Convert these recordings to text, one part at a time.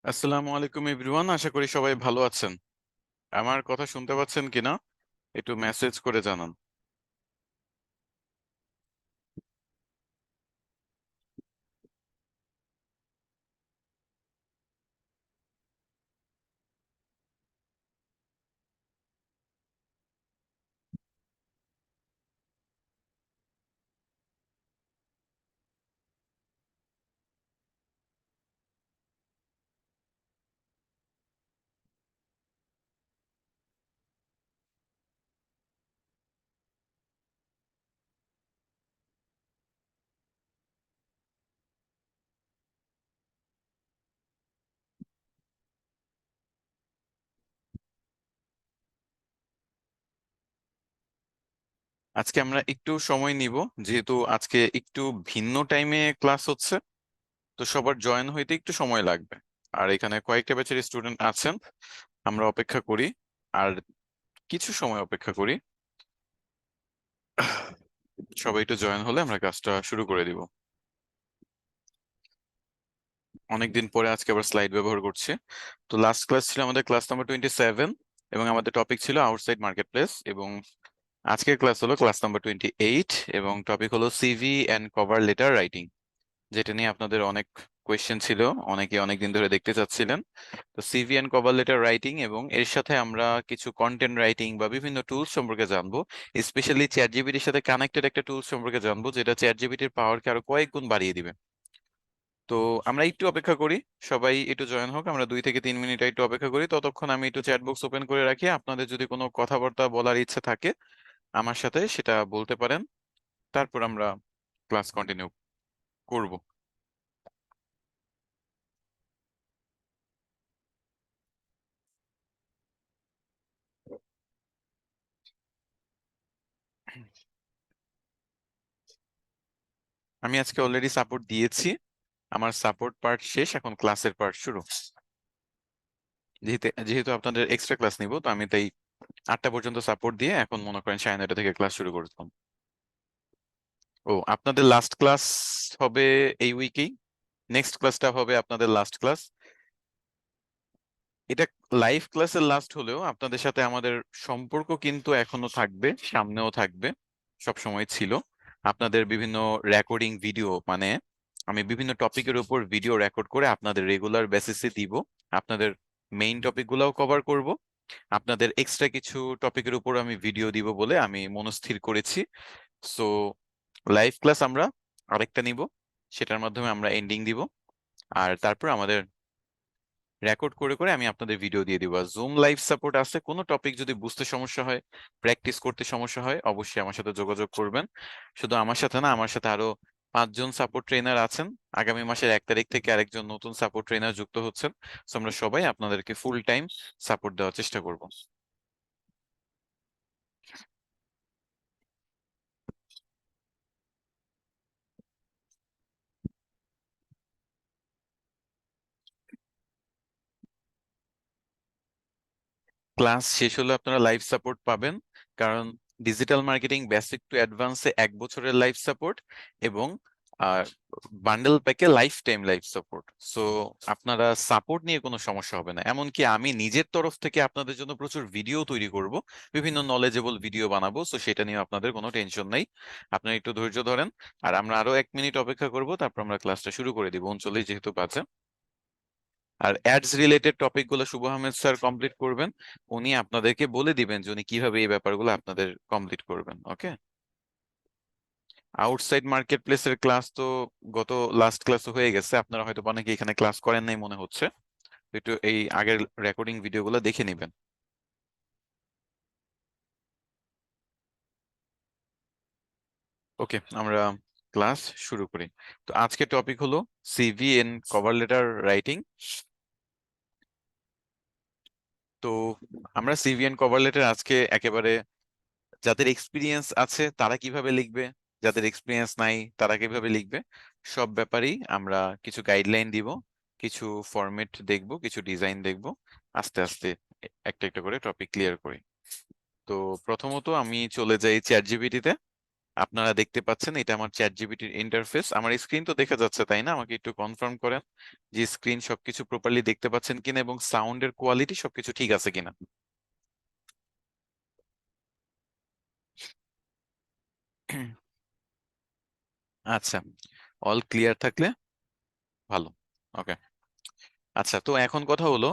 আসসালামু আলাইকুম এভরিওয়ান, আশা করি সবাই ভালো আছেন। আমার কথা শুনতে পাচ্ছেন কিনা একটু মেসেজ করে জানান। আজকে আমরা একটু সময় নিব, যেহেতু আজকে একটু ভিন্ন টাইমে ক্লাস হচ্ছে, তো সবার জয়েন হইতে একটু সময় লাগবে। আর এখানে কয়েকটা ব্যাচের স্টুডেন্ট আছেন, আমরা অপেক্ষা করি আর কিছু সময় অপেক্ষা করি। সবাই একটু জয়েন হলে আমরা কাজটা শুরু করে দিব। অনেকদিন পরে আজকে আবার স্লাইড ব্যবহার করছি। তো লাস্ট ক্লাস ছিল আমাদের ক্লাস নাম্বার 27, এবং আমাদের টপিক ছিল আউটসাইড মার্কেট প্লেস, এবং আজকের ক্লাস হলো ক্লাস নাম্বার 28, এবং টপিক হলো CV and cover letter writing, যেটা নিয়ে আপনাদের অনেক কোয়েশ্চেন ছিল, অনেকে অনেকদিন ধরে দেখতে চাচ্ছিলেন। তো CV and cover letter writing এবং এর সাথে আমরা কিছু কন্টেন্ট রাইটিং বা বিভিন্ন টুলস সম্পর্কে জানবো। স্পেশালি চ্যাট জিপিটির সাথে কানেক্টেড একটা টুলস সম্পর্কে জানবো, যেটা চ্যাট জিপিটির পাওয়ারকে আরো কয়েক গুণ বাড়িয়ে দিবে। তো আমরা একটু অপেক্ষা করি, সবাই একটু জয়েন হোক, আমরা 2 থেকে 3 মিনিট একটু অপেক্ষা করি। ততক্ষণ আমি একটু চ্যাট বক্স ওপেন করে রাখি, আপনাদের যদি কোনো কথাবার্তা বলার ইচ্ছে থাকে আমার সাথে সেটা বলতে পারেন। তারপর আমরা ক্লাস কন্টিনিউ করব। আমি আজকে অলরেডি সাপোর্ট দিয়েছি, আমার সাপোর্ট পার্ট শেষ, এখন ক্লাসের পার্ট শুরু। যেহেতু যেহেতু আপনাদের এক্সট্রা ক্লাস নিব, তো আমি তাই 8টা পর্যন্ত সাপোর্ট দিয়ে এখন মনে করেন 9:30 থেকে ক্লাস শুরু করতাম। ও, আপনাদের লাস্ট ক্লাস হবে এই উইকেই, নেক্সট ক্লাসটা হবে আপনাদের লাস্ট ক্লাস। এটা লাইভ ক্লাসের লাস্ট হলেও আপনাদের সাথে আমাদের সম্পর্ক কিন্তু এখনো থাকবে, সামনেও থাকবে, সব সময় ছিল। আপনাদের বিভিন্ন রেকর্ডিং ভিডিও, মানে আমি বিভিন্ন টপিকের উপর ভিডিও রেকর্ড করে আপনাদের রেগুলার বেসিসে দিব। আপনাদের মেইন টপিকগুলোও কভার করব, আপনাদের এক্সট্রা কিছু টপিকের উপর আমি ভিডিও দিব বলে আমি মনস্থির করেছি। সো লাইভ ক্লাস আমরা আরেকটা নিব, সেটার মাধ্যমে আমরা এন্ডিং দিব। আর তারপর আমাদের রেকর্ড করে করে আমি আপনাদের ভিডিও দিয়ে দিব। জুম লাইভ সাপোর্ট আছে, কোনো টপিক যদি বুঝতে সমস্যা হয়, প্র্যাকটিস করতে সমস্যা হয়, অবশ্যই আমার সাথে যোগাযোগ করবেন। শুধু আমার সাথে না, আমার সাথে আরো 5জন সাপোর্ট ট্রেনার আছেন। আগামী মাসের 1 তারিখ থেকে আরেকজন নতুন সাপোর্ট ট্রেনার যুক্ত হচ্ছেন। So আমরা সবাই আপনাদেরকে ফুল টাইম সাপোর্ট দেওয়ার চেষ্টা করব। ক্লাস শেষ হলে আপনারা লাইভ সাপোর্ট পাবেন, কারণ ডিজিটাল মার্কেটিং বেসিক টু অ্যাডভান্সে 1 বছরের লাইভ সাপোর্ট, এবং বান্ডেল প্যাকে lifetime live support. So আপনারা সাপোর্ট নিয়ে কোনো সমস্যা হবে না। এমনকি আমি নিজের তরফ থেকে আপনাদের জন্য প্রচুর ভিডিও তৈরি করব, বিভিন্ন নলেজেবল ভিডিও বানাবো, সো সেটা নিয়ে আপনাদের কোনো টেনশন নেই। আপনারা একটু ধৈর্য ধরেন, আর আমরা আরো 1 মিনিট অপেক্ষা করব, তারপর আমরা ক্লাসটা শুরু করে দিব, 39 যেহেতু বাজে। আর অ্যাডস রিলেটেড টপিক গুলো শুভ আহমেদ স্যার কমপ্লিট করবেন। উনি আপনাদেরকে বলে দিবেন যে উনি কিভাবে এই ব্যাপারগুলো আপনাদের কমপ্লিট করবেন। ওকে। আউটসাইড মার্কেট প্লেসের ক্লাস তো গত লাস্ট ক্লাস হয়ে গেছে, আপনারা হয়তো অনেকে এখানে ক্লাস করেন নাই মনে হচ্ছে। তো একটু এই আগের রেকর্ডিং ভিডিওগুলো দেখে নেবেন। ওকে, আমরা ক্লাস শুরু করি। তো আজকে টপিক হলো CV and cover letter writing. তো আমরা সিভি এন্ড কভার লেটার আজকে একেবারে যাদের এক্সপিরিয়েন্স আছে তারা কিভাবে লিখবে, যাদের এক্সপিরিয়েন্স নাই তারা কিভাবে লিখবে, সব ব্যাপারেই আমরা কিছু গাইডলাইন দিব, কিছু ফরম্যাট দেখব, কিছু ডিজাইন দেখব। আস্তে আস্তে একটা একটা করে টপিক ক্লিয়ার করি। তো প্রথমত আমি চলে যাই চ্যাট জিপিটিতে। আপনারা দেখতে পাচ্ছেন এটা আমার চ্যাট জিপিটির ইন্টারফেস। আমার স্ক্রিন তো দেখা যাচ্ছে তাই না? আমাকে একটু কনফার্ম করেন যে স্ক্রিন সবকিছু প্রপারলি দেখতে পাচ্ছেন কিনা এবং সাউন্ডের কোয়ালিটি সবকিছু ঠিক আছে কিনা। আচ্ছা, অল ক্লিয়ার থাকলে ভালো। ওকে। আচ্ছা, তো এখন কথা হলো,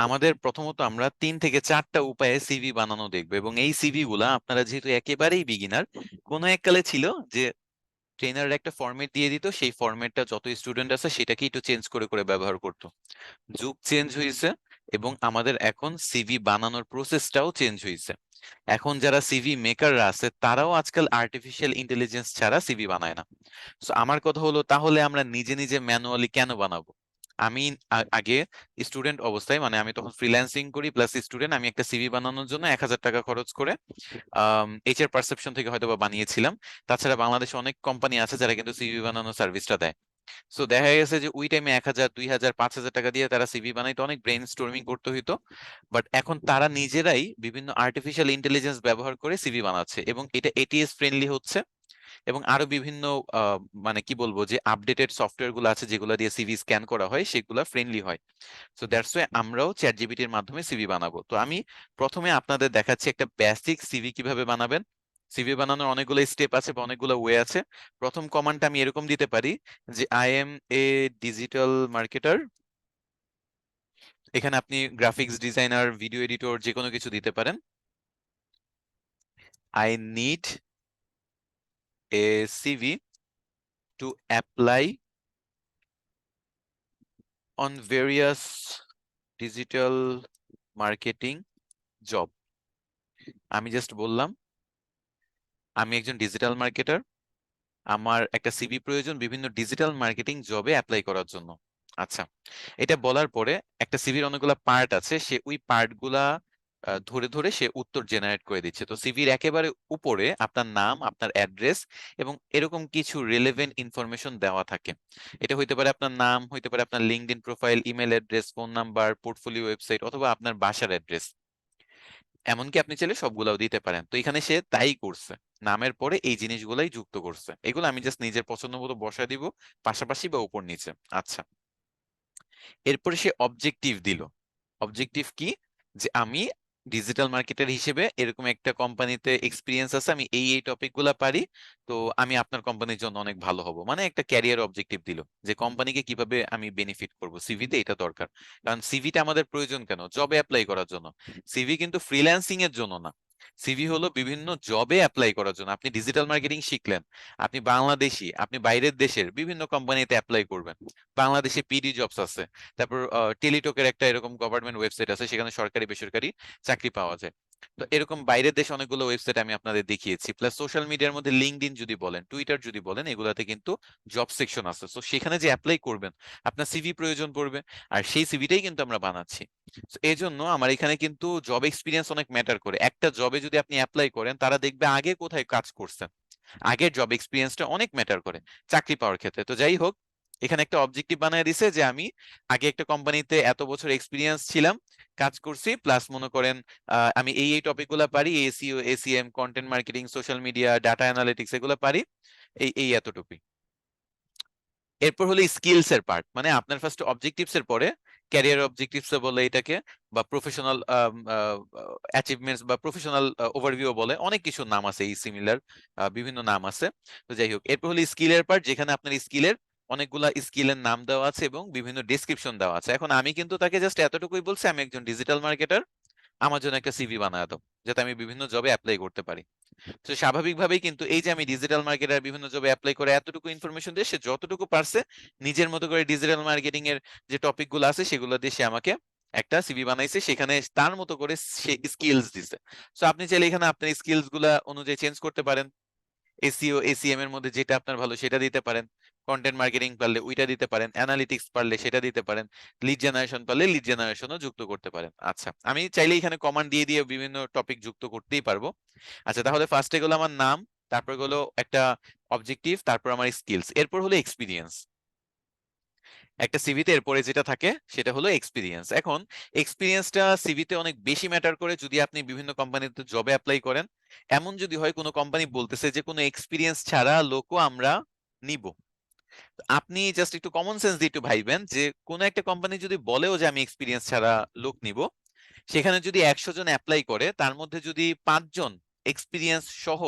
আমাদের প্রথমত আমরা 3 থেকে 4টা উপায়ে সিভি বানানো দেখবো, এবং এই সিভি গুলা আপনারা যেহেতু একেবারেই বিগিনার, কোনো এককালে ছিল যে ট্রেনার একটা ফরম্যাট দিয়ে দিত, সেই ফরম্যাটটা যত স্টুডেন্ট আছে সেটাকে একটু চেঞ্জ করে করে ব্যবহার করতো। যুগ চেঞ্জ হয়েছে এবং আমাদের এখন সিভি বানানোর প্রসেসটাও চেঞ্জ হয়েছে। এখন যারা সিভি মেকাররা আছে তারাও আজকাল আর্টিফিশিয়াল ইন্টেলিজেন্স ছাড়া সিভি বানায় না। তো আমার কথা হলো, তাহলে আমরা নিজে নিজে ম্যানুয়ালি কেন বানাবো? আমি আগে স্টুডেন্ট অবস্থায়, মানে আমি তখন ফ্রিল্যান্সিং করি প্লাস স্টুডেন্ট, আমি একটা সিভি বানানোর জন্য 1,000 টাকা খরচ করে এইচআর পারসেপশন থেকে হয়তো বা বানিয়েছিলাম। তাছাড়া বাংলাদেশে অনেক কোম্পানি আছে যারা কিন্তু সিভি বানানোর সার্ভিসটা দেয়। সো দেখা গেছে যে ওই টাইমে 1,000, 2,000, 5,000 টাকা দিয়ে তারা সিভি বানাইতো, অনেক ব্রেন স্টর্মিং করতে হইতো। বাট এখন তারা নিজেরাই বিভিন্ন আর্টিফিশিয়াল ইন্টেলিজেন্স ব্যবহার করে সিভি বানাচ্ছে, এবং এটা এটিএস ফ্রেন্ডলি হচ্ছে। এবং আরো বিভিন্ন আহ, মানে কি বলবো, যে আপডেটেড সফটওয়্যার গুলো আছে যেগুলো দিয়ে সিভি স্ক্যান করা হয় সেগুলো ফ্রেন্ডলি হয়। সো দ্যাটস ওয়াই আমরাও চ্যাট জিপিটির মাধ্যমে সিভি বানাবো। তো আমি প্রথমে আপনাদের দেখাচ্ছি একটা বেসিক সিভি কিভাবে বানাবেন। সিভি বানানোর অনেকগুলো স্টেপ আছে বা অনেকগুলো ওয়ে আছে। প্রথম কমান্ডটা আমি এরকম দিতে পারি যে I M A digital marketer. এখানে আপনি গ্রাফিক্স ডিজাইনার, ভিডিও এডিটর, যে কোনো কিছু দিতে পারেন। I need a CV to apply on various digital marketing job. আমি জাস্ট বললাম আমি একজন ডিজিটাল মার্কেটার, আমার একটা সিভি প্রয়োজন বিভিন্ন ডিজিটাল মার্কেটিং জবে অ্যাপ্লাই করার জন্য। আচ্ছা, এটা বলার পরে একটা সিভির অনেকগুলা পার্ট আছে, সে ওই পার্ট গুলা ধরে ধরে সে উত্তর জেনারেট করে দিচ্ছে। তো সিভির একেবারে উপরে আপনার নাম, আপনার অ্যাড্রেস এবং এরকম কিছু রিলেভেন্ট ইনফরমেশন দেওয়া থাকে। এটা হইতে পারে আপনার নাম, হইতে পারে আপনার LinkedIn profile, email address, phone number, portfolio website, অথবা আপনার বাসার অ্যাড্রেস। এমনকি আপনি চাইলে সবগুলাও দিতে পারেন। তো এখানে সে তাই করছে, নামের পরে এই জিনিসগুলাই যুক্ত করছে। এগুলো আমি জাস্ট নিজের পছন্দ মতো বসায় দিব, পাশাপাশি বা উপর নিচে। আচ্ছা, এরপরে সে অবজেক্টিভ দিল। অবজেক্টিভ কি? যে আমি ডিজিটাল মার্কেটার হিসেবে এরকম একটা কোম্পানিতে এক্সপিরিয়েন্স আছে, আমি এই এই টপিক গুলা পারি। তো আমি আপনার কোম্পানির জন্য অনেক ভালো হব, মানে একটা ক্যারিয়ার অবজেক্টিভ দিল যে কোম্পানিকে কিভাবে আমি বেনিফিট করব। সিভিতে এটা দরকার, কারণ সিভিটা আমাদের প্রয়োজন কেন? জবে অ্যাপ্লাই করার জন্য। সিভি কিন্তু ফ্রিল্যান্সিং এর জন্য না, সিভি হলো বিভিন্ন জবে অ্যাপ্লাই করার জন্য। আপনি ডিজিটাল মার্কেটিং শিখলেন, আপনি বাংলাদেশি, আপনি বাইরের দেশের বিভিন্ন কোম্পানিতে অ্যাপ্লাই করবেন। বাংলাদেশে পিডি জবস আছে, তারপর টেলিটকের একটা এরকম গভর্নমেন্ট ওয়েবসাইট আছে, সেখানে সরকারি বেসরকারি চাকরি পাওয়া যায়। তো এরকম বাইরের দেশে অনেকগুলো ওয়েবসাইট আমি আপনাদের দেখিয়েছি। প্লাস সোশ্যাল মিডিয়ার মধ্যে লিঙ্কডইন যদি বলেন, টুইটার যদি বলেন, এগুলাতে কিন্তু জব সেকশন আছে। তো সেখানে যে অ্যাপ্লাই করবেন আপনার সিভি প্রয়োজন পড়বে, আর সেই সিভিটাই কিন্তু আমরা বানাচ্ছি। তো এই জন্য আমার এখানে কিন্তু জব এক্সপিরিয়েন্স অনেক ম্যাটার করে। একটা জবে যদি আপনি অ্যাপ্লাই করেন, তারা দেখবে আগে কোথায় কাজ করছেন। আগের জব এক্সপিরিয়েন্সটা অনেক ম্যাটার করে চাকরি পাওয়ার ক্ষেত্রে। তো যাই হোক, এখানে একটা অবজেক্টিভ বানায় দিছে যে আমি আগে একটা কোম্পানিতে এত বছর এক্সপিরিয়েন্স ছিলাম, কাজ করছি, প্লাস মনে করেন আমি এই এই টপিক গুলা পারি, SEO, ACM, content marketing, social media, data analytics, এগুলো পারি, এই এই এতটুকুই। এরপর হলো স্কিলস এর পার্ট, মানে আপনার ফার্স্ট অবজেক্টিভস এর পরে ক্যারিয়ার অবজেক্টিভস বলে এটাকে, বা প্রফেশনাল অ্যাচিভমেন্টস বা প্রফেশনাল ওভারভিউ বলে, অনেক কিছু নাম আছে, এই সিমিলার বিভিন্ন নাম আছে। তো যাই হোক, এরপর হলো স্কিলের পার্ট, যেখানে আপনার স্কিলের অনেকগুলা স্কিলের নাম দেওয়া আছে এবং বিভিন্ন ডেসক্রিপশন দেওয়া আছে। এখন আমি কিন্তু তাকে জাস্ট এতটুকুই বলছি আমি একজন ডিজিটাল মার্কেটার, আমার জন্য একটা সিভি বানায় দাও, যাতে আমি বিভিন্ন জবে অ্যাপ্লাই করতে পারি। তো স্বাভাবিকভাবেই কিন্তু এই যে আমি ডিজিটাল মার্কেটার বিভিন্ন জবে অ্যাপ্লাই করে এতটুকু ইনফরমেশন দিয়ে, সে যতটুকু পারছে নিজের মতো করে ডিজিটাল মার্কেটিং এর যে টপিক গুলো আছে সেগুলো দিয়ে সে আমাকে একটা সিভি বানাইছে, সেখানে তার মতো করে সে স্কিলস দিছে। তো আপনি চাইলে এখানে আপনার স্কিলস গুলা অনুযায়ী চেঞ্জ করতে পারেন। এসইও, এসিএম এর মধ্যে যেটা আপনার ভালো সেটা দিতে পারেন, কন্টেন্ট মার্কেটিং পারলে ওইটা দিতে পারেন, অ্যানালিটিক্স পারলে সেটা দিতে পারেন, লিড জেনারেশন পারলে লিড জেনারেশনও যুক্ত করতে পারেন। আচ্ছা, আমি চাইলে এখানে কমান্ড দিয়ে দিয়ে বিভিন্ন টপিক যুক্ত করতেই পারবো। আচ্ছা, তাহলে ফার্স্টে গেলো আমার নাম, তারপর গেলো একটা অবজেক্টিভ, তারপর আমার স্কিলস, এরপর হলো এক্সপিরিয়েন্স। একটা সিভিতে এরপরে যেটা থাকে সেটা হলো এক্সপিরিয়েন্স। এখন এক্সপিরিয়েন্সটা সিভিতে অনেক বেশি ম্যাটার করে যদি আপনি বিভিন্ন কোম্পানিতে জবে অ্যাপ্লাই করেন। এমন যদি হয় কোনো কোম্পানি বলতেছে যে কোনো এক্সপিরিয়েন্স ছাড়া লোকও আমরা নিব, আপনি জাস্ট একটু কমন সেন্স দিয়ে একটু ভাইবেন যে কোনো একটা কোম্পানি যদি বলেও যে আমি এক্সপিরিয়েন্স ছাড়া লোক নিব, সেখানে যদি 100 জন অ্যাপ্লাই করে তার মধ্যে যদি 5 জন এক্সপিরিয়েন্স সহ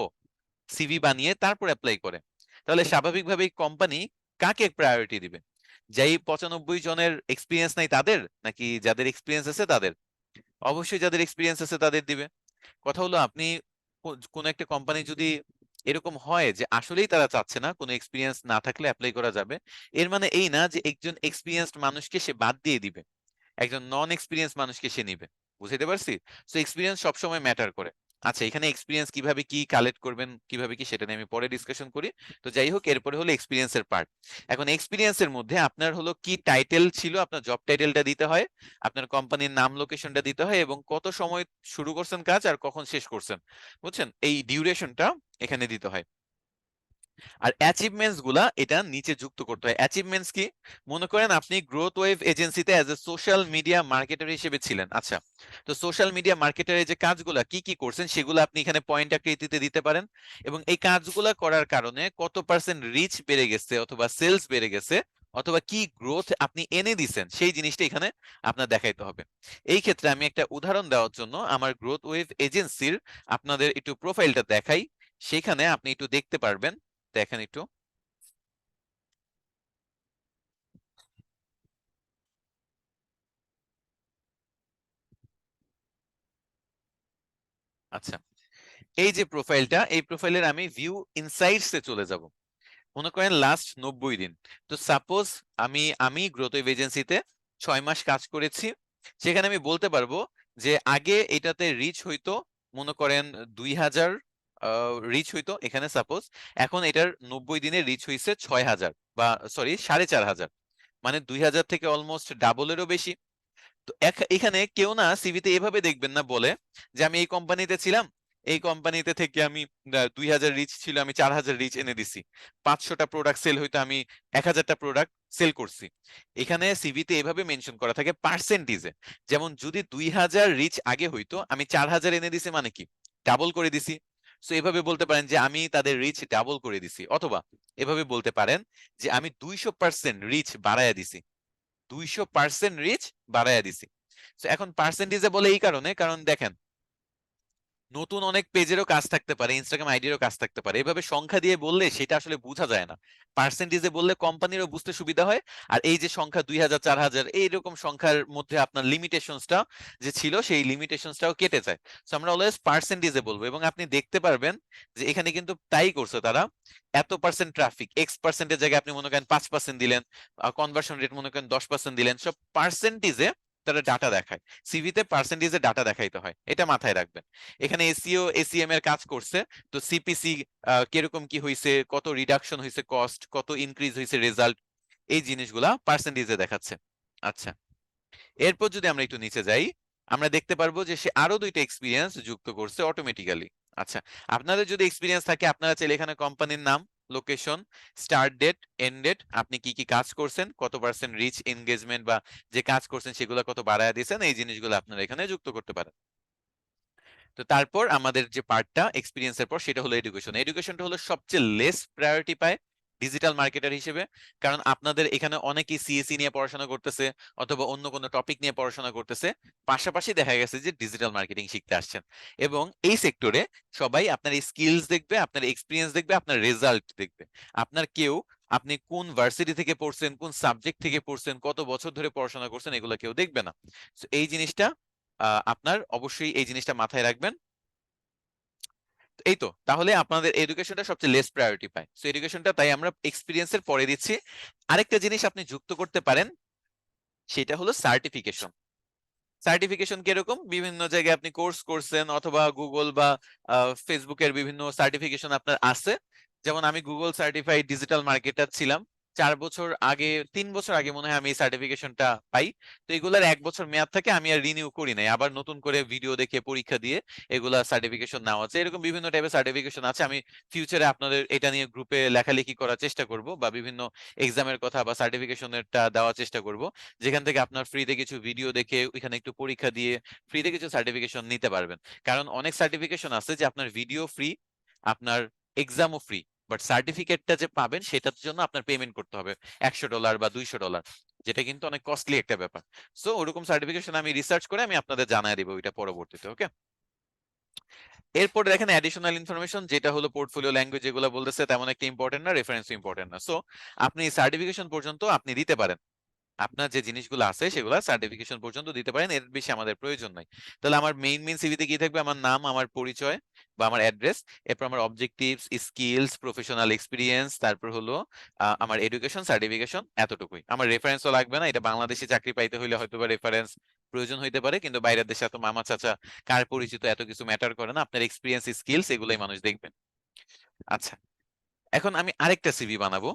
সিভি বানিয়ে তারপর অ্যাপ্লাই করে, তাহলে স্বাভাবিকভাবেই কোম্পানি কাকে প্রায়োরিটি দিবে? যেই 95 জনের এক্সপিরিয়েন্স নাই তাদের, নাকি যাদের এক্সপিরিয়েন্স আছে তাদের? অবশ্যই যাদের এক্সপিরিয়েন্স আছে তাদের দিবে। কথা হলো আপনি কোন একটা কোম্পানি যদি এরকম হয় যে আসলেই তারা চাচ্ছে না, কোনো এক্সপিরিয়েন্স না থাকলে অ্যাপ্লাই করা যাবে, এর মানে এই না যে একজন এক্সপিরিয়েন্সড মানুষকে সে বাদ দিয়ে দিবে, একজন নন এক্সপিরিয়েন্স মানুষকে সে নিবে। বুঝতে পারছি? সো এক্সপিরিয়েন্স সবসময় ম্যাটার করে। আচ্ছা, এখানে এক্সপিরিয়েন্স কিভাবে কি কালেক্ট করবেন, কিভাবে কি, সেটা নিয়ে আমি পরে ডিসকাশন করি। তো যাই হোক, এরপরে হলো এক্সপিরিয়েন্সের পার্ট। এখন এক্সপিরিয়েন্সের মধ্যে আপনার হলো কি টাইটেল ছিল, আপনার জব টাইটেলটা দিতে হয়, আপনার কোম্পানির নাম লোকেশনটা দিতে হয়, এবং কত সময় শুরু করছেন কাজ আর কখন শেষ করছেন, বুঝছেন, এই ডিউরেশনটা এখানে দিতে হয়। আর অ্যাচিভমেন্টস গুলা এটা নিচে যুক্ত করতে হয়। অ্যাচিভমেন্টস কি? মনে করেন আপনি গ্রোথ ওয়েভ এজেন্সিতে as a social media marketer হিসেবে ছিলেন। আচ্ছা, তো সোশ্যাল মিডিয়া মার্কেটারের যে কাজগুলা কি কি করছেন সেগুলো আপনি এখানে পয়েন্ট আকৃতিতে দিতে পারেন, এবং এই কাজগুলা করার কারণে কত পার্সেন্ট রিচ বেড়ে গেছে অথবা সেলস বেড়ে গেছে অথবা কি গ্রোথ আপনি এনে দিছেন সেই জিনিসটা এখানে আপনার দেখাইতে হবে। এই ক্ষেত্রে আমি একটা উদাহরণ দেওয়ার জন্য আমার গ্রোথ ওয়েভ এজেন্সির আপনাদের একটু প্রোফাইলটা দেখাই, সেখানে আপনি একটু দেখতে পারবেন। দেখেন একটু। আচ্ছা, এই যে প্রোফাইলটা, এই প্রোফাইলের আমি ভিউ ইনসাইটস এ চলে যাব। মনে করেন লাস্ট 90 দিন। তো সাপোজ আমি আমি গ্রোথ ওয়েভ এজেন্সিতে 6 মাস কাজ করেছি। সেখানে আমি বলতে পারবো যে আগে এটাতে রিচ হইতো, মনে করেন 2000 রিচ হইতো এখানে সাপোজ, এখন এটার 90 দিনে রিচ হইছে 6000, বা সরি 4500, মানে 2000 থেকে অলমোস্ট ডাবলেরও বেশি। তো এখানে কেউ না সিভিতে এভাবে দেখবেন না বলে যে আমি এই কোম্পানিতে ছিলাম, এই কোম্পানিতে থেকে আমি 2000 রিচ ছিল, আমি 4000 রিচ এনে দিছি, 500টা প্রোডাক্ট সেল হইতো, আমি 1000টা প্রোডাক্ট সেল করছি। এখানে সিভিতে এভাবে মেনশন করা থাকে পার্সেন্টেজে। যেমন যদি 2000 রিচ আগে হইতো, আমি 4000 এনে দিছি, মানে কি ডাবল করে দিছি। সো এভাবে বলতে পারেন যে আমি তাদের রিচ ডাবল করে দিছি, অথবা এভাবে বলতে পারেন যে আমি 200% রিচ বাড়ায়া দিছি, 200% রিচ বাড়ায়া দিছি। So এখন পার্সেন্টেজে বলে এই কারণে, কারণ দেখেন নতুন অনেক পেজেরও কাজ থাকতে পারে, ইনস্টাগ্রাম আইডিরও কাজ থাকতে পারে, এভাবে সংখ্যা দিয়ে বললে সেটা আসলে বোঝা যায় না। পার্সেন্টেজে বললে কোম্পানিরও বুঝতে সুবিধা হয়। আর এই যে সংখ্যা 2000 4000 এইরকম সংখ্যার মধ্যে আপনার লিমিটেশনসটা যে ছিল সেই লিমিটেশনসটাও কেটে যায়। তো আমরা অলওয়েজ পার্সেন্টেজে বলবো, এবং আপনি দেখতে পারবেন যে এখানে কিন্তু তাই করছে তারা। এত পার্সেন্ট ট্রাফিক, এক্স পার্সেন্টের জায়গায় আপনি মনে করেন 5% দিলেন, কনভার্সন রেট মনে করেন 10% দিলেন, সব পার্সেন্টেজে তারা ডাটা দেখায়। সিভিতে পার্সেন্টেজে ডাটা দেখাইতে হয়, এটা মাথায় রাখবেন। এখানে এসইও এসইএম এর কাজ করছে, তো সিপিসি কিরকম কি হয়েছে, কত রিডাকশন হয়েছে কস্ট, কত ইনক্রিজ হয়েছে রেজাল্ট, এই জিনিসগুলা পার্সেন্টেজে দেখাচ্ছে। আচ্ছা, এরপর যদি আমরা একটু নিচে যাই, আমরা দেখতে পারবো যে সে আরো 2টা এক্সপিরিয়েন্স যুক্ত করছে অটোমেটিক্যালি। আচ্ছা, আপনাদের যদি এক্সপিরিয়েন্স থাকে আপনারা চাইলে এখানে কোম্পানির নাম, location, start date, end date, আপনি কি কি কাজ করছেন, কত পার্সেন্ট রিচ এনগেজমেন্ট বা যে কাজ করছেন সেগুলো কত বাড়ায় দিয়েছেন, এই জিনিসগুলো আপনারা এখানে যুক্ত করতে পারেন। তো তারপর আমাদের যে পার্টটা এক্সপিরিয়েন্সের পর সেটা হলো এডুকেশন। এডুকেশনটা হলো সবচেয়ে লেস প্রায়োরিটি পায় ডিজিটাল মার্কেটার হিসেবে, কারণ আপনাদের এখানে অনেকেই সিএসসি নিয়ে পড়াশোনা করতেছে অথবা অন্য কোনো টপিক নিয়ে পড়াশোনা করতেছে, পাশাপাশি দেখা গেছে যে ডিজিটাল মার্কেটিং শিখতে আসছেন। এবং এই সেক্টরে সবাই আপনার স্কিলস দেখবে, আপনার এক্সপিরিয়েন্স দেখবে, আপনার রেজাল্ট দেখবে। আপনার কেউ আপনি কোন ভার্সিটি থেকে পড়ছেন, কোন সাবজেক্ট থেকে পড়ছেন, কত বছর ধরে পড়াশোনা করছেন, এগুলো কেউ দেখবে না। So এই জিনিসটা আপনার অবশ্যই এই জিনিসটা মাথায় রাখবেন। এই তো, তাহলে আপনাদের এডুকেশনটা সবচেয়ে লেস প্রায়োরিটি পায়, সো এডুকেশনটা তাই আমরা এক্সপিরিয়েন্সের পরে দিচ্ছি। আরেকটা জিনিস আপনি যুক্ত করতে পারেন, সেটা হলো সার্টিফিকেশন। সার্টিফিকেশন কিরকম? বিভিন্ন জায়গায় আপনি কোর্স করছেন অথবা গুগল বা ফেসবুকের বিভিন্ন সার্টিফিকেশন আপনার আছে। যেমন আমি গুগল সার্টিফাইড ডিজিটাল মার্কেটার ছিলাম, 4 বছর আগে, 3 বছর আগে মনে হয় আমি এই সার্টিফিকেশনটা পাই। তো এগুলার 1 বছর মেয়াদ থাকে, আমি আর রিনিউ করি নাই, আবার নতুন করে ভিডিও দেখে পরীক্ষা দিয়ে এগুলা সার্টিফিকেশন নেওয়া আছে। এরকম বিভিন্ন টাইপের সার্টিফিকেশন আছে। আমি ফিউচারে আপনাদের এটা নিয়ে গ্রুপে লেখালেখি করার চেষ্টা করব, বা বিভিন্ন এক্সামের কথা বা সার্টিফিকেশনেরটা দেওয়ার চেষ্টা করব, যেখান থেকে আপনার ফ্রিতে কিছু ভিডিও দেখে ওইখানে একটু পরীক্ষা দিয়ে ফ্রিতে কিছু সার্টিফিকেশন নিতে পারবেন। কারণ অনেক সার্টিফিকেশন আছে যে আপনার ভিডিও ফ্রি, আপনার এক্সামও ফ্রি, বাট সার্টিফিকেটটা যে পাবেন সেটার জন্য আপনার পেমেন্ট করতে হবে $100 বা $200, যেটা কিন্তু অনেক কস্টলি একটা ব্যাপার। সো ওরকম সার্টিফিকেশন আমি রিসার্চ করে আমি আপনাদের জানাই দিব ওইটা পরবর্তীতে, ওকে? এরপর দেখেন অ্যাডিশনাল ইনফরমেশন, যেটা হলো পোর্টফোলিও ল্যাঙ্গুয়েজ, যেগুলো বলতেছে তেমন একটা ইম্পর্টেন্ট না, রেফারেন্স ইম্পর্টেন্ট না। সো আপনি সার্টিফিকেশন পর্যন্ত আপনি দিতে পারেন, আপনার যে জিনিসগুলো আছে সেগুলো সার্টিফিকেশন পর্যন্ত দিতে পারেন, এর বেশি আমাদের প্রয়োজন নাই। তাহলে আমার মেইন সিভিতে কি থাকবে? আমার নাম, আমার পরিচয় বা আমার অ্যাড্রেস, এরপর আমার অবজেক্টিভস, স্কিলস, প্রফেশনাল এক্সপিরিয়েন্স, তারপর হলো আমার এডুকেশন সার্টিফিকেশন, এতটুকুই। আমার রেফারেন্সও লাগবে না, এটা বাংলাদেশে চাকরি পাইতে হলে হয়তো বা রেফারেন্স প্রয়োজন হইতে পারে, কিন্তু বাইরের দেশে এত মামা চাচা কার পরিচিত এত কিছু ম্যাটার করে না, আপনার এক্সপিরিয়েন্স স্কিলস এগুলোই মানুষ দেখবেন। আচ্ছা, এখন আমি আরেকটা সিভি বানাবো।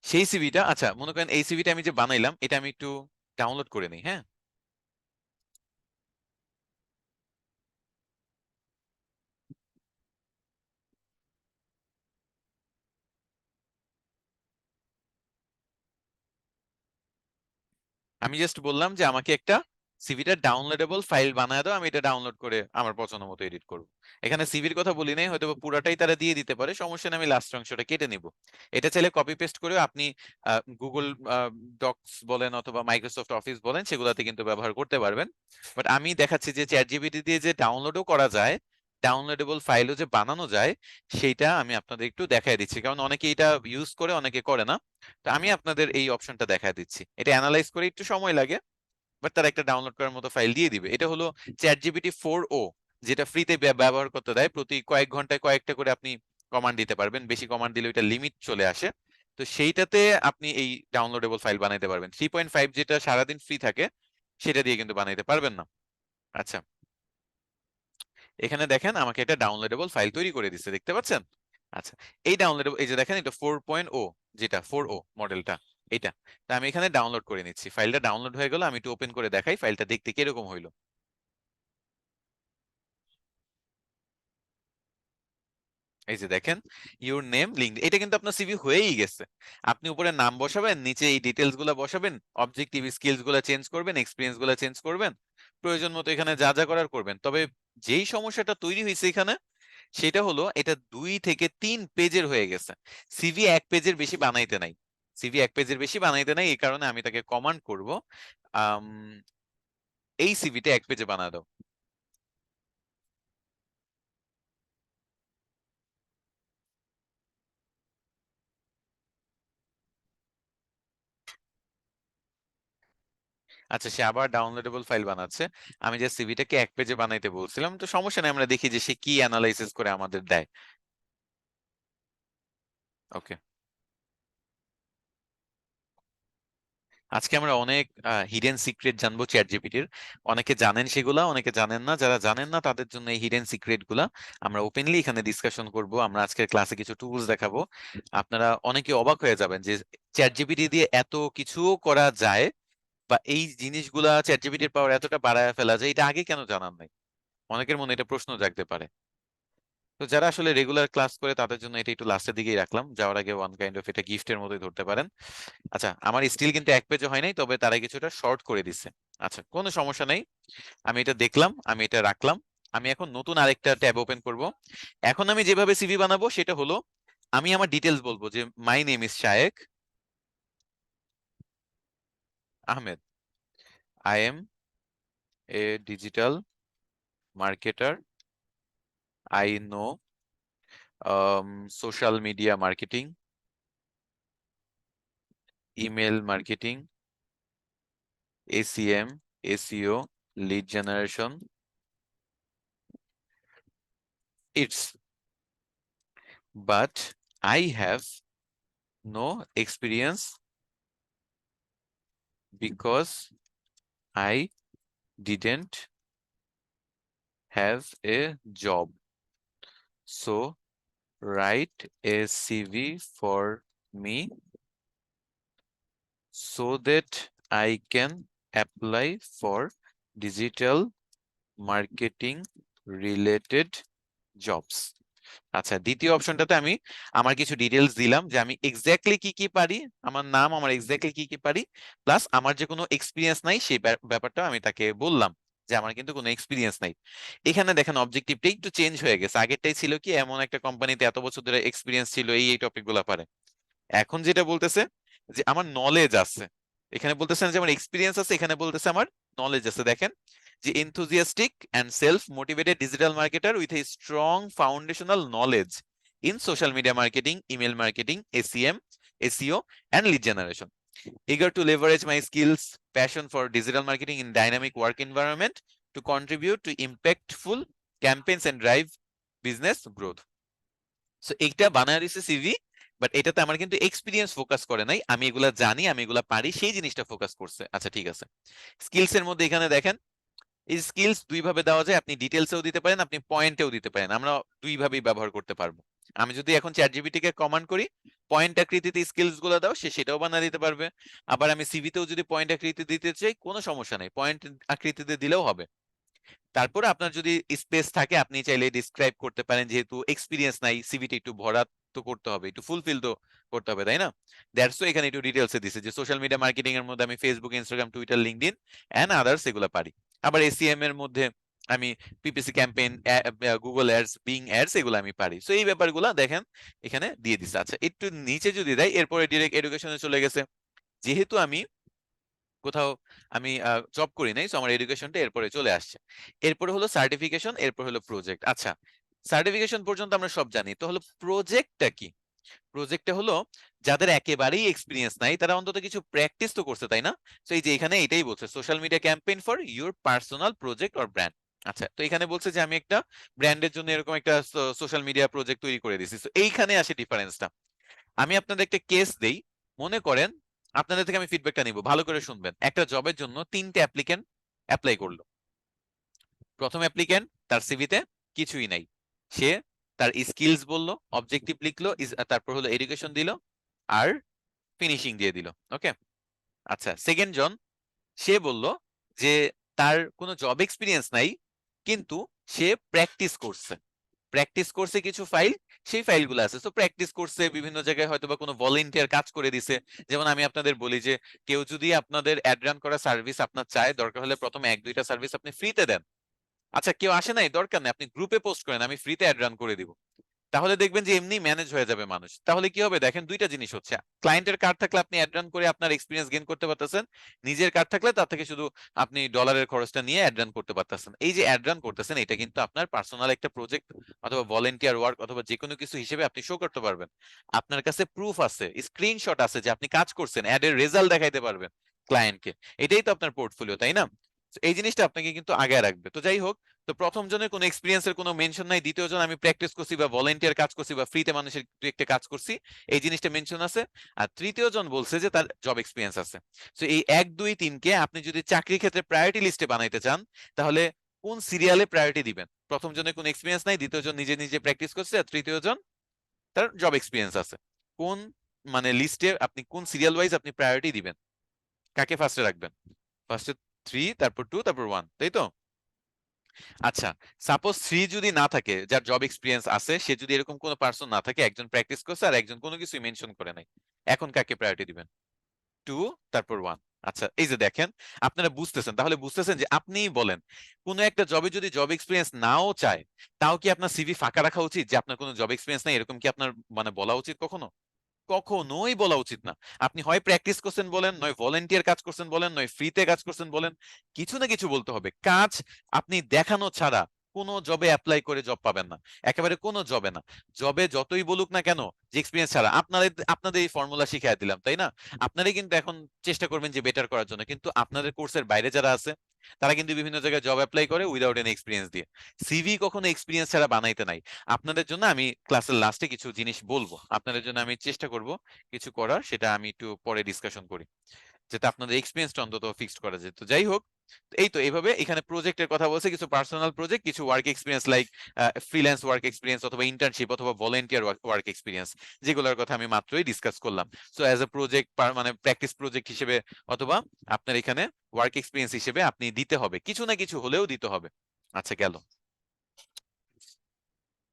সেই সিভিটা, আচ্ছা মনে করেন এই সিভিটা আমি যে বানাইলাম এটা আমি একটু ডাউনলোড করে নিই, হ্যাঁ? আমি জাস্ট বললাম যে আমাকে একটা সিভিটা ডাউনলোডেবল ফাইল বানায় দাও, আমি এটা ডাউনলোড করে আমার পছন্দ মতো এডিট করব। এখানে সিভির কথা বলি নাই, হয়তো বা পুরাটাই তারা দিয়ে দিতে পারে, সমস্যা নেই, আমি লাস্ট অংশটা কেটে নিব। এটা চাইলে কপি পেস্ট করেও আপনি গুগল ডক্স বলেন অথবা মাইক্রোসফট অফিস বলেন সেগুলাতে কিন্তু ব্যবহার করতে পারবেন। বাট আমি দেখাচ্ছি যে চ্যাট জিপিটি দিয়ে যে ডাউনলোডও করা যায়, ডাউনলোডেবল ফাইলও যে বানানো যায়, সেইটা আমি আপনাদের একটু দেখাই দিচ্ছি, কারণ অনেকে এটা ইউজ করে অনেকে করে না। তো আমি আপনাদের এই অপশনটা দেখা দিচ্ছি, এটা অ্যানালাইজ করে একটু সময় লাগে, বাট তারা একটা ডাউনলোড করার মতো ফাইল দিয়ে দিবে। এটা হলো চ্যাট জিপিটি 4o, যেটা ফ্রিতে ব্যবহার করতে দেয়। প্রতি কয়েক ঘন্টায় কয়েকটা করে আপনি কমান্ড দিতে পারবেন, বেশি কমান্ড দিলে ওইটা লিমিট চলে আসে। তো সেইটাতে আপনি এই ডাউনলোডেবল ফাইল বানাইতে পারবেন। 3.5 যেটা সারাদিন ফ্রি থাকে সেটা দিয়ে কিন্তু বানাইতে পারবেন না। আচ্ছা, এখানে দেখেন আমাকে একটা ডাউনলোডেবল ফাইল তৈরি করে দিচ্ছে, দেখতে পাচ্ছেন? আচ্ছা, এই ডাউনলোডেবল, এই যে দেখেন এটা 4.0, যেটা 4o মডেলটা, এটা। তা আমি এখানে ডাউনলোড করে নিচ্ছি, ফাইলটা ডাউনলোড হয়ে গেল। আমি একটু ওপেন করে দেখাই ফাইলটা দেখতে কিরকম হইলো। এই যে দেখেন, ইউর নেম লিঙ্ক, এটা কিন্তু আপনার সিভি হয়েই গেছে। আপনি উপরে নাম বসাবেন, নিচে এই ডিটেলস গুলা বসাবেন, অবজেক্টিভ স্কিলস গুলা চেঞ্জ করবেন, এক্সপিরিয়েন্স গুলা চেঞ্জ করবেন, প্রয়োজন মতো এখানে যা যা করার করবেন। তবে যেই সমস্যাটা তৈরি হয়েছে এখানে, সেটা হলো এটা 2 থেকে 3 পেজের হয়ে গেছে। সিভি 1 পেজের বেশি বানাইতে নাই, সিভি 1 পেজের বেশি বানাইতে নাই, এই কারণে আমি তাকে কমান্ড করব, আম, এই সিভিটা 1 পেজে বানায় দাও। আচ্ছা, সে আবার ডাউনলোডেবল ফাইল বানাচ্ছে। আমি যে সিভিটাকে 1 পেজে বানাইতে বলছিলাম, তো সমস্যা নেই, আমরা দেখি যে সে কি অ্যানালাইসিস করে আমাদের দেয়। ওকে, আজকে আমরা অনেক হিডেন সিক্রেট জানবো চ্যাট জিপিটির। অনেকে জানেন সেগুলা, অনেকে জানেন না। যারা জানেন না তাদের জন্য এই হিডেন সিক্রেট গুলা আমরা ওপেনলি এখানে ডিসকাশন করব। আমরা আজকের ক্লাসে কিছু টুলস দেখাবো, আপনারা অনেকে অবাক হয়ে যাবেন যে চ্যাট জিপিটি দিয়ে এত কিছু করা যায়, বা এই জিনিসগুলা চ্যাট জিপিটির পাওয়ার এতটা বাড়ায় ফেলা যায়, এটা আগে কেন জানান নাই? অনেকের মনে এটা প্রশ্ন জাগতে পারে। তো যারা আসলে রেগুলার ক্লাস করে তাদের জন্য এটা একটু লাস্টের দিকেই রাখলাম, যাওয়ার আগে ওয়ান কাইন্ড অফ এটা গিফটের মতোই ধরতে পারেন। আচ্ছা, আমার স্টিল কিন্তু 1 পেজে হয় নাই, তবে তারা কিছুটা শর্ট করে দিচ্ছে। আচ্ছা, কোনো সমস্যা নেই, আমি এটা দেখলাম, আমি এটা রাখলাম। আমি এখন নতুন আরেকটা ট্যাব ওপেন করব। এখন আমি যেভাবে সিভি বানাবো সেটা হলো, আমি আমার ডিটেলস বলবো যে my name is Shaikh Ahmed, I M A digital marketer, I know social media marketing, email marketing, ACM, SEO, lead generation. It's, but I have no experience because I didn't have a job. So write a CV for me so that I can apply for digital marketing related jobs. আচ্ছা, দ্বিতীয় অপশনটাতে আমি আমার কিছু details দিলাম যে আমি exactly কি কি পারি, আমার নাম, আমার এক্স্যাক্টলি কি কি পারি, প্লাস আমার যে কোনো এক্সপিরিয়েন্স নাই সেই ব্যাপারটা আমি তাকে বললাম যে আমার কিন্তু কোনো এক্সপিরিয়েন্স নাই। এখানে দেখেন অবজেক্টিভটা একটু চেঞ্জ হয়ে গেছে, আগেরটাই ছিল কি এমন একটা কোম্পানিতে এত বছর ধরে এক্সপিরিয়েন্স ছিল, এই টপিক গুলা পারে। এখন যেটা বলতেছে যে আমার নলেজ আছে, এখানে বলতেছেন যে আমার এক্সপিরিয়েন্স আছে, এখানে বলতেছে আমার নলেজ আছে। দেখেন যে enthusiastic and self-motivated digital marketer with a strong foundational knowledge in social media marketing, email marketing, SEM, SEO, and lead generation. Eager to leverage my skills, passion for digital marketing in dynamic work environment to contribute to impactful campaigns and drive business growth. So এইটা বানায় দিছে CV, but এটাতে আমার কিন্তু experience focus করে নাই, আমি এগুলা জানি, আমি এগুলা পারি, সেই জিনিসটা ফোকাস করছে। আচ্ছা ঠিক আছে, স্কিলস এর মধ্যে এখানে দেখেন এই স্কিলস দুই ভাবে দেওয়া যায়, আপনি ডিটেলসেও দিতে পারেন, আপনি পয়েন্টেও দিতে পারেন, আমরা দুই ভাবেই ব্যবহার করতে পারবো। আমি যদি এখন চ্যাট জিপিটি কে কমান্ড করি পয়েন্ট আকৃতিতে স্কিলস গুলো দাও, সে সেটাও বানিয়ে দিতে পারবে। আবার আমি সিভিতেও যদি পয়েন্ট আকৃতি দিতে চাই কোনো সমস্যা নেই, পয়েন্ট আকৃতিতে দিলেও হবে। তারপরে আপনার যদি স্পেস থাকে আপনি চাইলে ডিসক্রাইব করতে পারেন, যেহেতু এক্সপিরিয়েন্স নাই সিভিটি একটু ভরাট তো করতে হবে, একটু ফুলফিল তো করতে হবে, তাই না? দ্যাটস এখানে একটু ডিটেলসে দিছে যে সোশ্যাল মিডিয়া মার্কেটিং এর মধ্যে আমি Facebook, Instagram, Twitter, LinkedIn and others এগুলো পারি। আবার এসিএম এর মধ্যে আমি PPC campaign, Google ads, Bing ads এগুলো আমি পারি। সো এই ব্যাপারগুলো দেখেন এখানে দিয়ে দিছে। আচ্ছা একটু নিচে যদি দেয় এরপরে ডিরেক্ট এডুকেশনে চলে গেছে, যেহেতু আমি কোথাও আমি জব করি নাই, সো আমার এডুকেশনটা এরপরে চলে আসছে। এরপরে হলো সার্টিফিকেশন, এরপর হলো প্রজেক্ট। আচ্ছা সার্টিফিকেশন পর্যন্ত আমরা সব জানি, তো হলো প্রজেক্টটা কি? প্রজেক্টটা হলো যাদের একেবারেই এক্সপিরিয়েন্স নাই তারা অন্তত কিছু প্র্যাকটিস তো করছে, তাই না? তো এই যে এখানে এটাই বলছে social media campaign for your personal project or brand. আচ্ছা তো এখানে বলছে যে আমি একটা ব্র্যান্ডের জন্য এরকম একটা সোশ্যাল মিডিয়া প্রজেক্ট তৈরি করে দিছি। তো এইখানে আসে ডিফারেন্সটা। আমি আপনাদের একটা কেস দেই, মনে করেন আপনাদের থেকে আমি ফিডব্যাকটা নিব, ভালো করে শুনবেন। একটা জবের জন্য 3টে অ্যাপ্লিকেন্ট অ্যাপ্লাই করলো। প্রথম অ্যাপ্লিকেন্ট তার সিভিতে কিছুই নাই, সে তার স্কিলস বললো, অবজেক্টিভ লিখলো, তারপর হলো এডুকেশন দিল আর ফিনিশিং দিয়ে দিল। ওকে, আচ্ছা সেকেন্ড জন সে বলল যে তার কোনো জব এক্সপিরিয়েন্স নাই কিন্তু সে প্র্যাকটিস করছে কিছু ফাইল, সেই ফাইলগুলো আছে, তো প্র্যাকটিস করছে বিভিন্ন জায়গায়, হয়তো বা কোনো ভলেন্টিয়ার কাজ করে দিছে। যেমন আমি আপনাদের বলি যে কেউ যদি আপনাদের অ্যাড রান করা সার্ভিস আপনার চায়, দরকার হলে প্রথম 1-2টা সার্ভিস আপনি ফ্রিতে দেন। আচ্ছা কেউ আসে নাই, দরকার নেই, আপনি গ্রুপে পোস্ট করেন আমি ফ্রিতে অ্যাড রান করে দিব, তাহলে দেখবেন যে এমনি ম্যানেজ হয়ে যাবে মানুষ। তাহলে কি হবে দেখেন, দুইটা জিনিস হচ্ছে, ক্লায়েন্টের কার্ড থাকলে আপনি অ্যাড রান করে আপনার এক্সপিরিয়েন্স গেইন করতে পারতেছেন, নিজের কার্ড থাকলে তার থেকে শুধু আপনি ডলারের খরচটা নিয়ে অ্যাড রান করতে পারতেছেন। এই যে অ্যাড রান করতেছেন এটা কিন্তু আপনার পার্সোনাল একটা প্রজেক্ট অথবা ভলেন্টিয়ার ওয়ার্ক অথবা যে কোনো কিছু হিসেবে আপনি শো করতে পারবেন। আপনার কাছে প্রুফ আছে, স্ক্রিনশট আছে যে আপনি কাজ করছেন, অ্যাডের রেজাল্ট দেখাইতে পারবেন ক্লায়েন্টকে, এটাই তো আপনার পোর্টফোলিও, তাই না? তো এই জিনিসটা আপনাকে কিন্তু আগে রাখবে। তো যাই হোক, তো প্রথম জনের কোনো এক্সপিরিয়েন্সের কোনো মেনশন নাই, দ্বিতীয় জন আমি প্র্যাকটিস করছি বা ভলেন্টিয়ার কাজ করছি বা ফ্রিতে মানুষের একটা কাজ করছি, এই জিনিসটা মেনশন আছে। আর তৃতীয় জন বলছে যে তার জব এক্সপিরিয়েন্স আছে। তো এই 1-2-3 কে আপনি যদি চাকরির ক্ষেত্রে প্রায়োরিটি লিস্টে বানাইতে চান তাহলে কোন সিরিয়ালে প্রায়োরিটি দিবেন? প্রথম জনের কোনো এক্সপিরিয়েন্স নাই, দ্বিতীয় জন নিজে নিজে প্র্যাকটিস করছে, আর তৃতীয় জন তার জব এক্সপিরিয়েন্স আছে। কোন মানে লিস্টে আপনি কোন সিরিয়াল ওয়াইজ আপনি প্রায়োরিটি দিবেন, কাকে ফার্স্টে রাখবেন? ফার্স্টে 3, তারপর 2, তারপর 1, তাই তো? আচ্ছা সাপোজ 3 যদি না থাকে, যার জব এক্সপিরিয়েন্স আছে, সে যদি এরকম কোনো পার্সন না থাকে, একজন প্র্যাকটিস করছে আর একজন কোনো কিছু মেনশন করে নাই, এখন কাকে প্রায়োরিটি দিবেন? 2, তারপর 1। আচ্ছা এই যে দেখেন আপনারা বুঝতেছেন, তাহলে বুঝতেছেন যে আপনিই বলেন কোনো একটা জবে যদি জব এক্সপিরিয়েন্স নাও চায়, তাও কি আপনার সিভি ফাঁকা রাখা উচিত যে আপনার কোনো জব এক্সপিরিয়েন্স নাই, এরকম কি আপনার মানে বলা উচিত কখনো? কখনোই বলা উচিত না। আপনি হয় প্র্যাকটিস করছেন বলেন, নয় ভলেন্টিয়ার কাজ করছেন বলেন, নয় ফ্রিতে কাজ করছেন বলেন, কিছু না কিছু বলতে হবে। কাজ আপনি দেখানো ছাড়া কোনো জবে অ্যাপ্লাই করে জব পাবেন না, একেবারে কোনো জবে না। জবে যতই বলুক না কেন যে এক্সপিরিয়েন্স ছাড়া, আপনাদের আপনাদের এই ফর্মুলা শিখিয়ে দিলাম, তাই না? আপনারাই কিন্তু এখন চেষ্টা করবেন যে বেটার করার জন্য, কিন্তু আপনাদের কোর্সের বাইরে যারা আছে তারা কিন্তু বিভিন্ন জায়গায় জব অ্যাপ্লাই করে উইদাউট এনি এক্সপিরিয়েন্স দিয়ে। সিভি কখনো এক্সপিরিয়েন্স ছাড়া বানাইতে নাই। আপনাদের জন্য আমি ক্লাসের লাস্টে কিছু জিনিস বলবো, আপনাদের জন্য আমি চেষ্টা করব কিছু করার, সেটা আমি একটু পরে ডিসকাশন করি, যাতে আপনাদের এক্সপিরিয়েন্সটা অন্তত ফিক্সড করা যায়। তো যাই হোক, এই তো এইভাবে এখানে প্রজেক্টের কথা বলছে, কিছু পার্সোনাল প্রজেক্ট, কিছু work experience like freelance work experience অথবা ইন্টার্নশিপ অথবা ভলেন্টিয়ার ওয়ার্ক এক্সপিরিয়েন্স, যেগুলোর কথা আমি মাত্রই ডিসকাস করলাম। সো অ্যাজ এ প্রজেক্ট মানে প্র্যাকটিস প্রজেক্ট হিসেবে অথবা আপনার এখানে ওয়ার্ক এক্সপিরিয়েন্স হিসেবে আপনি দিতে হবে, কিছু না কিছু হলেও দিতে হবে। আচ্ছা গেল।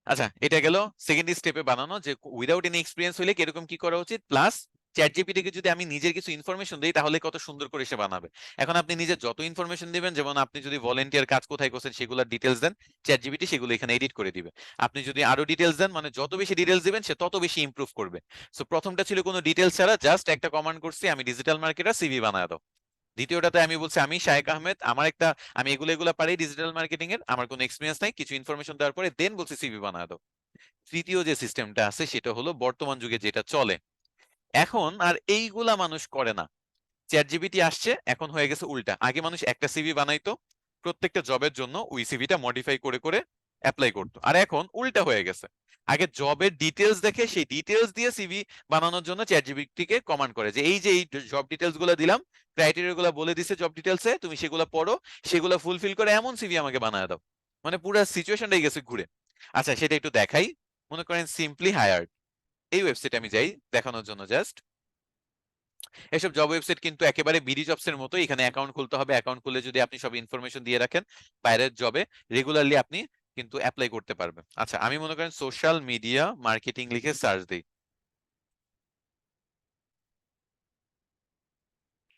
আচ্ছা এটা গেল সেকেন্ড স্টেপে বানানো, যে উইদাউট এনি এক্সপিরিয়েন্স হলে কিরকম কি করা উচিত, প্লাস চ্যাট জিপিটি কে যদি আমি নিজের কিছু ইনফরমেশন দিই তাহলে কত সুন্দর করে সে বানাবে। এখন আপনি নিজে যত ইনফরমেশন দিবেন, যেমন আপনি যদি ভলেন্টিয়ার কাজ কোথায় করছেন সেগুলোর ডিটেলস দেন, চ্যাট জিপিটি সেগুলো এখানে এডিট করে দিবে। আপনি যদি আরো ডিটেলস দেন, মানে যত বেশি ডিটেলস দিবেন সে তত বেশি ইমপ্রুভ করবে। সো প্রথমটা ছিল কোনো ডিটেলস ছাড়া, জাস্ট একটা কমান্ড করছি, আমি ডিজিটাল মার্কেটার, সিভি বানায় দাও। দ্বিতীয়টাতে আমি বলছি আমি শায়েক আহমেদ, আমার একটা, আমি এগুলো পারি ডিজিটাল মার্কেটিং এর, আমার কোনো এক্সপিরিয়েন্স নাই, কিছু ইনফরমেশন দেওয়ার পরে দেন বলছি সিভি বানায় দাও। তৃতীয় যে সিস্টেমটা আছে সেটা হলো বর্তমান যুগে যেটা চলে, এখন আর এইগুলা মানুষ করে না। চ্যাট জিপিটি আসছে, এখন হয়ে গেছে উল্টা। আগে মানুষ একটা সিভি বানাইতো, প্রত্যেকটা জবের জন্য ওই সিভিটা মডিফাই করে করে অ্যাপ্লাই করতো, আর এখন উল্টা হয়ে গেছে। আগে জবের ডিটেলস দেখে সেই ডিটেলস দিয়ে সিভি বানানোর জন্য চ্যাট জিপিটি কে কমান্ড করে যে এই যে এই জব ডিটেলস গুলো দিলাম, ক্রাইটেরিয়া গুলো বলে দিছে জব ডিটেলসে, তুমি সেগুলো পড়ো, সেগুলো ফুলফিল করে এমন সিভি আমাকে বানায় দাও। মানে পুরো সিচুয়েশনটাই গেছে ঘুরে। আচ্ছা সেটা একটু দেখাই। মনে করেন সিম্পলি হায়ার্ড, এই ওয়েবসাইটে আমি যাই দেখানোর জন্য জাস্ট। এসব জব ওয়েবসাইট কিন্তু একেবারে বিডি জবস এর মতো, এখানে অ্যাকাউন্ট খুলতে হবে, অ্যাকাউন্ট খুলে যদি আপনি সব ইনফরমেশন দিয়ে রাখেন বাইরের জবে রেগুলারলি আপনি কিন্তু অ্যাপ্লাই করতে পারবেন। আচ্ছা আমি মনে করেন সোশ্যাল মিডিয়া মার্কেটিং লিখে সার্চ দিই,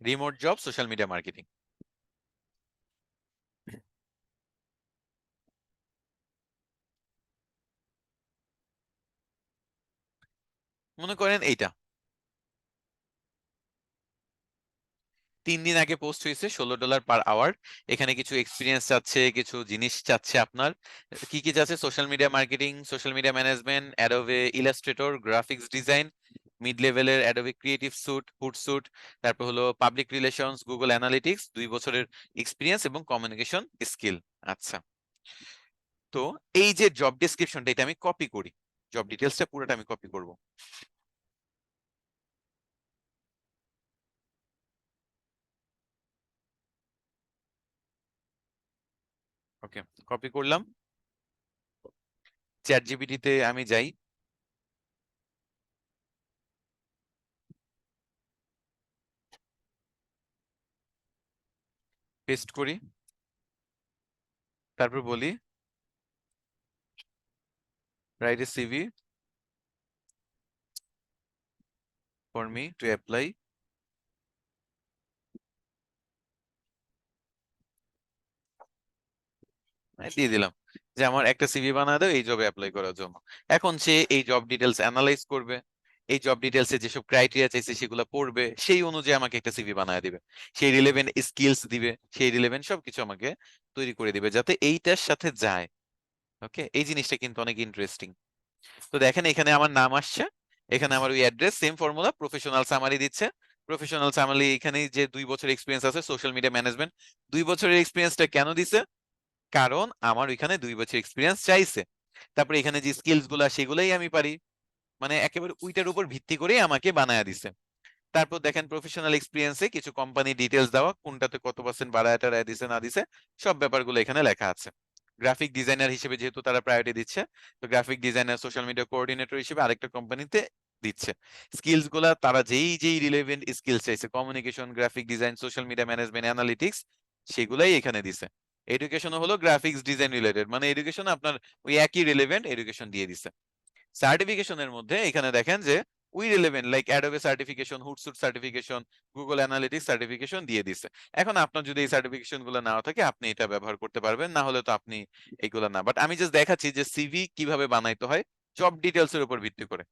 remote job social media marketing. মনে করেন এইটা 3 দিন আগে পোস্ট হয়েছে, $16 পার আওয়ার। এখানে কিছু এক্সপিরিয়েন্স চাচ্ছে, কিছু জিনিস চাচ্ছে আপনার। কি কি চাচ্ছে, social media marketing, social media management, Adobe Illustrator, graphics design, mid লেভেলের Adobe creative suite, Hootsuite, তারপর হলো পাবলিক রিলেশনস, গুগল অ্যানালিটিক্স, 2 বছরের এক্সপিরিয়েন্স এবং কমিউনিকেশন স্কিল। আচ্ছা তো এই যে জব ডেসক্রিপশনটা এটা আমি কপি করি, জব ডিটেলসটা পুরোটা আমি কপি করব। ওকে কপি করলাম, চ্যাট জিপিটিতে আমি যাই, পেস্ট করি, তারপর বলি write a CV for me to apply. দিয়ে দিলাম যে আমার একটা সিভি বানায় দাও এই জবে অ্যাপ্লাই করার জন্য। এখন সে এই জব ডিটেলস অ্যানালাইজ করবে, এই জব ডিটেলসে যেসব ক্রাইটেরিয়া চাইছে সেগুলো পড়বে, সেই অনুযায়ী আমাকে একটা সিভি বানায় দিবে, সেই রিলেভেন্ট স্কিলস দিবে, সেই রিলেভেন্ট সবকিছু আমাকে তৈরি করে দিবে যাতে এইটার সাথে যায়। ওকে এই জিনিসটা কিন্তু অনেক ইন্টারেস্টিং। তো দেখেন এখানে আমার নাম আসছে, এখানে আমার ওই address, same formula, professional summary দিচ্ছে। প্রফেশনাল সামারি এখানে যে 2 বছর এক্সপিরিয়েন্স আছে সোশ্যাল মিডিয়া ম্যানেজমেন্ট, 2 বছরের এক্সপিরিয়েন্সটা কেন দিছে, কারণ আমার ওইখানে 2 বছর এক্সপিরিয়েন্স চাইছে। তারপরে এখানে যে স্কিলস গুলা সেগুলাই আমি পারি, মানে একেবারে ওইটার উপর ভিত্তি করে আমাকে বানায় দিছে। তারপর দেখেন প্রফেশনাল এক্সপিরিয়েন্সে কিছু কোম্পানি ডিটেলস দেওয়া, কোনটাতে কত পার্সেন্ট বাড়ায় টাড়ায় দিছে না দিছে, সব ব্যাপারগুলো এখানে লেখা আছে। গ্রাফিক ডিজাইনার হিসেবে যেহেতু তারা প্রায়োরিটি দিচ্ছে, তো graphic designer social media coordinator হিসেবে আরেকটা কোম্পানিতে দিচ্ছে। স্কিলস গুলা তারা যেই যেই রিলেভেন্ট স্কিলস চাইছে, communication, graphic design, social media management, analytics, সেগুলাই এখানে দিছে। এডুকেশন হলো গ্রাফিক্স ডিজাইন রিলেটেড, মানে এডুকেশন আপনার ওই একই রিলেভেন্ট এডুকেশন দিয়ে দিছে। সার্টিফিকেশনের মধ্যে এখানে দেখেন যে we relevant like Adobe certification, Hootsuite certification, Google analytics certification দিয়ে দিছে। এখন আপনার যদি এই সার্টিফিকেশন গুলো নাও থাকে আপনি এটা ব্যবহার করতে পারবেন, না হলে তো আপনি এগুলো না। বাট আমি জাস্ট দেখাচ্ছি যে সিভি কিভাবে বানাইতে হয় জব ডিটেলস এর উপর ভিত্তি করে।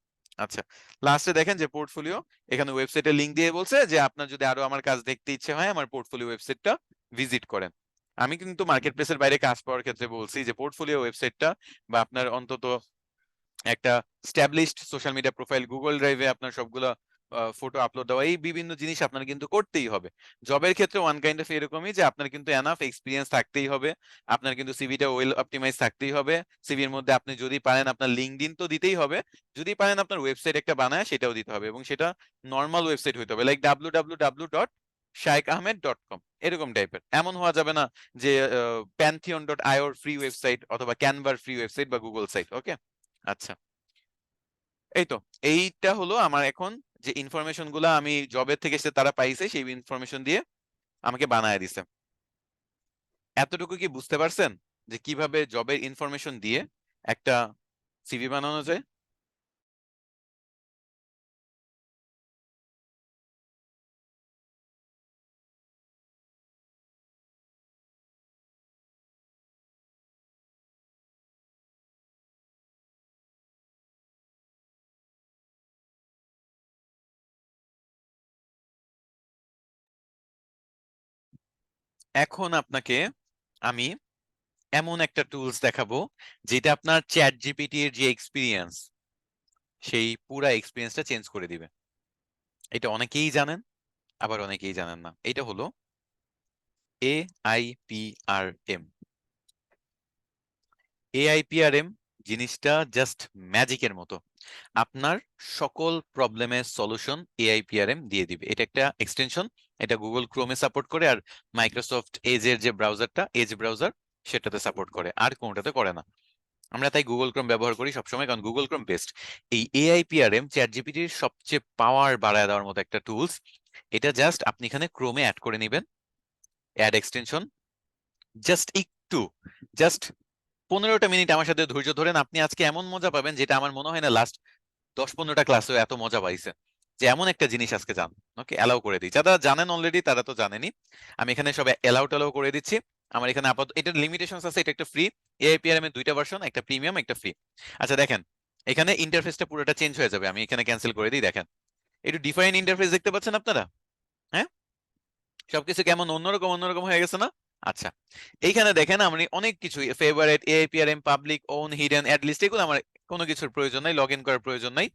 আচ্ছা লাস্টে দেখেন যে পোর্টফোলিও, এখানে ওয়েবসাইটের লিংক দিয়ে বলছে যে আপনার যদি আরো আমার কাজ দেখতে ইচ্ছে হয় আমার পোর্টফোলিও ওয়েবসাইটটা ভিজিট করেন। আমি কিন্তু মার্কেট প্লেসের বাইরে কাজ পাওয়ার ক্ষেত্রে বলছি যে পোর্টফোলিও ওয়েবসাইটটা বা আপনার অন্তত একটা established social media profile, Google ড্রাইভে আপনার সবগুলো ফটো আপলোড দেওয়া, এই বিভিন্ন জিনিস আপনার কিন্তু করতেই হবে। জবের ক্ষেত্রে ওয়ান কাইন্ড অফ এরকমই যে আপনার কিন্তু এনাফ এক্সপিরিয়েন্স থাকতেই হবে, আপনার কিন্তু সিভিটা ওয়েল অপটিমাইজ থাকতেই হবে। সিভির মধ্যে আপনি যদি পারেন আপনার লিঙ্কডইন তো দিতেই হবে, যদি পারেন আপনার ওয়েবসাইট একটা বানায় সেটাও দিতে হবে, এবং সেটা নর্মাল ওয়েবসাইট হইতে হবে, লাইক www. shaikahmed.com এরকম টাইপের। এমন হওয়া যাবে না যে pantheon.io ফ্রি ওয়েবসাইট অথবা ক্যানভার ফ্রি ওয়েবসাইট বা গুগল সাইট। ওকে, আচ্ছা, এই তো, এইটা হলো আমার এখন যে ইনফরমেশন গুলা আমি জবের থেকে এসে তারা পাইছে, সেই ইনফরমেশন দিয়ে আমাকে বানায় দিছে। এতটুকু কি বুঝতে পারছেন যে কিভাবে জবের ইনফরমেশন দিয়ে একটা সিভি বানানো যায়? এখন আপনাকে আমি এমন একটা টুলস দেখাবো যেটা আপনার চ্যাট জিপিটি এর যে এক্সপিরিয়েন্স, সেই পুরা এক্সপিরিয়েন্সটা চেঞ্জ করে দিবে। এটা অনেকেই জানেন, আবার অনেকেই জানেন না। এটা হলো AIPRM। AIPRM জিনিসটা জাস্ট ম্যাজিকের মতো, আপনার সকল প্রবলেমের সলিউশন AIPRM দিয়ে দিবে। এটা একটা এক্সটেনশন, এটা গুগল ক্রোমে সাপোর্ট করে, আর মাইক্রোসফট এজের যে ব্রাউজারটা, এজ ব্রাউজার, সেটাতে সাপোর্ট করে, আর কোনটাতে করে না। আমরা তাই গুগল ক্রোম ব্যবহার করি সবসময়, কারণ গুগল ক্রোম বেস্ট। এই AIPRM চ্যাট জিপিটির সবচেয়ে পাওয়ার বাড়ায় দেওয়ার মতো একটা টুলস। এটা জাস্ট আপনি এখানে ক্রোমে অ্যাড করে নেবেন, অ্যাড এক্সটেনশন, জাস্ট একটু, জাস্ট 15টা মিনিট আমার সাথে ধৈর্য ধরেন, আপনি আজকে এমন মজা পাবেন যেটা আমার মনে হয় না লাস্ট 10-15টা ক্লাসেও এত মজা পাইছে, যে এমন একটা জিনিস আজকে জান। ওকে, অ্যালাউ করে দিই, যারা জানেন অলরেডি তারা তো জানেনই, আমি এখানে সব অ্যালাউ টালাউ করে দিচ্ছি। আমার এখানে আপাতত এটার লিমিটেশন আছে, এটা একটা ফ্রি। AIPRM এর দুইটা ভার্সন, একটা প্রিমিয়াম একটা ফ্রি। আচ্ছা দেখেন, এখানে ইন্টারফেসটা পুরোটা চেঞ্জ হয়ে যাবে, আমি এখানে ক্যান্সেল করে দিই। দেখেন, একটু ডিফারেন্ট ইন্টারফেস দেখতে পাচ্ছেন আপনারা? হ্যাঁ, সবকিছু কেমন অন্যরকম অন্যরকম হয়ে গেছে না? আচ্ছা, এইখানে দেখেন আমি অনেক কিছু favourite, AIPRM, public, own, hidden, add list, এগুলো আমার কোনো কিছুর প্রয়োজন নাই, লগ ইন করার প্রয়োজন নাই।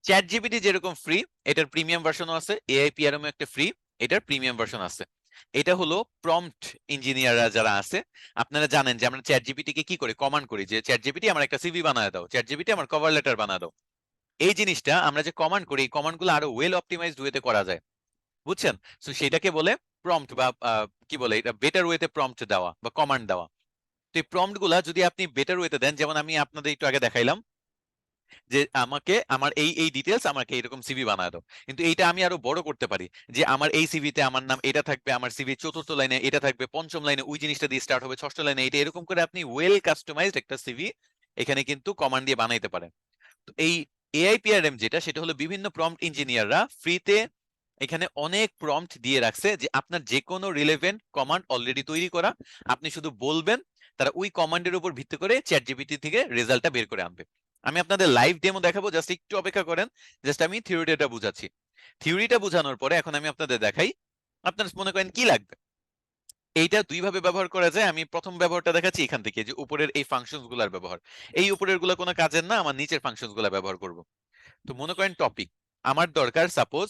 চ্যাট জিপিটি যেরকম ফ্রি, এটার প্রিমিয়াম ভার্সনও আছে, AIPRM একটা ফ্রি, এটার প্রিমিয়াম ভার্সন আছে। এটা হলো প্রম্পট ইঞ্জিনিয়াররা যারা আছে, আপনারা জানেন যে আমরা চ্যাট জিপিটি কে কি করে কমান্ড করি, যে চ্যাট জিপিটি আমার একটা সিভি বানায় দাও, চ্যাট জিপিটি আমার কভার লেটার বানায় দাও। এই জিনিসটা আমরা যে কমান্ড করি, এই কমান্ডগুলো আরো ওয়েল অপটিমাইজড ওয়েতে করা যায়, বুঝছেন? তো সেটাকে বলে প্রম্পট, বা কি বলে এটা, বেটার ওয়েতে প্রম্পট দেওয়া বা কমান্ড দেওয়া। তো এই প্রম্পট গুলা যদি আপনি বেটার ওয়েতে দেন, যেমন আমি আপনাদের একটু আগে দেখাইলাম যে আমাকে আমার এই এই ডিটেলস, আমাকে এরকম সিভি বানায় দাও, কিন্তু এইটা আমি আরো বড় করতে পারি, যে আমার এই সিভিতে আমার নাম এটা থাকবে, আমার সিভি চতুর্থ লাইনে এটা থাকবে, পঞ্চম লাইনে ওই জিনিসটা দিয়ে স্টার্ট হবে, ষষ্ঠ লাইনে এটা, এরকম করে আপনি ওয়েল কাস্টমাইজড একটা সিভি এখানে কিন্তু কমান্ড দিয়ে বানাইতে পারেন। তো এই AIPRM যেটা, সেটা হলো বিভিন্ন প্রম্পট ইঞ্জিনিয়াররা ফ্রিতে এখানে অনেক প্রম্পট দিয়ে রাখছে, যে আপনার যে কোনো রিলেভেন্ট কমান্ড অলরেডি তৈরি করা, আপনি শুধু বলবেন, তারা ওই কমান্ডের উপর ভিত্তি করে চ্যাট জিপিটি থেকে রেজাল্টটা বের করে আনবে। আমি আপনাদের লাইভ ডেমো দেখাবো, জাস্ট একটু অপেক্ষা করেন, জাস্ট আমি থিওরিটা বুঝাচ্ছি। থিওরিটা বোঝানোর পরে এখন আমি আপনাদের দেখাই, আপনারা মনে করেন কি লাগবে। এইটা দুই ভাবে ব্যবহার করা যায়, আমি প্রথম ব্যবহারটা দেখাচ্ছি এখান থেকে, যে উপরের এই ফাংশনস গুলার ব্যবহার। এই উপরের গুলা কোনো কাজের না, আমার নিচের ফাংশনস গুলা ব্যবহার করব। তো মনে করেন টপিক আমার দরকার, সাপোজ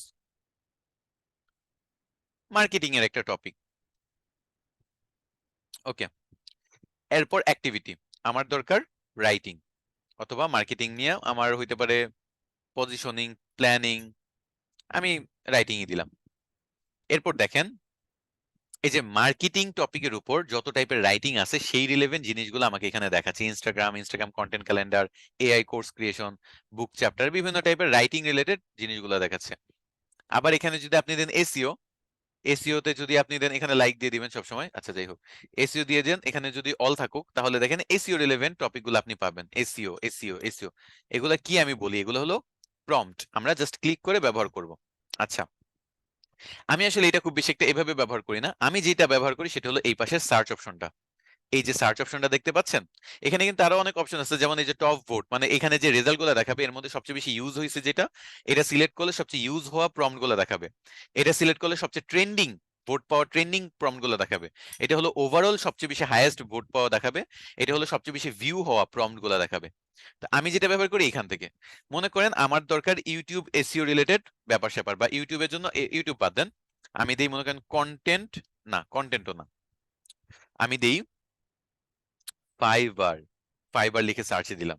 মার্কেটিং এর একটা টপিক। ওকে, এরপর অ্যাক্টিভিটি আমার দরকার রাইটিং, অথবা মার্কেটিং নিয়ে আমার হইতে পারে পজিশনিং, প্ল্যানিং, আমি রাইটিংই দিলাম। এরপর দেখেন, এই যে মার্কেটিং টপিকের উপর যত টাইপের রাইটিং আছে, সেই রিলেভেন্ট জিনিসগুলো আমাকে এখানে দেখাচ্ছে। Instagram content calendar, AI course creation, book chapter, বিভিন্ন টাইপের রাইটিং রিলেটেড জিনিসগুলো দেখাচ্ছে। আবার এখানে যদি আপনি দেন এসইও, এসইও তে যদি আপনি দেন, এখানে লাইক দিয়ে দিবেন সবসময়, আচ্ছা যাই হোক, এসইও দিয়ে দেন, এখানে যদি অল থাকুক, তাহলে দেখেন এসইও রিলেভেন্ট টপিক গুলো আপনি পাবেন। এসইও এসইও এসইও, এগুলা কি আমি বলি, এগুলো হলো প্রম্পট, আমরা জাস্ট ক্লিক করে ব্যবহার করব। আচ্ছা, আমি আসলে এটা খুব বেশি একটা এভাবে ব্যবহার করি না, আমি যেটা ব্যবহার করি সেটা হলো এই পাশের সার্চ অপশনটা। এই যে সার্চ অপশনটা দেখতে পাচ্ছেন, এখানে কিন্তু আরো অনেক অপশন আছে, যেমন এই যে টপ ভোট, মানে এখানে যে রেজাল্ট গুলো দেখাবে এর মধ্যে সবচেয়ে বেশি ইউজ হয়েছে যেটা, এটা সিলেক্ট করলে সবচেয়ে ইউজ হওয়া প্রম্পট গুলো দেখাবে। এটা সিলেক্ট করলে সবচেয়ে ট্রেন্ডিং ভোট পাওয়া, ট্রেন্ডিং প্রম্পট গুলো দেখাবে। এটা হলো ওভারঅল সবচেয়ে বেশি হাইয়েস্ট ভোট পাওয়া দেখাবে। এটা হলো সবচেয়ে বেশি ভিউ হওয়া প্রম্পট গুলো দেখাবে। তো আমি যেটা ব্যবহার করি এখান থেকে, মনে করেন আমার দরকার ইউটিউব এসইও রিলেটেড ব্যাপার স্যাপার, বা ইউটিউবের জন্য, ইউটিউব বাদ দেন, আমি দিই মনে করেন কন্টেন্ট, না কন্টেন্টও না, আমি দিই ফাইবার। ফাইবার লিখে সার্চে দিলাম,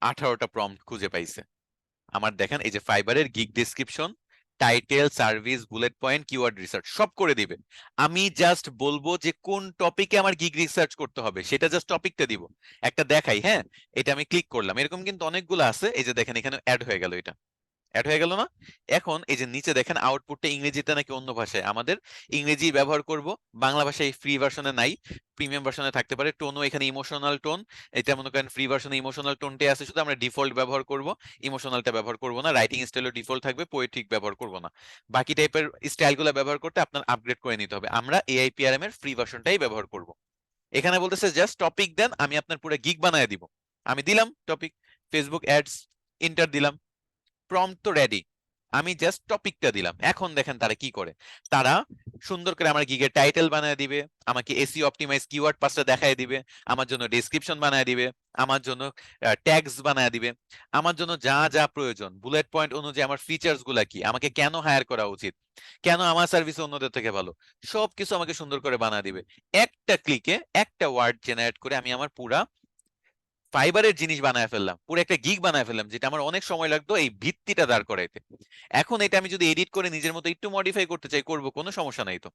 18টা প্রম্পট খুঁজে পাইছে। আমার দেখেন এই যে ফাইবারের gig description, title, service, bullet point, keyword research সব করে দিবে। আমি জাস্ট বলবো যে কোন টপিকে আমার গিগ রিসার্চ করতে হবে, সেটা জাস্ট টপিকটা দিব, একটা দেখাই। হ্যাঁ, এটা আমি ক্লিক করলাম, এরকম কিন্তু অনেকগুলো আছে। এই যে দেখেন এখানে অ্যাড হয়ে গেল, এটা অ্যাড হয়ে গেল না? এখন এই যে নিচে দেখেন আউটপুটটা ইংরেজিতে নাকি অন্য ভাষায়, আমাদের ইংরেজি ব্যবহার করব। বাংলা ভাষায় ফ্রি ভার্সনে নাই, প্রিমিয়াম ভার্সনে থাকতে পারে। টোনও এখানে ইমোশনাল টোন, এটা মনে করেন ফ্রি ভার্সনে ইমোশনাল টোনটাই আছে, শুধু আমরা ডিফল্ট ব্যবহার করব, ইমোশনালটা ব্যবহার করব না। রাইটিং স্টাইলও ডিফল্ট থাকবে, পোয়েট্রিক ব্যবহার করব না। বাকি টাইপের স্টাইলগুলো ব্যবহার করতে আপনার আপগ্রেড করে নিতে হবে। আমরা এআইপিআরএম এর ফ্রি ভার্সনটাই ব্যবহার করব। এখানে বলতেছে জাস্ট টপিক দেন, আমি আপনার পুরো গিগ বানায় দিব। আমি দিলাম টপিক, ফেসবুক অ্যাডস, ইন্টার দিলাম, প্রম্পট তো রেডি। আমি জাস্ট টপিকটা দিলাম। এখন দেখেন তারা কি করে, তারা সুন্দর করে আমার গিগের টাইটেল বানায় দিবে, আমাকে এসইও অপটিমাইজ কিওয়ার্ড পাঁচটা দেখায় দিবে, আমার জন্য ডেসক্রিপশন বানায় দিবে, আমার জন্য ট্যাগস বানায় দিবে, আমার জন্য যা যা প্রয়োজন, বুলেট পয়েন্ট অনুযায়ী আমার ফিচার্স গুলা কি, আমাকে কেন হায়ার করা উচিত, কেন আমার সার্ভিস অন্যদের থেকে ভালো, সবকিছু আমাকে সুন্দর করে বানায় দিবে। একটা ক্লিকে একটা ওয়ার্ড জেনারেট করে আমি আমার পুরা ফাইবারের জিনিস বানায় ফেললাম, পুরো একটা গিগ বানায় ফেললাম, যেটা আমার অনেক সময় লাগতো এই ভিত্তিটা দাঁড় করাইতে। এখন এটা আমি যদি এডিট করে নিজের মতো একটু মডিফাই করতে চাই, করব, কোনো সমস্যা নাই তো।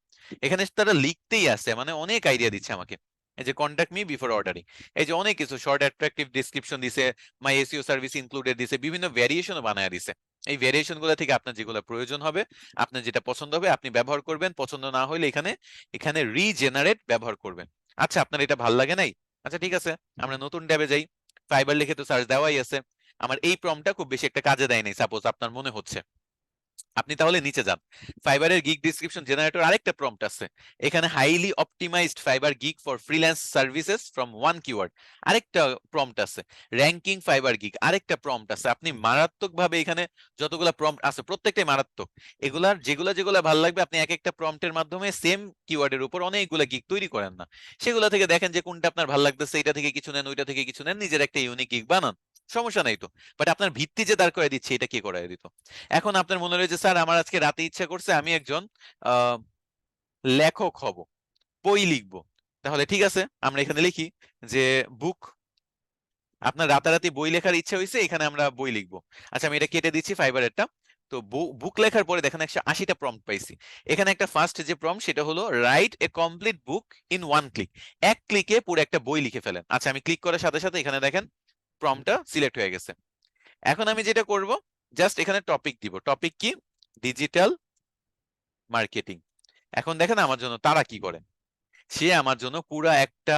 এখানে তারা লিখতেই আছে, মানে অনেক আইডিয়া দিচ্ছে আমাকে। এই যে কন্টাক্ট মি বিফোর অর্ডারিং, এই যে অনেক কিছু শর্ট অ্যাট্রাকটিভ ডেসক্রিপশন দিছে, মাই এসইও সার্ভিস ইনক্লুডেড দিছে, বিভিন্ন ভ্যারিয়েশনও বানায় দিছে। এই ভ্যারিয়েশন গুলো থেকে আপনার যেগুলো প্রয়োজন হবে, আপনার যেটা পছন্দ হবে আপনি ব্যবহার করবেন, পছন্দ না হলে এখানে এখানে রিজেনারেট ব্যবহার করবেন। আচ্ছা, আপনার এটা ভাল লাগে নাই? আচ্ছা ঠিক আছে, আমরা নতুন ট্যাবে যাই। ফাইবার লিখে তো সার্চ দেওয়াই আছে। আমার এই প্রম্পটটা খুব বেশি একটা কাজে দেয় নাই, সাপোজ আপনার মনে হচ্ছে। আপনি তাহলে নিচে যান, ফাইবারের গিগ ডিসক্রিপশন জেনারেটর আরেকটা প্রম্পট আছে। এখানে highly optimised fibre gig for freelance services from one keyword আরেকটা প্রম্পট আছে। র্যাঙ্কিং ফাইবার গিগ আরেকটা প্রম্পট আছে। আপনি মারাত্মকভাবে এখানে যতগুলা প্রম্পট আছে প্রত্যেকটাই মারাত্মক। এগুলার যেগুলা যেগুলা ভালো লাগবে আপনি এক একটা প্রম্পটের মাধ্যমে সেম কিওয়ার্ডের উপর অনেকগুলা গিগ তৈরি করেন না, সেগুলা থেকে দেখেন যে কোনটা আপনার ভালো লাগতেছে, এটা থেকে কিছু নেন, ওইটা থেকে কিছু নেন, নিজের একটা ইউনিক গিগ বানান, সমস্যা নাই তো। বাট আপনার ভিত্তি যে দাঁড় করে দিচ্ছে, এটা কে করায় দিত? এখন আপনার মনে রয়েছে স্যার আমার আজকে রাতে ইচ্ছা করছে আমি একজন আহ লেখক হব, বই লিখবো। তাহলে ঠিক আছে, আমরা এখানে লিখি যে বুক, আপনার রাতারাতি বই লেখার ইচ্ছা হয়েছে, এখানে আমরা বই লিখবো। আচ্ছা আমি এটা কেটে দিচ্ছি ফাইবারেরটা। তো বুক লেখার পরে দেখেন 180টা প্রম্পট পাইছি। এখানে একটা ফার্স্ট যে প্রম্পট সেটা হলো write a complete book in one click, এক ক্লিকে পুরো একটা বই লিখে ফেলেন। আচ্ছা আমি ক্লিক করার সাথে সাথে এখানে দেখেন প্রম্পটটা সিলেক্ট হয়ে গেছে। এখন আমি যেটা করব, জাস্ট এখানে টপিক দিব। টপিক কি? Digital marketing. এখন দেখেন আমার জন্য তারা কি করে, সে আমার জন্য পুরা একটা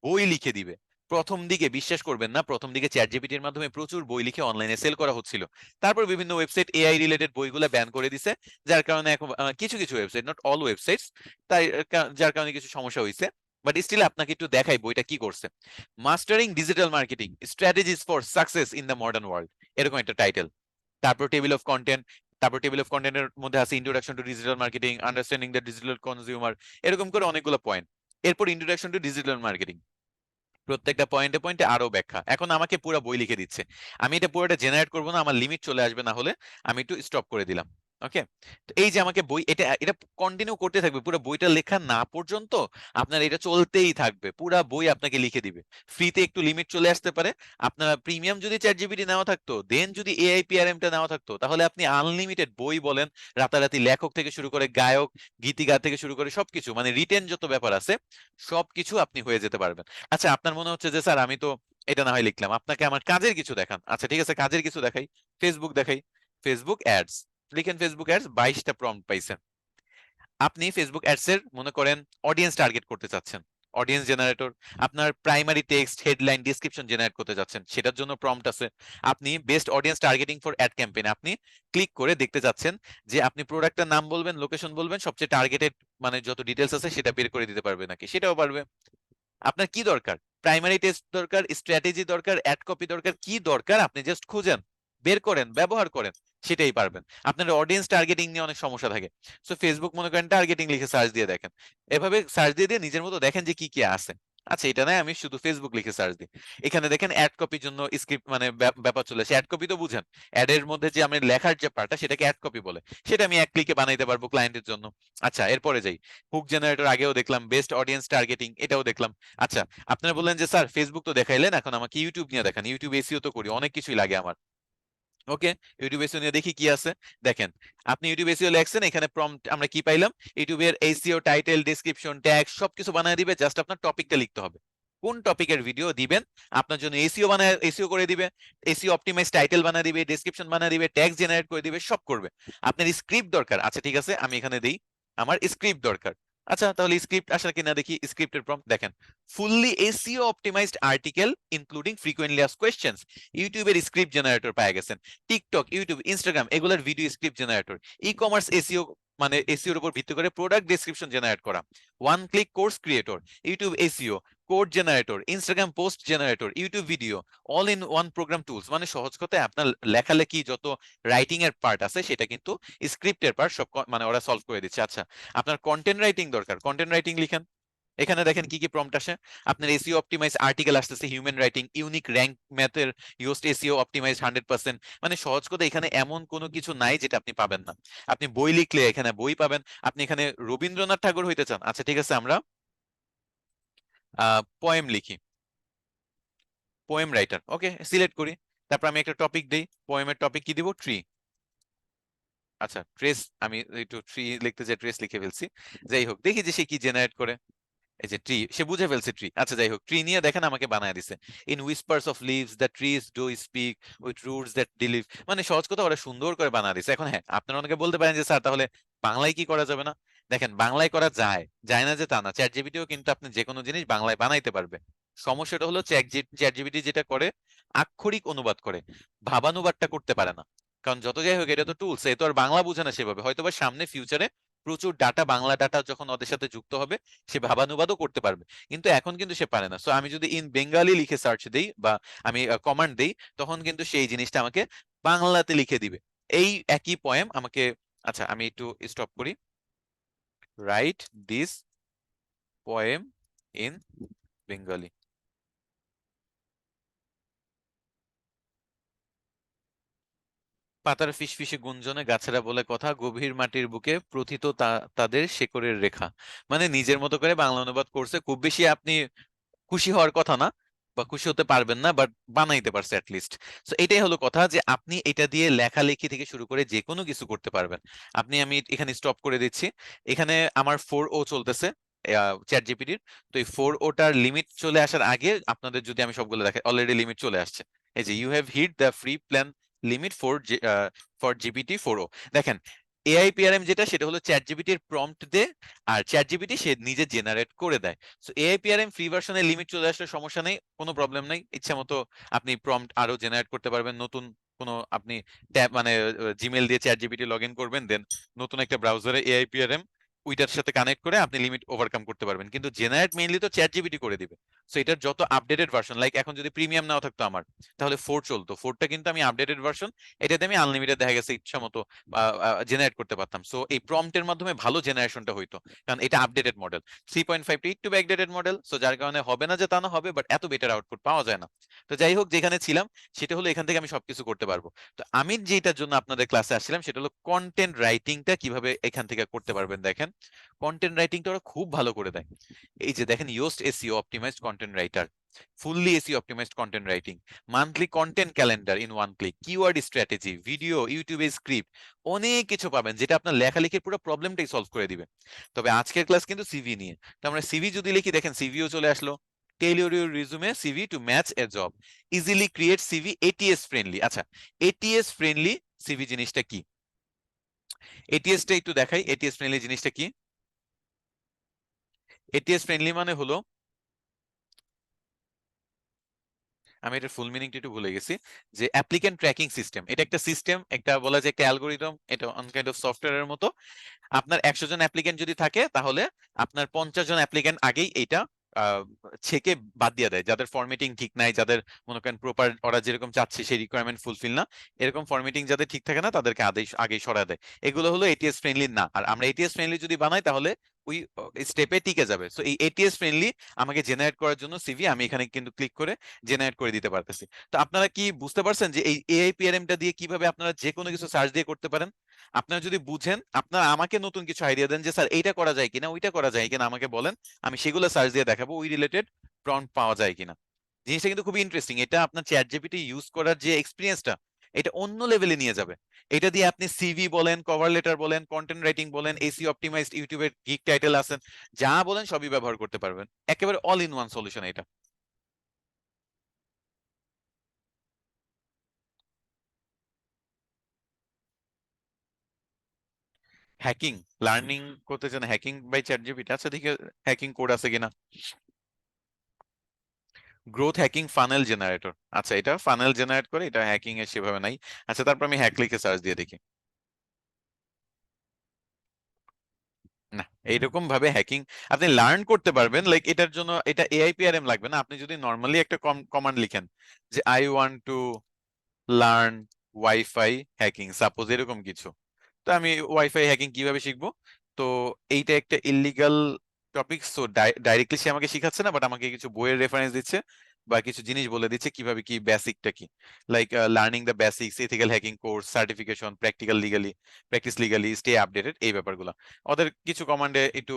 বই লিখে দিবে। প্রথম দিকে বিশ্বাস করবেন না, প্রথম দিকে চ্যাট জিপিটির মাধ্যমে প্রচুর বই লিখে অনলাইনে সেল করা হচ্ছিল। তারপর বিভিন্ন ওয়েবসাইট এআই রিলেটেড বইগুলো ব্যান করে দিছে, যার কারণে এখন কিছু কিছু ওয়েবসাইট, নট অল ওয়েবসাইটস, তাই যার কারণে কিছু সমস্যা হয়েছে। বাট স্টিল আপনাকে একটু দেখাই বইটা কি করছে। Mastering digital marketing strategies for success in the modern world, এরকম একটা টাইটেল। তারপর টেবিল অফ কন্টেন্ট, তারপর টেবিল অফ কন্টেন্টের মধ্যে আছে introduction to digital marketing, understanding the digital consumer, এরকম করে অনেকগুলো পয়েন্ট। এরপর ইন্ট্রোডাকশন টু ডিজিটাল মার্কেটিং, প্রত্যেকটা পয়েন্টে পয়েন্টে আরো ব্যাখ্যা। এখন আমাকে পুরো বই লিখে দিচ্ছে, আমি এটা পুরোটা জেনারেট করবো না, আমার লিমিট চলে আসবে, না হলে আমি একটু স্টপ করে দিলাম। ওকে, তো এই যে আমাকে বই, এটা এটা কন্টিনিউ করতে থাকবে পুরো বইটা লেখা না পর্যন্ত, আপনার এটা চলতেই থাকবে, পুরা বই আপনাকে লিখে দিবে। ফ্রিতে একটু লিমিট চলে আসতে পারে। আপনার প্রিমিয়াম যদি চ্যাট জিপিটি নেওয়া থাকতো, দেন যদি এআইপিআরএম টা নেওয়া থাকতো, তাহলে আপনি আনলিমিটেড বই বলেন, রাতারাতি লেখক থেকে শুরু করে গায়ক, গীতিকার থেকে শুরু করে সবকিছু, মানে রিটেন যত ব্যাপার আছে সবকিছু আপনি হয়ে যেতে পারবেন। আচ্ছা আপনার মনে হচ্ছে যে স্যার আমি তো এটা না হয় লিখলাম, আপনাকে আমার কাজের কিছু দেখান। আচ্ছা ঠিক আছে, কাজের কিছু দেখাই, ফেসবুক দেখাই। ফেসবুক অ্যাডস লিখেন, ফেসবুক অ্যাডস 22টা প্রম্পট পাইছেন। আপনি ফেসবুক অ্যাডস এর মনে করেন অডিয়েন্স টার্গেট করতে চাচ্ছেন, অডিয়েন্স জেনারেটর। আপনার primary text, headline, description generate করতে যাচ্ছেন, সেটার জন্য প্রম্পট আছে। আপনি best audience targeting for ad campaign, আপনি ক্লিক করে দেখতে চাচ্ছেন যে আপনি প্রোডাক্টের নাম বলবেন, লোকেশন বলবেন, সবচেয়ে টার্গেটেড মানে যত ডিটেলস আছে সেটা বের করে দিতে পারবে নাকি, সেটাও পারবে। আপনার কি দরকার? প্রাইমারি টেক্সট দরকার, স্ট্র্যাটেজি দরকার, অ্যাড কপি দরকার, কি দরকার আপনি জাস্ট খুঁজেন, বের করেন, ব্যবহার করেন, সেটাই পারবেন। আপনার অডিয়েন্স টার্গেটিং নিয়ে অনেক সমস্যা থাকে, সো ফেসবুক মনে করেন টার্গেটিং লিখে সার্চ দিয়ে দেখেন, এভাবে সার্চ দিয়ে দিয়ে নিজের মতো দেখেন যে কি কি আছে। আচ্ছা এটা নয় আমি শুধু ফেসবুক লিখে সার্চ দিই, এখানে দেখেন অ্যাড কপির জন্য স্ক্রিপ্ট মানে ব্যাপার চলে আসে। অ্যাড কপি তো বুঝেন, অ্যাড এর মধ্যে যে আমি লেখার যে পার্টটা সেটাকে অ্যাড কপি বলে, সেটা আমি এক ক্লিকে বানাইতে পারবো ক্লায়েন্টের জন্য। আচ্ছা এরপরে যাই, হুক জেনারেটর আগেও দেখলাম, বেস্ট অডিয়েন্স টার্গেটিং এটাও দেখলাম। আচ্ছা আপনারা বললেন যে স্যার ফেসবুক তো দেখাইলেন, এখন আমাকে ইউটিউব নিয়ে দেখান। ইউটিউব এসইও তো করি, অনেক কিছুই লাগে আমার। ওকে, ইউটিউব এসইও নিয়ে দেখি কি আছে। দেখেন, আপনি ইউটিউব এসইও লেখছেন, এখানে প্রম্পট আমরা কি পাইলাম, ইউটিউবের এসইও টাইটেল, ডেসক্রিপশন, ট্যাগ সবকিছু বানিয়ে দিবে, জাস্ট আপনার টপিকটা লিখতে হবে, কোন টপিকের ভিডিও দিবেন। আপনার জন্য এসইও বানায়, এসইও করে দিবে, এসইও অপটিমাইজ টাইটেল বানিয়ে দিবে, ডেসক্রিপশন বানিয়ে দিবে, ট্যাগ জেনারেট করে দিবে, সব করবে। আপনার স্ক্রিপ্ট দরকার, আচ্ছা ঠিক আছে, আমি এখানে দেই আমার স্ক্রিপ্ট দরকার। আচ্ছা তাহলে স্ক্রিপ্ট আসা কিনা দেখি, স্ক্রিপ্টের প্রম্পট দেখেন, fully SEO optimised article including frequently asked questions. ইউটিউবের স্ক্রিপ্ট জেনারেটর পেয়ে গেছেন, টিকটক, ইউটিউব, ইনস্টাগ্রাম এগুলোর video script generator, e commerce SEO মানে এসইওর উপর ভিত্তি করে প্রোডাক্ট ডেসক্রিপশন জেনারেট করা, one click course creator, YouTube SEO, code generator, Instagram post generator, YouTube video, all in one programme tools. মানে সহজ কথায় আপনার লেখালেখি যত রাইটিং এর পার্ট আছে সেটা কিন্তু স্ক্রিপ্টের পার্ট সব মানে ওরা সলভ করে দিচ্ছে। আচ্ছা, আপনার কন্টেন্ট রাইটিং দরকার, কন্টেন্ট রাইটিং লিখেন। এখানে দেখেন কি কি প্রম্পট আসে, আপনার এসইও অপটিমাইজ আর্টিকেল আসতেছে, হিউম্যান রাইটিং, ইউনিক র‍্যাঙ্ক ম্যাথের ইউজড এসইও অপটিমাইজ 100%। মানে সহজ কথা এখানে এমন কোনো কিছু নাই যেটা আপনি পাবেন না। আপনি বই লিখলে এখানে বই পাবেন, আপনি এখানে রবীন্দ্রনাথ ঠাকুর হইতে চান, আচ্ছা ঠিক আছে, আমরা পোয়েম লিখি, পোয়েম রাইটার, ওকে সিলেক্ট করি। তারপর আমি একটা টপিক দিই, পোয়েমের টপিক কি দিব, ট্রি। আচ্ছা ট্রেস, আমি একটু ট্রি লিখতে যে ট্রেস লিখে ফেলছি। যাই হোক, দেখি যে সে কি জেনারেট করে। এই যে ট্রি, সে বুঝে ফেলছে ট্রি। আচ্ছা যাই হোক, ট্রি নিয়ে দেখেন আমাকে বানায় দিছে, in whispers of leaves the trees do speak with roots that delve. মানে সহজ কথা ওরা সুন্দর করে বানায় দিছে। এখন হ্যাঁ, আপনারা অনেকে বলতে পারেন যে স্যার তাহলে বাংলায় কি করা যাবে না? দেখেন, বাংলায় করা যায়, যায় না যে তা না, চ্যাট জিপিটিও কিন্তু আপনি যে কোনো জিনিস বাংলায় বানাইতে পারবে। সমস্যাটা হলো চ্যাট জিপিটি যেটা করে, আক্ষরিক অনুবাদ করে, ভাবানুবাদটা করতে পারে না। কারণ যত যাই হোক এটা তো টুলস, এ তো আর বাংলা বুঝে না সেভাবে। হয়তোবা সামনে ফিউচারে প্রচুর ডাটা, বাংলা ডাটা যখন ওদের সাথে যুক্ত হবে, সে ভাবানুবাদও করতে পারবে, কিন্তু এখন কিন্তু সে পারে না। সো আমি যদি ইন বেঙ্গালি লিখে সার্চ দেই বা আমি কমান্ড দেই, তখন কিন্তু সেই জিনিসটা আমাকে বাংলাতে লিখে দিবে, এই একই পয়েম আমাকে। আচ্ছা আমি একটু স্টপ করি, right this poem in Bengali. পাতার ফিসফিসে গুঞ্জনে গাছেরা বলে কথা, গভীর মাটির বুকে প্রথিত তাদের শেকড়ের রেখা। মানে নিজের মতো করে বাংলা অনুবাদ করছে, খুব বেশি আপনি খুশি হওয়ার কথা না বা খুশি হতে পারবেন না, বাট বানাইতে পারছে অ্যাটলিস্ট। সো এটাই হলো কথা, যে আপনি এটা দিয়ে লেখালেখি থেকে শুরু করে যে কোনো কিছু করতে পারবেন। আমি এখানে স্টপ করে দিচ্ছি। এখানে আমার 4O চলতেছে চ্যাট জিপিটির। তো এই 4Oটার লিমিট চলে আসার আগে আপনাদের যদি আমি সবগুলো দেখাই, অলরেডি লিমিট চলে আসছে। এই যে you have hit the free plan limit for GPT 4O। দেখেন, এআইপিআরএম যেটা, সেটা হলো চ্যাট জিপিটির প্রম্পট দে, আর চ্যাট জিপিটি সে নিজে জেনারেট করে দেয়। সো এআইপিআরএম ফ্রি ভার্সনের লিমিট চলে আসলে সমস্যা নেই, কোনো প্রবলেম নেই, ইচ্ছা মতো আপনি প্রম্পট আরো জেনারেট করতে পারবেন। নতুন কোনো আপনি ট্যাব মানে জিমেল দিয়ে চ্যাট জিপিটি লগ ইন করবেন, দেন নতুন একটা ব্রাউজারে এআইপিআরএম ওইটার সাথে কানেক্ট করে আপনি লিমিট ওভারকাম করতে পারবেন, কিন্তু জেনারেট মেইনলি তো চ্যাট জিপিটি করে দিবে। সো এটার যত আপডেটেড ভার্সন, লাইক এখন যদি প্রিমিয়াম নাও থাকতো আমার, তাহলে 4 চলতো, 4টা কিন্তু আমি আপডেটেড ভার্সন, এটাতে আমি আনলিমিটেড দেখা গেছে ইচ্ছা মতো জেনারেট করতে পারতাম। সো এই প্রম্পটের মাধ্যমে ভালো জেনারেশনটা হইতো, কারণ এটা আপডেটেড মডেল। 3.5টা একটু ব্যাকডেটেড মডেল, সো যার কারণে হবে না যে তা না হবে, বাট এত বেটার আউটপুট পাওয়া যায় না। তো যাই হোক, যেখানে ছিলাম সেটা হলো এখান থেকে আমি সবকিছু করতে পারবো। তো আমি যেটার জন্য আপনাদের ক্লাসে আসছিলাম সেটা হলো কন্টেন্ট রাইটিংটা কিভাবে এখান থেকে করতে পারবেন। দেখেন, কন্টেন্ট রাইটিংটা ওরা খুব ভালো করে দেয়। এই যে দেখেন, Yoast SEO optimised content writer, fully SEO optimised content writing, monthly content calendar in one click, keyword strategy, video, ইউটিউবে স্ক্রিপ্ট, অনেক কিছু পাবেন যেটা আপনার লেখালেখির পুরো প্রবলেমটাই সলভ করে দিবে। তবে আজকের ক্লাস কিন্তু সিভি নিয়ে। তো আমরা সিভি যদি লিখি, দেখেন সিভিও চলে আসলো, tailor your resume CV to match a job, easily create CV, ATS friendly. আচ্ছা, এটিএস ফ্রেন্ডলি সিভি জিনিসটা কি? এটিএস টা একটু দেখাই, এটিএস ফ্রেন্ডলি জিনিসটা কি। এটিএস ফ্রেন্ডলি মানে হলো, আমি এটার ফুল মিনিংটা একটু ভুলে গেছি, যে অ্যাপ্লিকেন্ট ট্র্যাকিং সিস্টেম। এটা একটা সিস্টেম, একটা বলা যায় একটা অ্যালগোরিদম, এটা অন কাইন্ড অফ সফটওয়্যারের মতো। আপনার 100 জন অ্যাপ্লিকেন্ট যদি থাকে, তাহলে আপনার 50 জন অ্যাপ্লিকেন্ট আগেই এইটা আহ, ছেকে বাদ দিয়ে দেয়, যাদের ফরম্যাটিং ঠিক নাই, যাদের মনে করেন প্রপার ওরা যেরকম চাচ্ছে সেই রিকোয়ারমেন্ট ফুলফিল না, এরকম ফরম্যাটিং যাদের ঠিক থাকে না, তাদেরকে আগেই সরায় দেয়। এগুলো হলো এটিএস ফ্রেন্ডলি না। আর আমরা এটিএস ফ্রেন্ডলি যদি বানাই, তাহলে ওই স্টেপে টিকে যাবে। সো এই এটিএস ফ্রেন্ডলি আমাকে জেনারেট করার জন্য সিভি আমি এখানে কিন্তু ক্লিক করে জেনারেট করে দিতে পারতেছি। তো আপনারা কি বুঝতে পারছেন যে এই এআইপিআরএম টা দিয়ে কিভাবে আপনারা যে কোনো কিছু সার্চ দিয়ে করতে পারেন? আপনারা যদি বুঝেন, আপনারা আমাকে নতুন কিছু আইডিয়া দেন যে স্যার এইটা করা যায় কিনা, ওইটা করা যায় কিনা, আমাকে বলেন, আমি সেগুলো সার্চ দিয়ে দেখাবো ওই রিলেটেড প্রম্পট পাওয়া যায় কিনা। জিনিসটা কিন্তু খুবই ইন্টারেস্টিং। এটা আপনার চ্যাট জিপিটি ইউজ করার যে এক্সপিরিয়েন্সটা, এটা অন্য লেভেলে নিয়ে যাবে। এটা দিয়ে আপনি সিভি বলেন, কভার লেটার বলেন, কন্টেন্ট রাইটিং বলেন, এসি অপটিমাইজড ইউটিউবের গিগ টাইটেল আছেন, যা বলেন সবই ব্যবহার করতে পারবেন। একেবারে অল ইন ওয়ান সলিউশন এটা। হ্যাকিং, লার্নিং করতে চান হ্যাকিং বাই চ্যাট জিপিটি? আচ্ছা দেখি হ্যাকিং কোড আছে কিনা। গ্রোথ হ্যাকিং ফানেল জেনারেটর, আচ্ছা এটা ফানেল জেনারেট করে, এটা হ্যাকিং এর সেভাবে নাই। আচ্ছা তারপর আমি হ্যাক লিখে সার্চ দিয়ে দেখি। না, এইরকম ভাবে হ্যাকিং আপনি লার্ন করতে পারবেন, লাইক এটার জন্য এটা এআইপিআরএম লাগবে না। আপনি যদি নর্মালি একটা কমান্ড লিখেন যে I want to learn wifi hacking, suppose এরকম কিছু, তো আমি ওয়াইফাই হ্যাকিং কিভাবে শিখবো? তো এইটা একটা ইল্লিগাল টপিক, সো ডাইরেক্টলি সে আমাকে শিখাচ্ছে না, বাট আমাকে কিছু বইয়ের রেফারেন্স দিচ্ছে বা কিছু জিনিস বলে দিচ্ছে কিভাবে কি বেসিকটা কি, like learning the basics, ethical hacking course, certification, practice legally, stay updated, এই ব্যাপারগুলো ওদের কিছু কমান্ডে একটু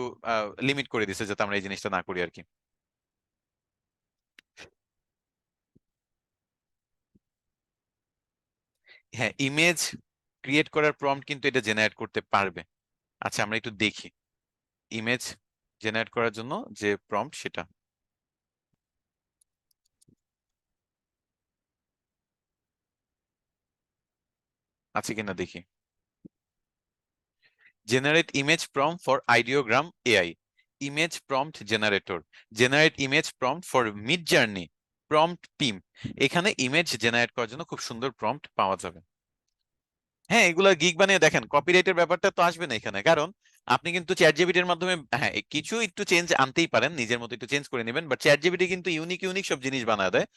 লিমিট করে দিচ্ছে যাতে আমরা এই জিনিসটা না করি আর কি। হ্যাঁ, ইমেজ ক্রিয়েট করার প্রম্পট কিন্তু এটা জেনারেট করতে পারবে। আচ্ছা আমরা একটু দেখি ইমেজ জেনারেট করার জন্য যে প্রম্পট সেটা আছে কিনা দেখি। Generate image prompt for Ideogram AI, image prompt generator, generate image prompt for mid journey, prompt Pym. এখানে ইমেজ জেনারেট করার জন্য খুব সুন্দর প্রম্পট পাওয়া যাবে। হ্যাঁ, এগুলা গিগ বানিয়ে দেখেন, কপিরাইটের ব্যাপারটা তো আসবে না এখানে, কারণ আপনি কিন্তু চ্যাট জিপিটির মাধ্যমে হ্যাঁ কিছু একটু চেঞ্জ আনতেই পারেন, নিজের মতো একটু চেঞ্জ করে নেবেন, বাট চ্যাট জিপিটি কিন্তু ইউনিক ইউনিক সব জিনিস বানায় দেয়।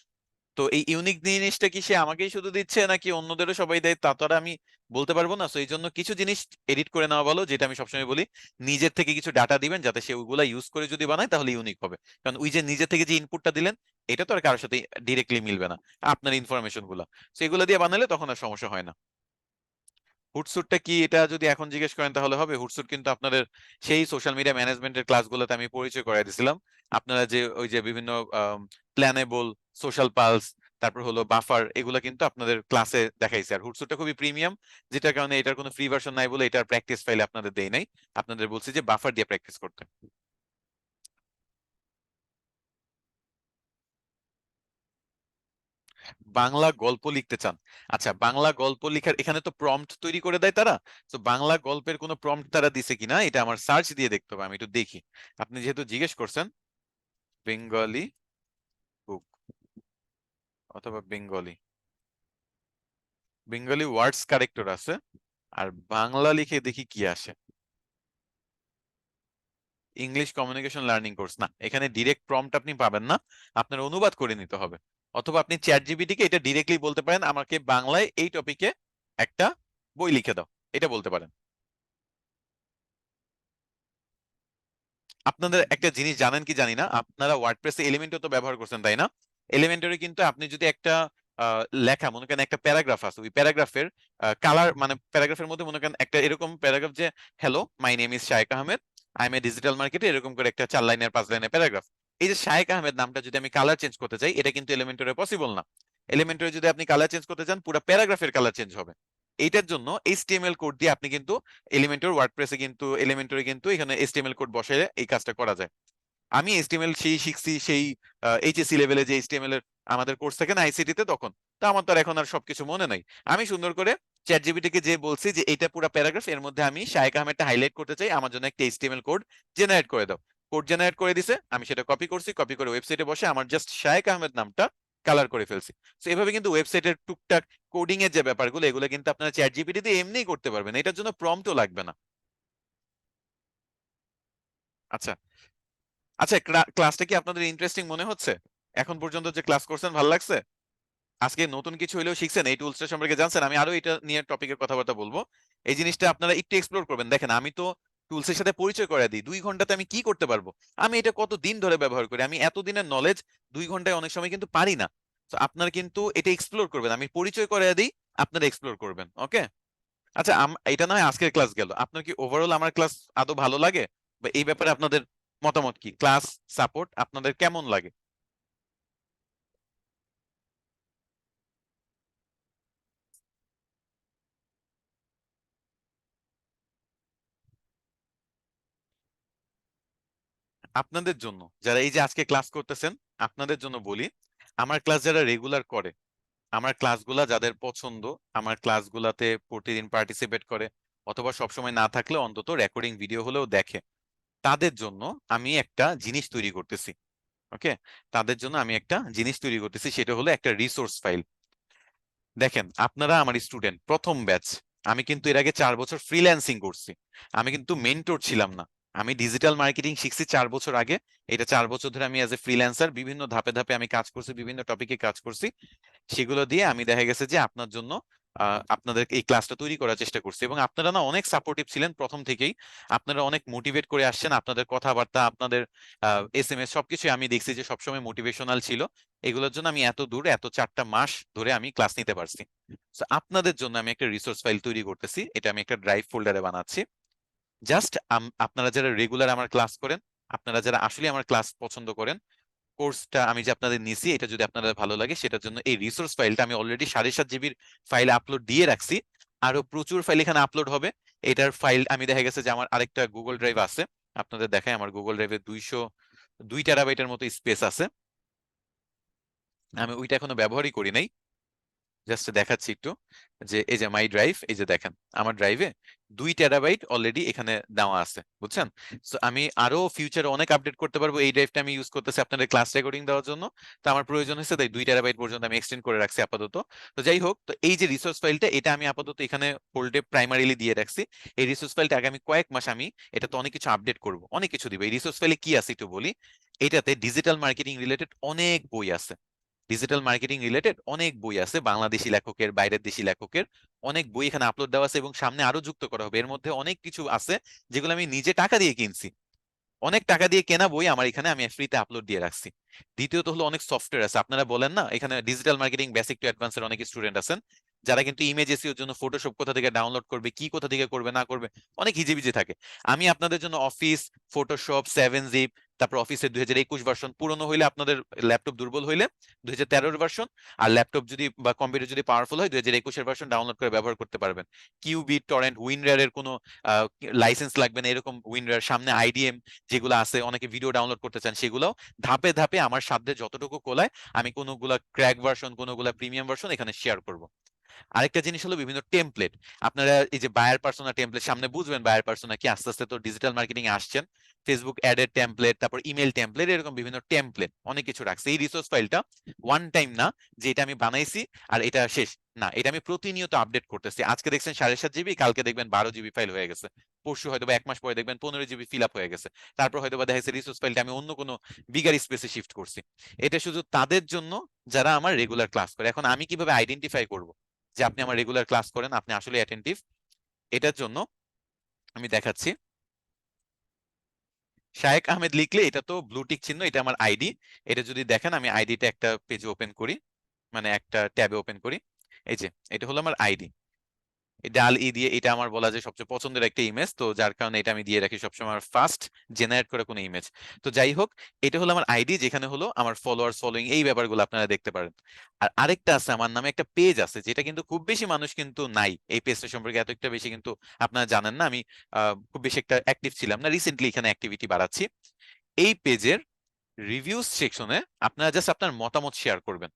তো এই ইউনিক জিনিসটা কি সে আমাকেই শুধু দিচ্ছে নাকি অন্যদেরও সবাই দেয়, তা তো আর আমি বলতে পারবো না। তো এই জন্য কিছু জিনিস এডিট করে নেওয়া ভালো, যেটা আমি সবসময় বলি, নিজের থেকে কিছু ডাটা দিবেন যাতে সে ওইগুলা ইউজ করে যদি বানায় তাহলে ইউনিক হবে। কারণ ওই যে নিজে থেকে যে ইনপুটটা দিলেন এটা তো আর কারোর সাথে ডিরেক্টলি মিলবে না, আপনার ইনফরমেশন গুলা, তো এগুলো দিয়ে বানালে তখন আর সমস্যা হয় না। হুটসুটটা কি এটা যদি এখন জিজ্ঞেস করেন তাহলে হবে। হুটসুট কিন্তু আপনাদের সেই সোশ্যাল মিডিয়া ম্যানেজমেন্টের ক্লাসগুলোতে আমি পরিচয় করাই দিয়েছিলাম। আপনারা যে ওই যে বিভিন্ন প্ল্যানেবল, সোশ্যাল পালস, তারপর হলো বাফার, এগুলো কিন্তু আপনাদের ক্লাসে দেখাইছে। আর হুটসুটটা খুবই প্রিমিয়াম, যেটার কারণে এটার কোনো ফ্রি ভার্সন নাই বলে এটার প্র্যাকটিস ফাইল আপনাদের দেই নাই, আপনাদের বলছি যে বাফার দিয়ে প্র্যাকটিস করতে। বাংলা গল্প লিখতে চান? আচ্ছা বাংলা গল্প লেখার এখানে তো প্রম্পট তৈরি করে দেয় তারা, তো বাংলা গল্পের কোনো প্রম্পট তারা দিছে কিনা এটা আমার সার্চ দিয়ে দেখতে হবে, আমি একটু দেখি। আপনি যেহেতু জিজ্ঞেস করছেন, বেঙ্গলি বুক অথবা বেঙ্গলি, বেঙ্গলি ওয়ার্ডস কারেক্টর আছে, আর বাংলা লিখে দেখি কি আসে। ইংলিশ কমিউনিকেশন লার্নিং কোর্স, না এখানে ডিরেক্ট প্রম্পট আপনি পাবেন না, আপনার অনুবাদ করে নিতে হবে। অথবা আপনি চ্যাট জিপিটি কে এটা ডিরেক্টলি বলতে পারেন আমাকে বাংলায় এই টপিকে একটা বই লিখে দাও, এটা বলতে পারেন। আপনাদের একটা জিনিস জানেন কি জানি না, আপনারা ওয়ার্ডপ্রেসে এলিমেন্টও তো ব্যবহার করছেন তাই না? এলিমেন্টরে কিন্তু আপনি যদি একটা লেখা মনে করেন, একটা প্যারাগ্রাফ আছে, ওই প্যারাগ্রাফের কালার মানে প্যারাগ্রাফের মধ্যে মনে করেন একটা এরকম প্যারাগ্রাফ যে hello my name is Shaikh Ahmed, I M A digital মার্কেটে, এরকম করে একটা 4 লাইনের 5 লাইনের প্যারাগ্রাফ। এই যে শায়েক আহমেদ নামটা যদি আমি কালার চেঞ্জ করতে চাই, এটা কিন্তু এলিমেন্টরে পসিবল না। এলিমেন্টরে যদি আপনি কালার চেঞ্জ করতে চান পুরো প্যারাগ্রাফের কালার চেঞ্জ হবে। এইটার জন্য এইচটিএমএল কোড দিয়ে আপনি কিন্তু এলিমেন্টর ওয়ার্ডপ্রেসে কিন্তু এলিমেন্টরে কিন্তু এখানে এইচটিএমএল কোড বসালে এই কাজটা করা যায়। আমি এইচটিএমএল সেই শিখছি সেই এইচএসসি লেভেলে, যে এইচটিএমএল এর আমাদের কোর্স থাকে না আইসিটি তে, তখন তো আমার তো আর এখন আর সবকিছু মনে নাই। আমি সুন্দর করে চ্যাট জিপিটি কে যে বলছি যে এইটা পুরো প্যারাগ্রাফ, এর মধ্যে আমি শায়েক আহমেদটা হাইলাইট করতে চাই, আমার জন্য একটা এইচটিএমএল কোড জেনারেট করে দাও। কোড জেনারেট করে দিছে, আমি সেটা কপি করছি, কপি করে ওয়েবসাইটে বসে আমার জাস্ট শায়েক আহমেদ নামটা কালার করে ফেলছি। তো এভাবে কিন্তু ওয়েবসাইটের টুকটাক কোডিং এর যে ব্যাপারগুলো এগুলো কিন্তু আপনারা চ্যাট জিপিটি দিয়ে এমনিই করতে পারবেন, এটার জন্য প্রম্পটও লাগবে না। আচ্ছা, আচ্ছা ক্লাসটা কি আপনাদের ইন্টারেস্টিং মনে হচ্ছে? এখন পর্যন্ত যে ক্লাস করছেন ভালো লাগছে? আজকে নতুন কিছু হইলেও শিখছেন, এই টুলসটা সম্পর্কে জানছেন। আমি আরো এটা নিয়ে টপিকের কথাবার্তা বলবো, এই জিনিসটা আপনারা একটু এক্সপ্লোর করবেন। দেখেন আমি তো টুলসের সাথে পরিচয় করে দিই, 2 ঘন্টাতে আমি কি করতে পারবো, আমি এটা কত দিন ধরে ব্যবহার করি, আমি এত দিনের নলেজ 2 ঘন্টায় অনেক সময় কিন্তু পারি না। তো আপনারা কিন্তু এটা এক্সপ্লোর করবেন, আমি পরিচয় করে দিই, আপনারা এক্সপ্লোর করবেন, ওকে? আচ্ছা এটা নয় আজকের ক্লাস গেল, আপনার কি ওভারঅল আমার ক্লাস আদৌ ভালো লাগে, বা এই ব্যাপারে আপনাদের মতামত কি? ক্লাস সাপোর্ট আপনাদের কেমন লাগে? আপনাদের জন্য যারা এই যে আজকে ক্লাস করতেছেন, আপনাদের জন্য বলি, আমার ক্লাস যারা রেগুলার করে, আমার ক্লাসগুলা যাদের পছন্দ, আমার ক্লাসগুলাতে প্রতিদিন পার্টিসিপেট করে, অথবা সবসময় না থাকলে অন্তত রেকর্ডিং ভিডিও হলেও দেখে, তাদের জন্য আমি একটা জিনিস তৈরি করতেছি। ওকে, তাদের জন্য আমি একটা জিনিস তৈরি করতেছি, সেটা হলো একটা রিসোর্স ফাইল। দেখেন, আপনারা আমার স্টুডেন্ট, প্রথম ব্যাচ। আমি কিন্তু এর আগে 4 বছর ফ্রিল্যান্সিং করছি। আমি কিন্তু মেন্টর ছিলাম না। আমি ডিজিটাল মার্কেটিং শিখছি 4 বছর আগে। এটা 4 বছর ধরে আমি অ্যাজ এ ফ্রিল্যান্সার বিভিন্ন ধাপে ধাপে আমি কাজ করছি, বিভিন্ন টপিকে কাজ করছি। সেগুলো দিয়ে আমি দেখা গেছে যে আপনার জন্য আপনাদের এই ক্লাসটা তৈরি করার চেষ্টা করছি, এবং আপনারা না অনেক সাপোর্টিভ ছিলেন প্রথম থেকেই। আপনারা অনেক মোটিভেট করে আসছেন, আপনাদের কথাবার্তা, আপনাদের SMS সবকিছু আমি দেখছি যে সবসময় মোটিভেশনাল ছিল। এগুলোর জন্য আমি এত দূর, এত 4টা মাস ধরে আমি ক্লাস নিতে পারছি। তো আপনাদের জন্য আমি একটা রিসোর্স ফাইল তৈরি করতেছি, এটা আমি একটা ড্রাইভ ফোল্ডারে বানাচ্ছি। জাস্ট আপনারা যারা রেগুলার আমার ক্লাস করেন, আপনারা যারা আসলে আমার ক্লাস পছন্দ করেন, কোর্সটা আমি যে আপনাদের নিছি এটা যদি আপনাদের ভালো লাগে, সেটার জন্য এই রিসোর্স ফাইলটা আমি অলরেডি 7.5 GB ফাইল আপলোড দিয়ে রাখছি। আরো প্রচুর ফাইল এখানে আপলোড হবে। এটার ফাইল আমি দেখা গেছে যে আমার আরেকটা গুগল ড্রাইভ আছে, আপনাদের দেখায়। আমার গুগল ড্রাইভে 202 TB মতো স্পেস আছে। আমি ওইটা এখনো ব্যবহারই করি নাই। জাস্ট দেখাচ্ছি একটু, যে এই যে মাই ড্রাইভ, এই যে দেখেন আমার ড্রাইভে 2 TB অলরেডি এখানে দেওয়া আছে, বুঝছেন? সো আমি আরো ফিউচারে অনেক আপডেট করতে পারবো। এই ড্রাইভটা আমি ইউজ করতেছি আপনাদের ক্লাস রেকর্ডিং দেওয়ার জন্য। তো আমার প্রয়োজন হয়েছে, তাই 2 TB পর্যন্ত আমি এক্সটেন্ড করে রাখছি আপাতত। তো যাই হোক, তো এই যে রিসোর্স ফাইলটা, এটা আমি আপাতত এখানে হোল্ডে প্রাইমারিলি দিয়ে রাখছি। এই রিসোর্স ফাইলটা আগামী কয়েক মাস আমি এটা তো অনেক কিছু আপডেট করব, অনেক কিছু দিব। এই রিসোর্স ফাইলে কি আছে একটু বলি। এটাতে ডিজিটাল মার্কেটিং রিলেটেড অনেক বই আছে। ডিজিটাল মার্কেটিং রিলেটেড অনেক বই আছে, বাংলাদেশি লেখকের, বাইরের দেশি লেখকের অনেক বই এখানে আপলোড দেওয়া আছে, এবং সামনে আরো যুক্ত করা হবে। এর মধ্যে অনেক কিছু আছে যেগুলো আমি নিজে টাকা দিয়ে কিনছি। অনেক টাকা দিয়ে কেনা বই আমার এখানে আমি ফ্রিতে আপলোড দিয়ে রাখছি। দ্বিতীয়ত হলো, অনেক সফটওয়্যার আছে। আপনারা বলেন না, এখানে ডিজিটাল মার্কেটিং বেসিক টু অ্যাডভান্সের অনেক স্টুডেন্ট আছেন, যারা কিন্তু ইমেজ এসইওর জন্য ফটোশপ কোথা থেকে ডাউনলোড করবে, কি কোথা থেকে করবে না করবে, অনেক হিজিবিজি থাকে। আমি আপনাদের জন্য অফিস, ফটোশপ, 7 জিপ, তারপর অফিসের 2021 ভার্সন, পুরনো হইলে আপনাদের ল্যাপটপ দুর্বল হইলে 2013 ভার্সন, আর ল্যাপটপ যদি বা কম্পিউটার যদি পাওয়ারফুল হয় 2021 ভার্সন ডাউনলোড করে ব্যবহার করতে পারবেন। কিউবিট, টরেন্ট, উইনরার এর কোনো লাইসেন্স লাগবে না, এরকম উইনরার, সামনে আইডিএম যেগুলো আছে, অনেকে ভিডিও ডাউনলোড করতে চান, সেগুলো ধাপে ধাপে আমার সাধ্যে যতটুকু কোলায় আমি কোনোগুলা ক্র্যাক ভার্সন, কোনোগুলা প্রিমিয়াম ভার্সন এখানে শেয়ার করব। আরেকটা জিনিস হলো বিভিন্ন টেমপ্লেট। আপনারা এই যে বায়ার পার্সোনা টেমপ্লেট, সামনে বুঝবেন বায়ার পার্সোনা কি, আস্তে আস্তে তো ডিজিটাল মার্কেটিং এ আসছেন। ফেসবুক অ্যাডের টেমপ্লেট, তারপর ইমেল টেমপ্লেট, এরকম বিভিন্ন টেমপ্লেট অনেক কিছু রাখছে। এই রিসোর্স ফাইলটা ওয়ান টাইম না যে এটা আমি বানাইছি আর এটা শেষ, না, এটা আমি প্রতিনিয়ত আপডেট করতেছি। আজকে দেখছেন 7.5 GB, কালকে দেখবেন 12 GB ফাইল হয়ে গেছে, পরশু হয়তো বা 1 মাস পরে দেখবেন 15 GB ফিল আপ হয়ে গেছে। তারপর হয়তো বা দেখা যাচ্ছে রিসোর্স ফাইলটা আমি অন্য কোনো বিগার স্পেসে শিফট করছি। এটা শুধু তাদের জন্য যারা আমার রেগুলার ক্লাস করে। এখন আমি কিভাবে আইডেন্টিফাই করব যে আপনি আমার রেগুলার ক্লাস করেন, আপনি আসলে অ্যাটেন্টিভ? এটার জন্য আমি দেখাচ্ছি। শায়েক আহমেদ লিখলে এটা তো ব্লু টিক চিহ্ন, এটা আমার আইডি। এটা যদি দেখেন, আমি আইডিটা একটা পেজে ওপেন করি, মানে একটা ট্যাবে ওপেন করি। এই যে এটা হলো আমার আইডি। এই ডাল ই দিয়ে, এটা আমার বলা যায় সবচেয়ে পছন্দের একটা ইমেজ, তো যার কারণে এটা আমি দিয়ে রাখি সবসময়, আমার ফার্স্ট জেনারেট করে কোনো ইমেজ। তো যাই হোক, এটা হলো আমার আইডি, যেখানে হলো আমার ফলোয়ার্স, ফলোইং, এই ব্যাপারগুলো আপনারা দেখতে পারেন। আর আরেকটা আছে, আমার নামে একটা পেজ আছে, যেটা কিন্তু খুব বেশি মানুষ কিন্তু নাই এই পেজটা সম্পর্কে, এত একটা বেশি কিন্তু আপনারা জানেন না। আমি খুব বেশি একটা অ্যাক্টিভ ছিলাম না, রিসেন্টলি এখানে অ্যাক্টিভিটি বাড়াচ্ছি। এই পেজের রিভিউজ সেকশনে আপনারা জাস্ট আপনার মতামত শেয়ার করবেন।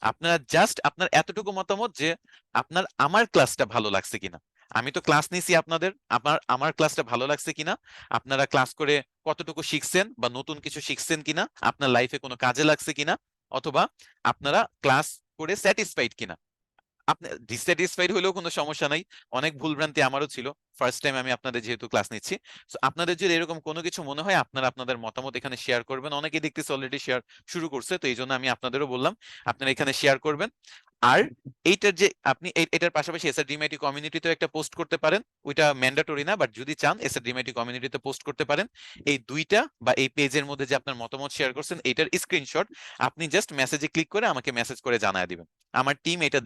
আপনারা জাস্ট আপনার এতটুকু মতামত যে আপনার আমার ক্লাসটা ভালো লাগছে কিনা। আমি তো ক্লাস নিছি আপনাদের, আমার ক্লাসটা ভালো লাগছে কিনা, আপনারা ক্লাস করে কতটুকু শিখছেন বা নতুন কিছু শিখছেন কিনা, আপনার লাইফে কোনো কাজে লাগছে কিনা, অথবা আপনারা ক্লাস করে স্যাটিসফাইড কিনা। আপনি ডিসস্যাটিসফাইড হলেও কোনো সমস্যা নাই, অনেক ভুলভ্রান্তি আমারও ছিল ফার্স্ট টাইম আমি আপনাদের যেহেতু ক্লাস নিচ্ছি। তো আপনাদের যদি এরকম কোনো কিছু মনে হয়, আপনারা আপনাদের মতামত এখানে শেয়ার করবেন। অনেকে দেখতেছি অলরেডি শেয়ার শুরু করছে, তো এই জন্য আমি আপনাদেরও বললাম আপনারা এখানে শেয়ার করবেন। আর এইটার যে আপনি এটার পাশাপাশি এসআরডিএমআইটি কমিউনিটিতেও একটা পোস্ট করতে পারেন। ওইটা ম্যান্ডেটরি না, বাট যদি চান এসআরডিএমআইটি কমিউনিটিতে পোস্ট করতে পারেন। এই দুইটা বা এই পেজের মধ্যে যে আপনার মতামত শেয়ার করছেন, এইটার স্ক্রিনশট আপনি জাস্ট মেসেজে ক্লিক করে আমাকে মেসেজ করে জানায় দিবেন। আমার টিম এটা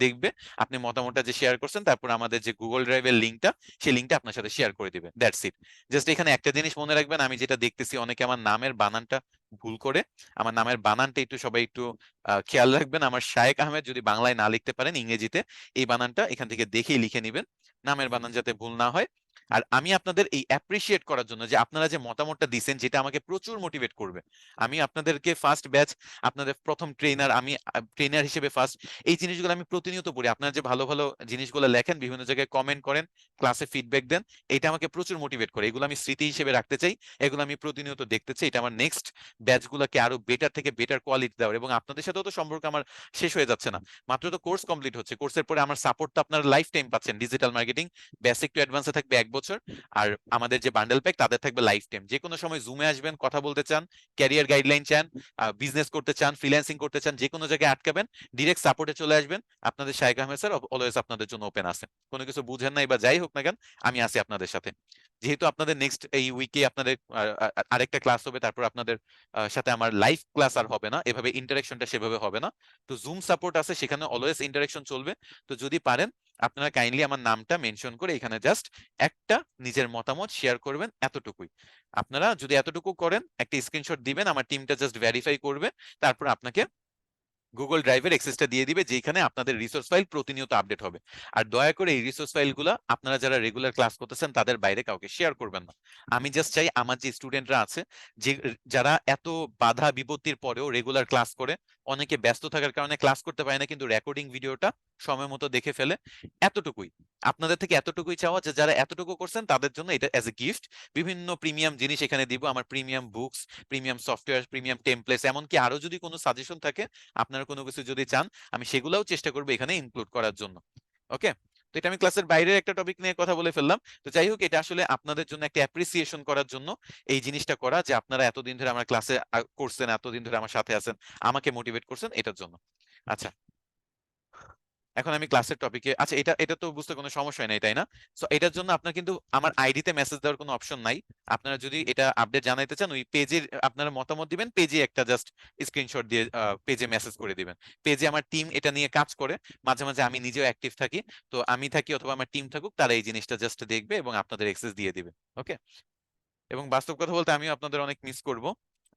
দেখবে আপনি মতামতটা যে শেয়ার করছেন, তারপর আমাদের যে গুগল ড্রাইভের লিঙ্কটা, সেই লিঙ্কটা আপনার সাথে শেয়ার করে দিবে। That's it. জাস্ট এখানে একটা জিনিস মনে রাখবেন, আমি যেটা দেখতেছি অনেকে আমার নামের বানানটা ভুল করে। আমার নামের বানানটা একটু সবাই একটু খেয়াল রাখবেন। আমার শায়েক আহমেদ যদি বাংলায় না লিখতে পারেন, ইংরেজিতে এই বানানটা এখান থেকে দেখেই লিখে নিবেন, নামের বানান যাতে ভুল না হয়। আর আমি আপনাদের এই অ্যাপ্রিসিয়েট করার জন্য যে আপনারা যে মতামতটা দিচ্ছেন, যেটা আমাকে প্রচুর মোটিভেট করবে। আমি আপনাদেরকে ফার্স্ট ব্যাচ, আপনাদের প্রথম ট্রেনার, আমি ট্রেনার হিসেবে ফার্স্ট, এই জিনিসগুলো আমি প্রতিনিয়ত পড়ি। আপনারা যে ভালো ভালো জিনিসগুলো লেখেন, বিভিন্ন জায়গায় কমেন্ট করেন, ক্লাসে ফিডব্যাক দেন, এটা আমাকে প্রচুর মোটিভেট করে। এগুলো আমি স্মৃতি হিসেবে রাখতে চাই, এগুলো আমি প্রতিনিয়ত দেখতে চাই। এটা আমার নেক্সট ব্যাচগুলোকে আরো বেটার থেকে বেটার কোয়ালিটি দেওয়ার। এবং আপনাদের সাথেও তো সম্পর্ক আমার শেষ হয়ে যাচ্ছে না, মাত্র তো কোর্স কমপ্লিট হচ্ছে। কোর্সের পরে আমার সাপোর্ট তো আপনারা লাইফ টাইম পাচ্ছেন। ডিজিটাল মার্কেটিং বেসিক টু অ্যাডভান্সে থাকবে 1 বছর, আর আমাদের যে বান্ডেল প্যাক তাদের থাকবে লাইফ টাইম। যে কোনো সময় জুমে আসবেন, কথা বলতে চান, ক্যারিয়ার গাইডলাইন চান, বিজনেস করতে চান, ফ্রিল্যান্সিং করতে চান, যে কোনো জায়গায় আটকাবেন, ডিরেক্ট সাপোর্টে চলে আসবেন। আপনাদের শাইখ আহমেদ স্যার অলওয়েজ আপনাদের জন্য ওপেন আছে। কোনো কিছু বুঝেন নাই বা যাই হোক না কেন, আমি আছি আপনাদের সাথে। যেহেতু আপনাদের নেক্সট এই উইকে আপনাদের আরেকটা ক্লাস হবে, তারপর আপনাদের সাথে আমার লাইভ ক্লাস আর হবে না, এভাবে ইন্টারাকশনটা সেভাবে হবে না। তো জুম সাপোর্ট আছে, সেখানে অলওয়েজ ইন্টারাকশন চলবে। তো যদি পারেন আপনারা কাইন্ডলি আমার নামটা মেনশন করে এখানে জাস্ট একটা নিজের মতামত শেয়ার করবেন, এতটুকুই। আপনারা যদি এতটুকু করেন, একটা স্ক্রিনশট দিবেন, আমার টিমটা জাস্ট ভেরিফাই করবে, তারপর আপনাকে গুগল ড্রাইভের অ্যাক্সেসটা দিয়ে দিবে, যেখানে আপনাদের রিসোর্স ফাইল প্রতিনিয়ত আপডেট হবে। আর দয়া করে এই রিসোর্স ফাইলগুলো আপনারা যারা রেগুলার ক্লাস করতেছেন তাদের বাইরে কাউকে শেয়ার করবেন না। আমি জাস্ট চাই আমার যে স্টুডেন্টরা আছে, যে যারা এত বাধা বিপত্তির পরেও রেগুলার ক্লাস করে, অনেকে ব্যস্ত থাকার কারণে ক্লাস করতে পারে না, কিন্তু রেকর্ডিং ভিডিওটা সময় মতো দেখে ফেলে, এতটুকুই আপনাদের থেকে, এতটুকুই চাওয়া যে যারা এতটুকু করছেন তাদের জন্য এটা অ্যাজ এ গিফট বিভিন্ন প্রিমিয়াম জিনিস এখানে দিব। আমার premium books, premium software, premium templates, এমনকি আরো যদি কোনো সাজেশন থাকে, আপনারা কোনো কিছু যদি চান, আমি সেগুলাও চেষ্টা করবো এখানে ইনক্লুড করার জন্য। ওকে। তো এটা আমি ক্লাসের বাইরের একটা টপিক নিয়ে কথা বলে ফেললাম। তো যাই হোক, এটা আসলে আপনাদের জন্য একটা অ্যাপ্রিসিয়েশন করার জন্য এই জিনিসটা করা, যে আপনারা এতদিন ধরে আমার ক্লাসে করছেন, এতদিন ধরে আমার সাথে আছেন, আমাকে মোটিভেট করছেন, এটার জন্য। আচ্ছা, এখন আমি ক্লাসের টপিকে, আচ্ছা এটা এটা তো বুঝতে কোনো সমস্যা নাই, তাই না? সো এটার জন্য আপনার কিন্তু আমার আইডিতে মেসেজ দেওয়ার কোনো অপশন নাই। আপনারা যদি এটা আপডেট জানাইতে চান, ওই পেজে আপনারা মতামত দিবেন, পেজে একটা জাস্ট স্ক্রিনশট দিয়ে পেজে মেসেজ করে দিবেন। পেজে আমার টিম এটা নিয়ে কাজ করে, মাঝে মাঝে আমি নিজেও অ্যাক্টিভ থাকি। তো আমি থাকি অথবা আমার টিম থাকুক, তারা এই জিনিসটা জাস্ট দেখবে এবং আপনাদের অ্যাক্সেস দিয়ে দিবে। ওকে। এবং বাস্তব কথা বলতে আমিও আপনাদের অনেক মিস করব।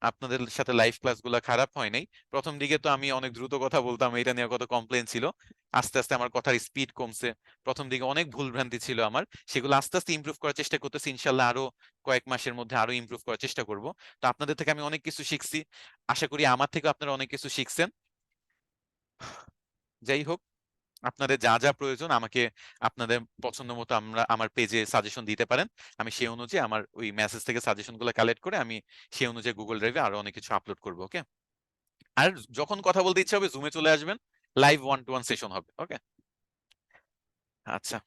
আপনাদের সাথে লাইভ ক্লাসগুলো খারাপ হয় নাই। প্রথম দিকে তো আমি অনেক দ্রুত কথা বলতাম, এটা নিয়ে কত কমপ্লেন ছিল। আস্তে আস্তে আমার কথার স্পিড কমছে। প্রথম দিকে অনেক ভুলভ্রান্তি ছিল আমার, সেগুলো আস্তে আস্তে ইমপ্রুভ করার চেষ্টা করতেছি। ইনশাল্লাহ আরো কয়েক মাসের মধ্যে আরো ইমপ্রুভ করার চেষ্টা করব। তো আপনাদের থেকে আমি অনেক কিছু শিখছি, আশা করি আমার থেকে আপনারা অনেক কিছু শিখছেন। যাই হোক, আপনাদের যা যা প্রয়োজন আমাকে আপনাদের পছন্দ মতো আমরা আমার পেজে সাজেশন দিতে পারেন। আমি সেই অনুযায়ী আমার ওই মেসেজ থেকে সাজেশন গুলো কালেক্ট করে আমি সেই অনুযায়ী গুগল ড্রাইভে আরো অনেক কিছু আপলোড করবো। ওকে। আর যখন কথা বলতে ইচ্ছা হবে জুমে চলে আসবেন, লাইভ 1-to-1 সেশন হবে। ওকে। আচ্ছা,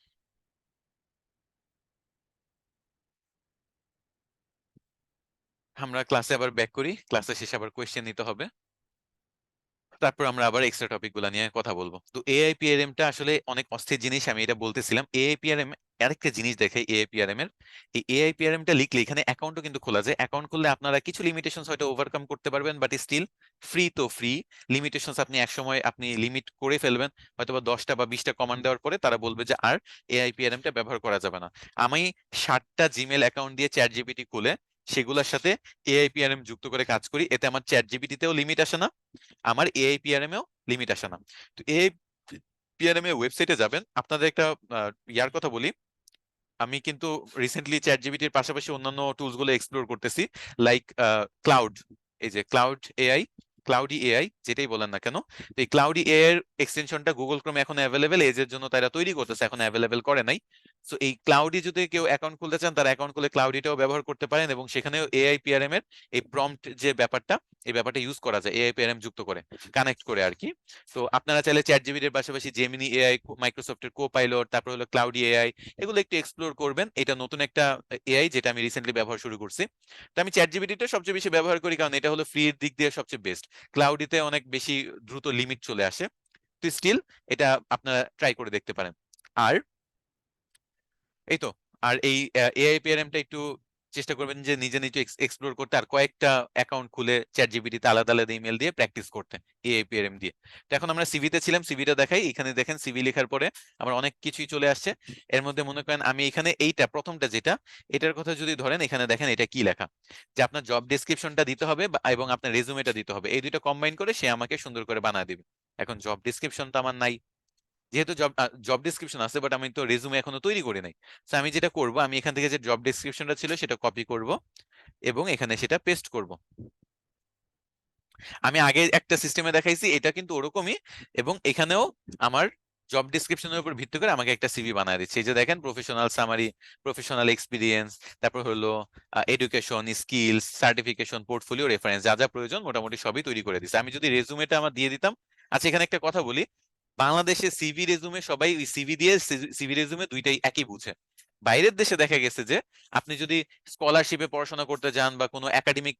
আমরা ক্লাসে আবার ব্যাক করি, ক্লাসে শেষে আবার কোয়েশ্চেন নিতে হবে, তারপর আমরা আবার এক্সট্রা টপিক গুলা নিয়ে কথা বলবো। তো এআইপিআরএম টা আসলে অনেক অস্থির জিনিস, আমি এটা বলতেছিলাম। এআইপিআরএম আরেকটা জিনিস দেখে এআইপিআরএম এর, এই এআইপিআরএম টা লিখলে এখানে অ্যাকাউন্টও কিন্তু খোলা যায়। অ্যাকাউন্ট খুললে আপনারা কিছু লিমিটেশনস হয়তো ওভারকাম করতে পারবেন, বাট স্টিল ফ্রি তো ফ্রি। লিমিটেশনস আপনি একসময় আপনি লিমিট করে ফেলবেন, হয়তো বা 10টা বা 20টা কমান্ড দেওয়ার পরে তারা বলবে যে আর এআইপিআরএম টা ব্যবহার করা যাবে না। আমি 60টা জিমেল অ্যাকাউন্ট দিয়ে চ্যাট জিপিটি খুলে সেগুলোর সাথে এআইপিআরএম যুক্ত করে কাজ করি, এতে আমার চ্যাট জিপিটিতেও লিমিট আসে না, আমার এআইপিআরএম এও লিমিট আসে না। তো এআইপিআরএম এর ওয়েবসাইটে যাবেন, আপনাদের একটা ইয়ার কথা বলি। আমি কিন্তু রিসেন্টলি চ্যাট জিপিটির পাশাপাশি অন্যান্য টুলস গুলো এক্সপ্লোর করতেছি, লাইক ক্লাউড, এই যে ক্লাউড এআই, ক্লাউডি এআই যেটাই বলেন না কেন। তো এই ক্লাউডি এআই এর এক্সটেনশনটা গুগল ক্রোমে এখন অ্যাভেলেবেল, এজের জন্য তারা তৈরি করতেছে, এখন অ্যাভেলেবেল করে নাই। সো এই ক্লাউডি যদি কেউ অ্যাকাউন্ট খুলতে চান, তারা অ্যাকাউন্ট খুলে ক্লাউডিটাও ব্যবহার করতে পারেন, এবং সেখানেও এআই পিআরএম এর এই প্রম্পট যে ব্যাপারটা, এই ব্যাপারটা ইউজ করা যায় এআই পিআরএম যুক্ত করে, কানেক্ট করে আর কি। তো আপনারা চাইলে চ্যাট জিপিটির পাশাপাশি জেমিনি এআই, মাইক্রোসফটের কো পাইলট, তারপর হলো ক্লাউডি এআই, এগুলো একটু এক্সপ্লোর করবেন। এটা নতুন একটা এআই যেটা আমি রিসেন্টলি ব্যবহার শুরু করছি। তো আমি চ্যাট জিপিটিটা সবচেয়ে বেশি ব্যবহার করি, কারণ এটা হলো ফ্রির দিক দিয়ে সবচেয়ে বেস্ট। ক্লাউডিতে অনেক বেশি দ্রুত লিমিট চলে আসে। তো স্টিল এটা আপনারা ট্রাই করে দেখতে পারেন। আর এই তো, আর এই এআইপিআরএম টা একটু চেষ্টা করবেন যে নিজে নিজে এক্সপ্লোর করতে, আর কয়েকটা অ্যাকাউন্ট খুলে চ্যাট জিপিটিতে আলাদা আলাদা ইমেল দিয়ে প্র্যাকটিস করতে এআইপিআরএম দিয়ে। তো এখন আমরা সিভিতে ছিলাম, সিভিটা দেখাই। এখানে দেখেন সিভি লেখার পরে আমার অনেক কিছুই চলে আসছে। এর মধ্যে মনে করেন আমি এখানে এইটা প্রথমটা যেটা, এটার কথা যদি ধরেন, এখানে দেখেন এটা কি লেখা, যে আপনার জব ডেসক্রিপশনটা দিতে হবে এবং আপনার রেজুমেটা দিতে হবে, এই দুইটা কম্বাইন করে সে আমাকে সুন্দর করে বানায় দিবে। এখন জব ডেসক্রিপশন তো আমার নাই, যেহেতু জব জব ডিসক্রিপশন আছে, বাট আমি তো রেজুমে এখনো তৈরি করি নাই। তো আমি যেটা করব, আমি এখান থেকে যে জব ডিসক্রিপশনটা ছিল সেটা কপি করব এবং এখানে সেটা পেস্ট করব। আমি আগে একটা সিস্টেমে দেখাইছি, এটা কিন্তু ওরকমই। এবং এখানেও আমার জব ডিসক্রিপশনের উপর ভিত্তি করে আমাকে একটা সিভি বানায় দিচ্ছে। এই যে দেখেন, প্রফেশনাল সামারি, প্রফেশনাল এক্সপিরিয়েন্স, তারপর হলো education, skills, certification, portfolio, reference, যা যা প্রয়োজন মোটামুটি সবই তৈরি করে দিচ্ছে। আমি যদি রেজুমেটা আমার দিয়ে দিতাম। আচ্ছা, এখানে একটা কথা বলি, বাংলাদেশে সিভি রেজুমে সবাই ওই সিভি দিয়ে সিভি রেজুমে দুইটাই একই বুঝে। বাইরের দেশে দেখা গেছে যে আপনি যদি স্কলারশিপে পড়াশোনা করতে যান বা কোনো একাডেমিক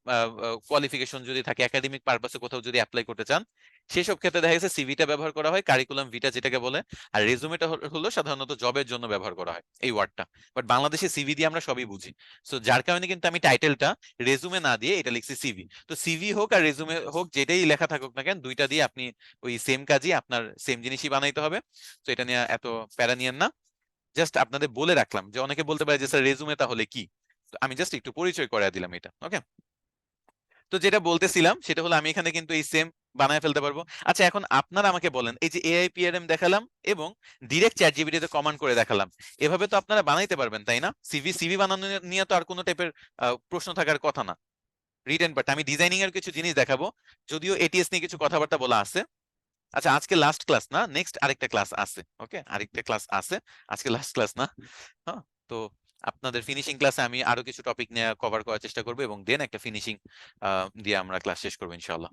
কোয়ালিফিকেশন যদি থাকে, একাডেমিক পারপাসে কোথাও যদি অ্যাপ্লাই করতে চান, সেসব ক্ষেত্রে দেখা গেছে সিভিটা ব্যবহার করা হয়, কারিকুলাম ভিটা যেটাকে বলে। আর রেজুমেটা হলো সাধারণত জবের জন্য ব্যবহার করা হয় এই ওয়ার্ডটা। বাট বাংলাদেশে সিভি দিয়ে আমরা সবই বুঝি। সো যার কারণে কিন্তু আমি টাইটেলটা রেজুমে না দিয়ে এটা লিখছি সিভি। তো সিভি হোক আর রেজুমে হোক, যেটাই লেখা থাকুক না কেন, দুইটা দিয়ে আপনি ওই সেম কাজই, আপনার সেম জিনিসই বানাইতে হবে। তো এটা নিয়ে এত প্যারা নিয়েন না। জাস্ট আপনাদের বলে রাখলাম যে অনেকে বলতে পারে যে স্যার রেজুমে তাহলে কি। তো আমি জাস্ট একটু পরিচয় করে দিলাম এটা, ওকে। তো যেটা বলতেছিলাম সেটা হলো, আমি এখানে কিন্তু এই সেম বানায় ফেলতে পারবো। আচ্ছা, এখন আপনারা আমাকে বলেন, এই যে এআইপিআরএম দেখালাম এবং ডিরেক্ট চ্যাট জিপিটিতে কমান্ড করে দেখালাম, এভাবে তো আপনারা বানাইতে পারবেন তাই না? সিভি সিভি বানানো নিয়ে তো আর কোনো টাইপের প্রশ্ন থাকার কথা না। রিটেন পার্ট আমি ডিজাইনিং এর কিছু জিনিস দেখাবো, যদিও এটিএস নিয়ে কিছু কথাবার্তা বলা আছে। আচ্ছা, আজকে লাস্ট ক্লাস না, নেক্সট আরেকটা ক্লাস আছে, ওকে, আরেকটা ক্লাস আছে। আজকে লাস্ট ক্লাস না। হ্যাঁ। তো আপনাদের ফিনিশিং ক্লাসে আমি আরো কিছু টপিক নিয়ে কভার করার চেষ্টা করবো এবং দেন একটা ফিনিশিং দিয়ে আমরা ক্লাস শেষ করবো ইনশাআল্লাহ।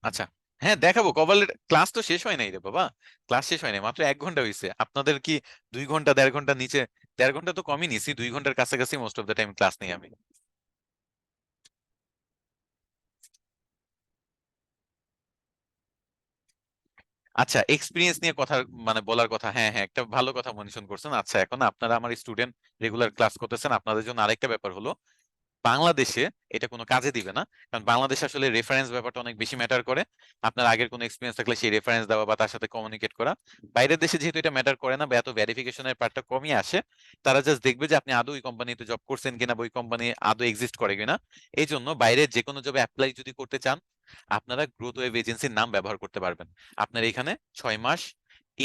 আচ্ছা, হ্যাঁ দেখাবো কভার। ক্লাস তো শেষ হয় নাই রে বাবা, ক্লাস শেষ হয় নাই, মাত্র 1 ঘন্টা হয়েছে। আপনাদের কি 2 ঘন্টা, 1.5 ঘন্টা নিচে? 1.5 ঘন্টা তো কমই নিছি, 2 ঘন্টার কাছাকাছি most of the time class নেই আমি। আচ্ছা, এক্সপিরিয়েন্স নিয়ে কথা, মানে বলার কথা, হ্যাঁ হ্যাঁ, একটা ভালো কথা মেনশন করছেন। আচ্ছা, এখন আপনারা আমার স্টুডেন্ট, রেগুলার ক্লাস করতেছেন, আপনাদের জন্য আরেকটা ব্যাপার হলো, বাংলাদেশে এটা কোনো কাজে দিবে না। কারণ বাংলাদেশে আসলে রেফারেন্স ব্যাপারটা অনেক বেশি ম্যাটার করে। আপনার আগের কোনো এক্সপিরিয়েন্স থাকলে সেই রেফারেন্স দেওয়া বা তার সাথে কমিউনিকেট করা। বাইরের দেশে যেহেতু এটা ম্যাটার করে না বা এত ভেরিফিকেশনের পার্টটা কমই আসে, তারা জাস্ট দেখবে যে আপনি আদৌ ওই কোম্পানিতে জব করছেন কিনা বা ওই কোম্পানি আদৌ এক্সিস্ট করে কিনা। এই জন্য বাইরের যে কোনো জবে অ্যাপ্লাই যদি করতে চান, আপনারা গ্রোথ ওয়েব এজেন্সির নাম ব্যবহার করতে পারবেন। আপনার এখানে 6 মাস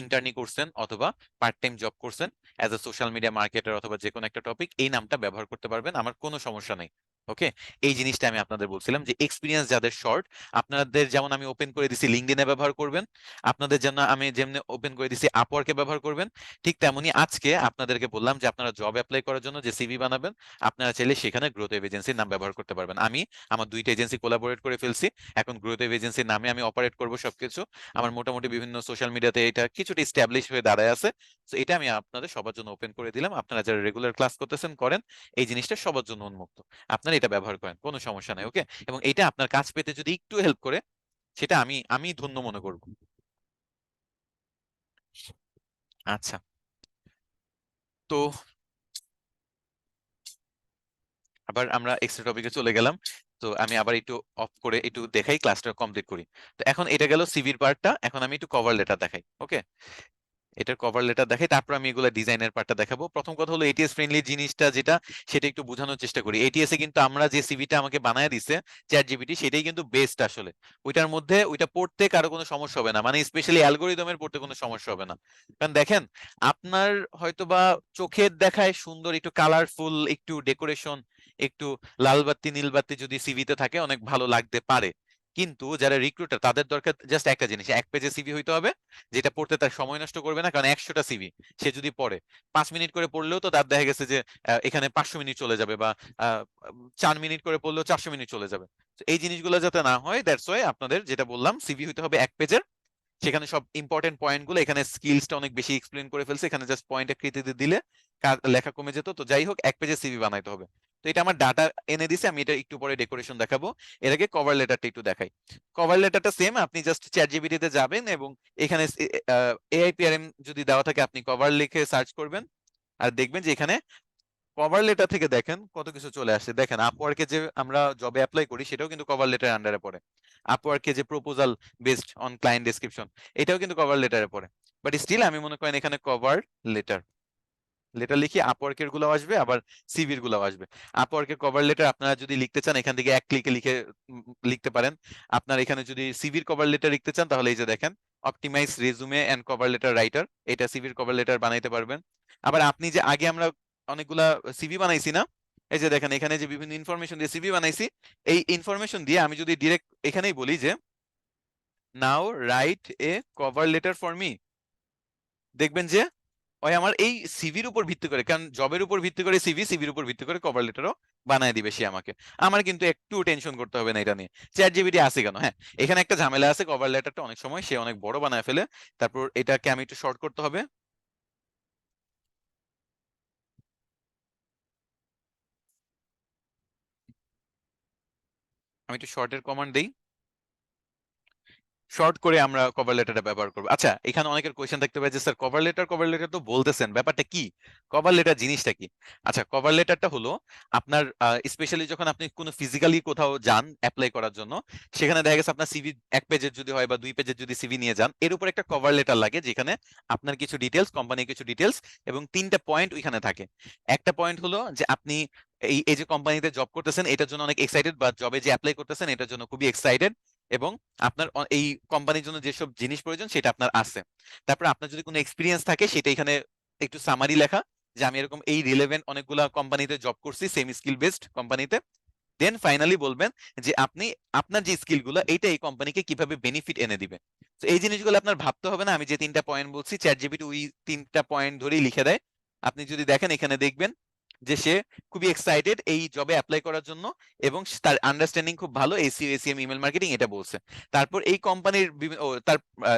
ইন্টার্নি করছেন অথবা পার্ট টাইম জব করছেন as a social media marketer অথবা যে কোনো একটা টপিক, এই নামটা ব্যবহার করতে পারবেন, আমার কোনো সমস্যা নেই। ওকে, এই জিনিসটা আমি আপনাদের বলছিলাম যে এক্সপিরিয়েন্স যাদের শর্ট, আপনাদের যেমন আমি ওপেন করে দিছি লিঙ্কডইনে ব্যবহার করবেন, আপনাদের জন্য আমি যেমনি ওপেন করে দিছি আপওয়ার্কে ব্যবহার করবেন, ঠিক তেমনি আজকে আপনাদেরকে বললাম যে আপনারা জব অ্যাপ্লাই করার জন্য যে সিভি বানাবেন, আপনারা চাইলে সেখানে গ্রোথ ওয়েব এজেন্সির নাম ব্যবহার করতে পারবেন। আমি আমার দুইটা এজেন্সি কোলাবোরেট করে ফেলছি, এখন গ্রোথ ওয়েব এজেন্সির নামে আমি অপারেট করব সবকিছু। আমার মোটামুটি বিভিন্ন সোশ্যাল মিডিয়াতে এটা কিছুটা স্ট্যাবলিশ হয়ে দাঁড়ায় আছে। তো এটা আমি আপনাদের সবার জন্য ওপেন করে দিলাম, আপনারা যারা রেগুলার ক্লাস করতেছেন করেন, এই জিনিসটা সবার জন্য উন্মুক্ত। আপনারা এটা ব্যবহার করেন, কোনো সমস্যা নাই, ওকে। এবং এটা আপনার কাজ পেতে যদি একটু হেল্প করে, সেটা আমি আমি ধন্য মনে করব। আচ্ছা, তো আবার আমরা এক্সট্রা টপিকে চলে গেলাম। তো আমি আবার একটু অফ করে একটু দেখাই, ক্লাসটা কমপ্লিট করি। তো এখন এটা গেল সিভির পার্টটা, এখন আমি একটু কভার লেটার দেখাই, ওকে। এটার কভার লেটার দেখাই, তারপর আমি এগুলা ডিজাইনের পার্টটা দেখাবো। প্রথম কথা হলো এটিএস ফ্রেন্ডলি জিনিসটা যেটা, সেটা একটু বোঝানোর চেষ্টা করি। এটিএস এ কিন্তু আমরা যে সিভিটা আমাকে বানায় দিছে চ্যাট জিপিটি, সেটাই কিন্তু বেস্ট আসলে। ওইটার মধ্যে ওইটা পড়তে কারো কোনো সমস্যা হবে না, মানে স্পেশালি অ্যালগোরিদমের পড়তে কোনো সমস্যা হবে না। কারণ দেখেন, আপনার হয়তোবা চোখের দেখায় সুন্দর, একটু কালারফুল, একটু ডেকোরেশন, একটু লাল বাত্তি নীল বাত্তি যদি সিভিতে থাকে, অনেক ভালো লাগতে পারে। কিন্তু যারা রিক্রুটার, তাদের দরকার জাস্ট একটা জিনিস, 1 পেজে সিভি হইতে হবে, যেটা পড়তে তার সময় নষ্ট করবে না। কারণ 100টা সিভি সে যদি পড়ে, 5 মিনিট করে পড়লেও তো তার দেখা গেছে যে এখানে 500 মিনিট চলে যাবে, বা 4 মিনিট করে পড়লেও 400 মিনিট চলে যাবে। তো এই জিনিসগুলো যাতে না হয়, দ্যাটস ওয়াই আপনাদের যেটা বললাম, সিভি হইতে হবে 1 পেজের। সেখানে সব ইম্পর্টেন্ট পয়েন্ট গুলো, এখানে স্কিলসটা অনেক বেশি এক্সপ্লেন করে ফেলছে, এখানে জাস্ট পয়েন্ট আকৃতিতে দিলে লেখা কমে যেত। তো যাই হোক, 1 পেজে সিভি বানাইতে হবে। তো এটা আমার ডাটা এনে দিছে, আমি এটা একটু পরে ডেকোরেশন দেখাবো। এর আগে কভার লেটারটা একটু দেখাই। কভার লেটারটা সেম, আপনি জাস্ট চ্যাট জিপিটিতে যাবেন এবং এখানে এআইপিআরএম যদি দেওয়া থাকে, আপনি কভার লিখে সার্চ করবেন, আর দেখবেন যে এখানে কভার লেটার থেকে দেখেন কত কিছু চলে আসছে। দেখেন, আপওয়ার্কে যে আমরা জবে অ্যাপ্লাই করি, সেটাও কিন্তু কভার লেটার আন্ডারে পড়ে। আপওয়ার্কে যে proposal based on client description, এটাও কিন্তু কভার লেটারে পড়ে। বাট স্টিল আমি মনে করেন এখানে কভার লেটার, লেটার লিখি, আপওয়ার্কের গুলো আসবে, আবার সিভির গুলো আসবে। আপওয়ার্কের কভার লেটার আপনারা যদি লিখতে চান এখান থেকে এক ক্লিকে লিখে লিখতে পারেন। আপনার এখানে যদি সিভির কভার লেটার লিখতে চান তাহলে এই যে দেখেন optimize resume and cover letter writer, এটা সিভির কভার লেটার বানাইতে পারবেন। আবার আপনি যে আগে আমরা অনেকগুলা সিভি বানাইছি না, এই যে দেখেন এখানে যে বিভিন্ন ইনফরমেশন দিয়ে সিভি বানাইছি, এই ইনফরমেশন দিয়ে আমি যদি ডিরেক্ট এখানেই বলি যে now write a cover letter for me, দেখবেন যে ওই আমার এই সিভির উপর ভিত্তি করে, কারণ জবের উপর ভিত্তি করে সিভি, সিভির উপর ভিত্তি করে কভার লেটারও বানায় দিবে সে আমাকে। আমার কিন্তু একটু টেনশন করতে হবে না এটা নিয়ে। চ্যাট জিপিটি আছে কেন, হ্যাঁ এখানে একটা ঝামেলা আছে, কভার লেটারটা অনেক সময় সে অনেক বড় বানায় ফেলে, তারপর এটাকে আমি একটু শর্ট করতে হবে। আমি একটু শর্টের কমান্ড দেই, শর্ট করে আমরা কভার লেটারটা ব্যবহার করবো। আচ্ছা এখানে অনেকের কোয়েশ্চেন থাকতে পারে যে স্যার কভার লেটার তো বলতেছেন, ব্যাপারটা কি, কভার লেটার জিনিসটা কি? আচ্ছা কভার লেটারটা হলো আপনার স্পেশালি যখন আপনি কোনো ফিজিক্যালি কোথাও যান অ্যাপ্লাই করার জন্য, সেখানে দেখা গেছে আপনার সিভি 1 পেজের যদি হয় বা 2 পেজের যদি সিভি নিয়ে যান, এর উপর একটা কভার লেটার লাগে যেখানে আপনার কিছু ডিটেলস, কোম্পানির কিছু ডিটেলস এবং 3টা পয়েন্ট ওইখানে থাকে। একটা পয়েন্ট হলো যে আপনি এই এই যে কোম্পানিতে জব করতেছেন এটার জন্য অনেক এক্সাইটেড, বা জবে যে অ্যাপ্লাই করতেছেন এটার জন্য খুবই এক্সাইটেড, এবং আপনার এই কোম্পানির জন্য যেসব জিনিস প্রয়োজন সেটা আপনার আছে। তারপর আপনার যদি কোনো এক্সপিরিয়েন্স থাকে সেটা এখানে একটু সামারি লেখা, যে আমি এরকম এই রিলেভেন্ট অনেকগুলা কোম্পানিতে জব করছি, সেম স্কিল বেসড কোম্পানিতে। দেন ফাইনালি বলবেন যে আপনি আপনার যে স্কিল গুলো এইটা এই কোম্পানিকে কিভাবে বেনিফিট এনে দিবে। তো এই জিনিসগুলো আপনার ভাবতে হবে না, আমি যে 3টা পয়েন্ট বলছি চ্যাট জিপিটি ওই 3টা পয়েন্ট ধরেই লিখে দেয়। আপনি যদি দেখেন এখানে দেখবেন যে সে খুবই এক্সাইটেড এই জবে অ্যাপ্লাই করার জন্য, এবং তার আন্ডারস্ট্যান্ডিং খুব ভালো এসইও এসিএম ইমেল মার্কেটিং এটা বলছে। তারপর এই কোম্পানির তার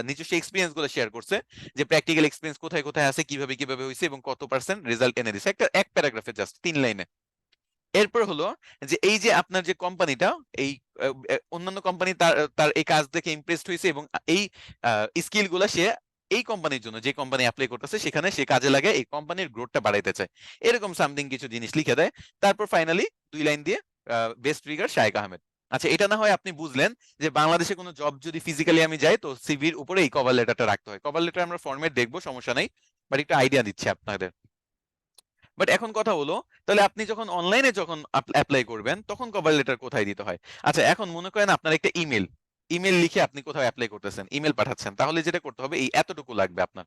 নিজস্ব এক্সপিরিয়েন্স গুলো শেয়ার করছে, যে প্র্যাকটিক্যাল এক্সপিরিয়েন্স কোথায় কোথায় আছে, কিভাবে কিভাবে হয়েছে এবং কত পার্সেন্ট রেজাল্ট এনে দিছে, একটা এক প্যারাগ্রাফে জাস্ট 3 লাইনে। এরপর হলো যে এই যে আপনার যে কোম্পানিটা, এই অন্যান্য কোম্পানি তার তার এই কাজ দেখে ইমপ্রেসড হয়েছে, এবং এই স্কিল গুলা সে এই কোম্পানির জন্য, যে কোম্পানি অ্যাপ্লাই করতেছে সেখানে সে কাজে লাগে এই কোম্পানির গ্রোথটা বাড়াইতে চায়, এরকম সামথিং কিছু জিনিস লিখে দেয়। তারপর ফাইনালি 2 লাইন দিয়ে বেস্ট ফিগার শায়েক আহমেদ। আচ্ছা এটা না হয় আপনি বুঝলেন যে বাংলাদেশে কোনো জব যদি ফিজিক্যালি আমি যাই তো সিভির উপরে এই কভার লেটারটা রাখতে হয়। কভার লেটার আমরা ফরম্যাট দেখবো, সমস্যা নাই, বাট একটু আইডিয়া দিচ্ছি আপনাদের। বাট এখন কথা হলো, তাহলে আপনি যখন অনলাইনে যখন অ্যাপ্লাই করবেন তখন কভার লেটার কোথায় দিতে হয়? আচ্ছা এখন মনে করেন আপনার একটা ইমেল, ইমেল লিখে আপনি কোথাও অ্যাপ্লাই করতেছেন, ইমেল পাঠাচ্ছেন, তাহলে যেটা করতে হবে এই এতটুকু লাগবে আপনার।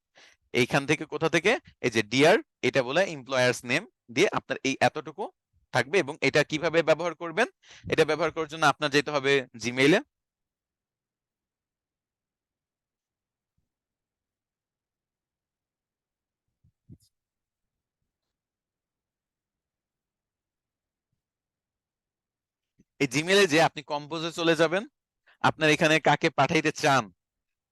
এইখান থেকে কোথা থেকে, এই যে ডিয়ার, এটা বলে এমপ্লয়ার্স নেম দিয়ে আপনার এই এতটুকু থাকবে। এবং এটা কিভাবে ব্যবহার করবেন, এটা ব্যবহার করার জন্য আপনার যেতে হবে জিমেইলে। এই জিমেইলে যে আপনি কম্পোজে চলে যাবেন, আপনার এখানে কাকে পাঠাইতে চান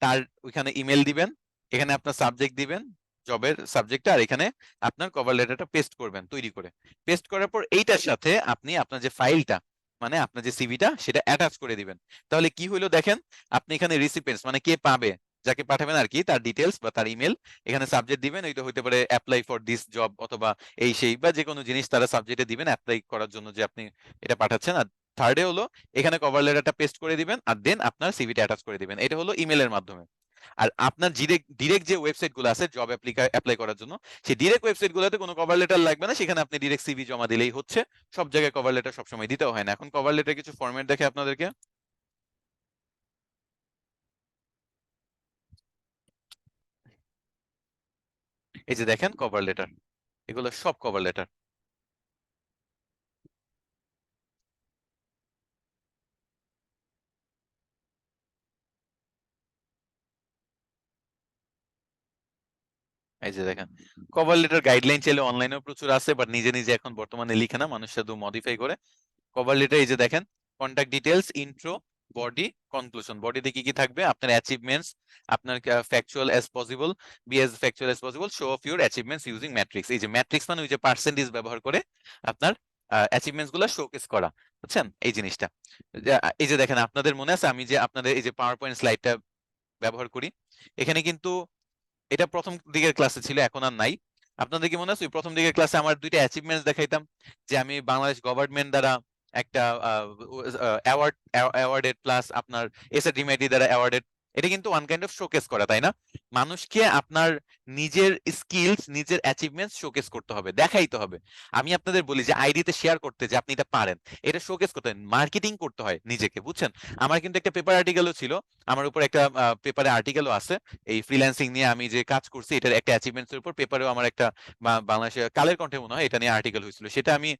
তার ওইখানে ইমেল দিবেন, এখানে আপনার সাবজেক্ট দিবেন, জবের সাবজেক্টটা, আর এখানে আপনার কভার লেটারটা পেস্ট করবেন তৈরি করে। পেস্ট করার পর এইটার সাথে আপনি আপনার যে ফাইলটা, মানে আপনার যে সিভিটা সেটা অ্যাটাচ করে দিবেন। তাহলে কি হইলো দেখেন, আপনি এখানে রিসিপিয়েন্টস মানে কে পাবে, যাকে পাঠাবেন আর কি, তার ডিটেলস বা তার ইমেল, এখানে সাবজেক্ট দিবেন, ওইটা হইতে পারে অ্যাপ্লাই ফর দিস জব, অথবা এই সেই বা যে কোনো জিনিস তারা সাবজেক্টে দিবেন অ্যাপ্লাই করার জন্য যে আপনি এটা পাঠাচ্ছেন। আর থার্ডে হলো এখানে কভার লেটারটা পেস্ট করে দিবেন, আর দেন আপনার সিভিটা অ্যাটাচ করে দিবেন, এটা হলো ইমেলের মাধ্যমে। আর আপনার ডিরেক্ট ডিরেক্ট যে ওয়েবসাইট গুলো আছে জব অ্যাপ্লাই করার জন্য, সেই ডিরেক্ট ওয়েবসাইট গুলোতে কোনো কভার লেটার লাগবে না, সেখানে আপনি ডিরেক্ট সিভি জমা দিলেই হচ্ছে। সব জায়গায় কভার লেটার সবসময় দিতেও হয় না। এখন কভার লেটার কিছু ফরম্যাট দেখে আপনাদেরকে, এই যে দেখেন কভার লেটার, এগুলো সব কভার লেটার। এই যে দেখেন কভার লেটার গাইডলাইন চাইলে অনলাইনেও প্রচুর আছে, বাট নিজে নিজে এখন বর্তমানে লিখে না, মানুষ শুধু মডিফাই করে। কভার লেটার এই যে দেখেন contact details, intro, body, conclusion. বডিতে কি কি থাকবে, আপনার অ্যাচিভমেন্টস, আপনার factual as possible, be as factual as possible, show off your achievements using matrix. এই যে ম্যাট্রিক্স মানে ওই যে পার্সেন্টেজ ব্যবহার করে আপনার অ্যাচিভমেন্টস গুলো শোকেস করা, বুঝছেন এই জিনিসটা। এই যে দেখেন আপনাদের মনে আছে আমি যে আপনাদের এই যে পাওয়ার পয়েন্ট স্লাইডটা ব্যবহার করি, এখানে কিন্তু এটা প্রথম দিকের ক্লাসে ছিল, এখন আর নাই। আপনাদের কি মনে আছে ওই প্রথম দিকের ক্লাসে আমার 2টা অ্যাচিভমেন্টস দেখাইতাম, যে আমি বাংলাদেশ গভর্নমেন্ট দ্বারা একটা অ্যাওয়ার্ডেড, প্লাস আপনার এসএ ডিমেটি দ্বারা অ্যাওয়ার্ডেড এটা কিন্তু ওয়ান কাইন্ড অফ শোকেস করা, তাই না? মানুষকে আপনার নিজের স্কিলস, নিজের অ্যাচিভমেন্টস শোকেস করতে হবে, দেখাইতে হবে। আমি আপনাদের বলি যে আইডিতে শেয়ার করতে, যে আপনি এটা পারেন, এটা শোকেস করতে হয়, মার্কেটিং করতে হয় নিজেকে, বুঝছেন? আমার কিন্তু একটা পেপার আর্টিকেলও ছিল, আমার উপর একটা পেপারে আর্টিকেলও আছে এই ফ্রিল্যান্সিং নিয়ে আমি যে কাজ করছি এটার একটা অ্যাচিভমেন্টস এর উপর, পেপারেও আমার একটা বাংলাদেশের কালের কণ্ঠে মনে হয় এটা নিয়ে আর্টিকেল হয়েছিল। সেটা আমি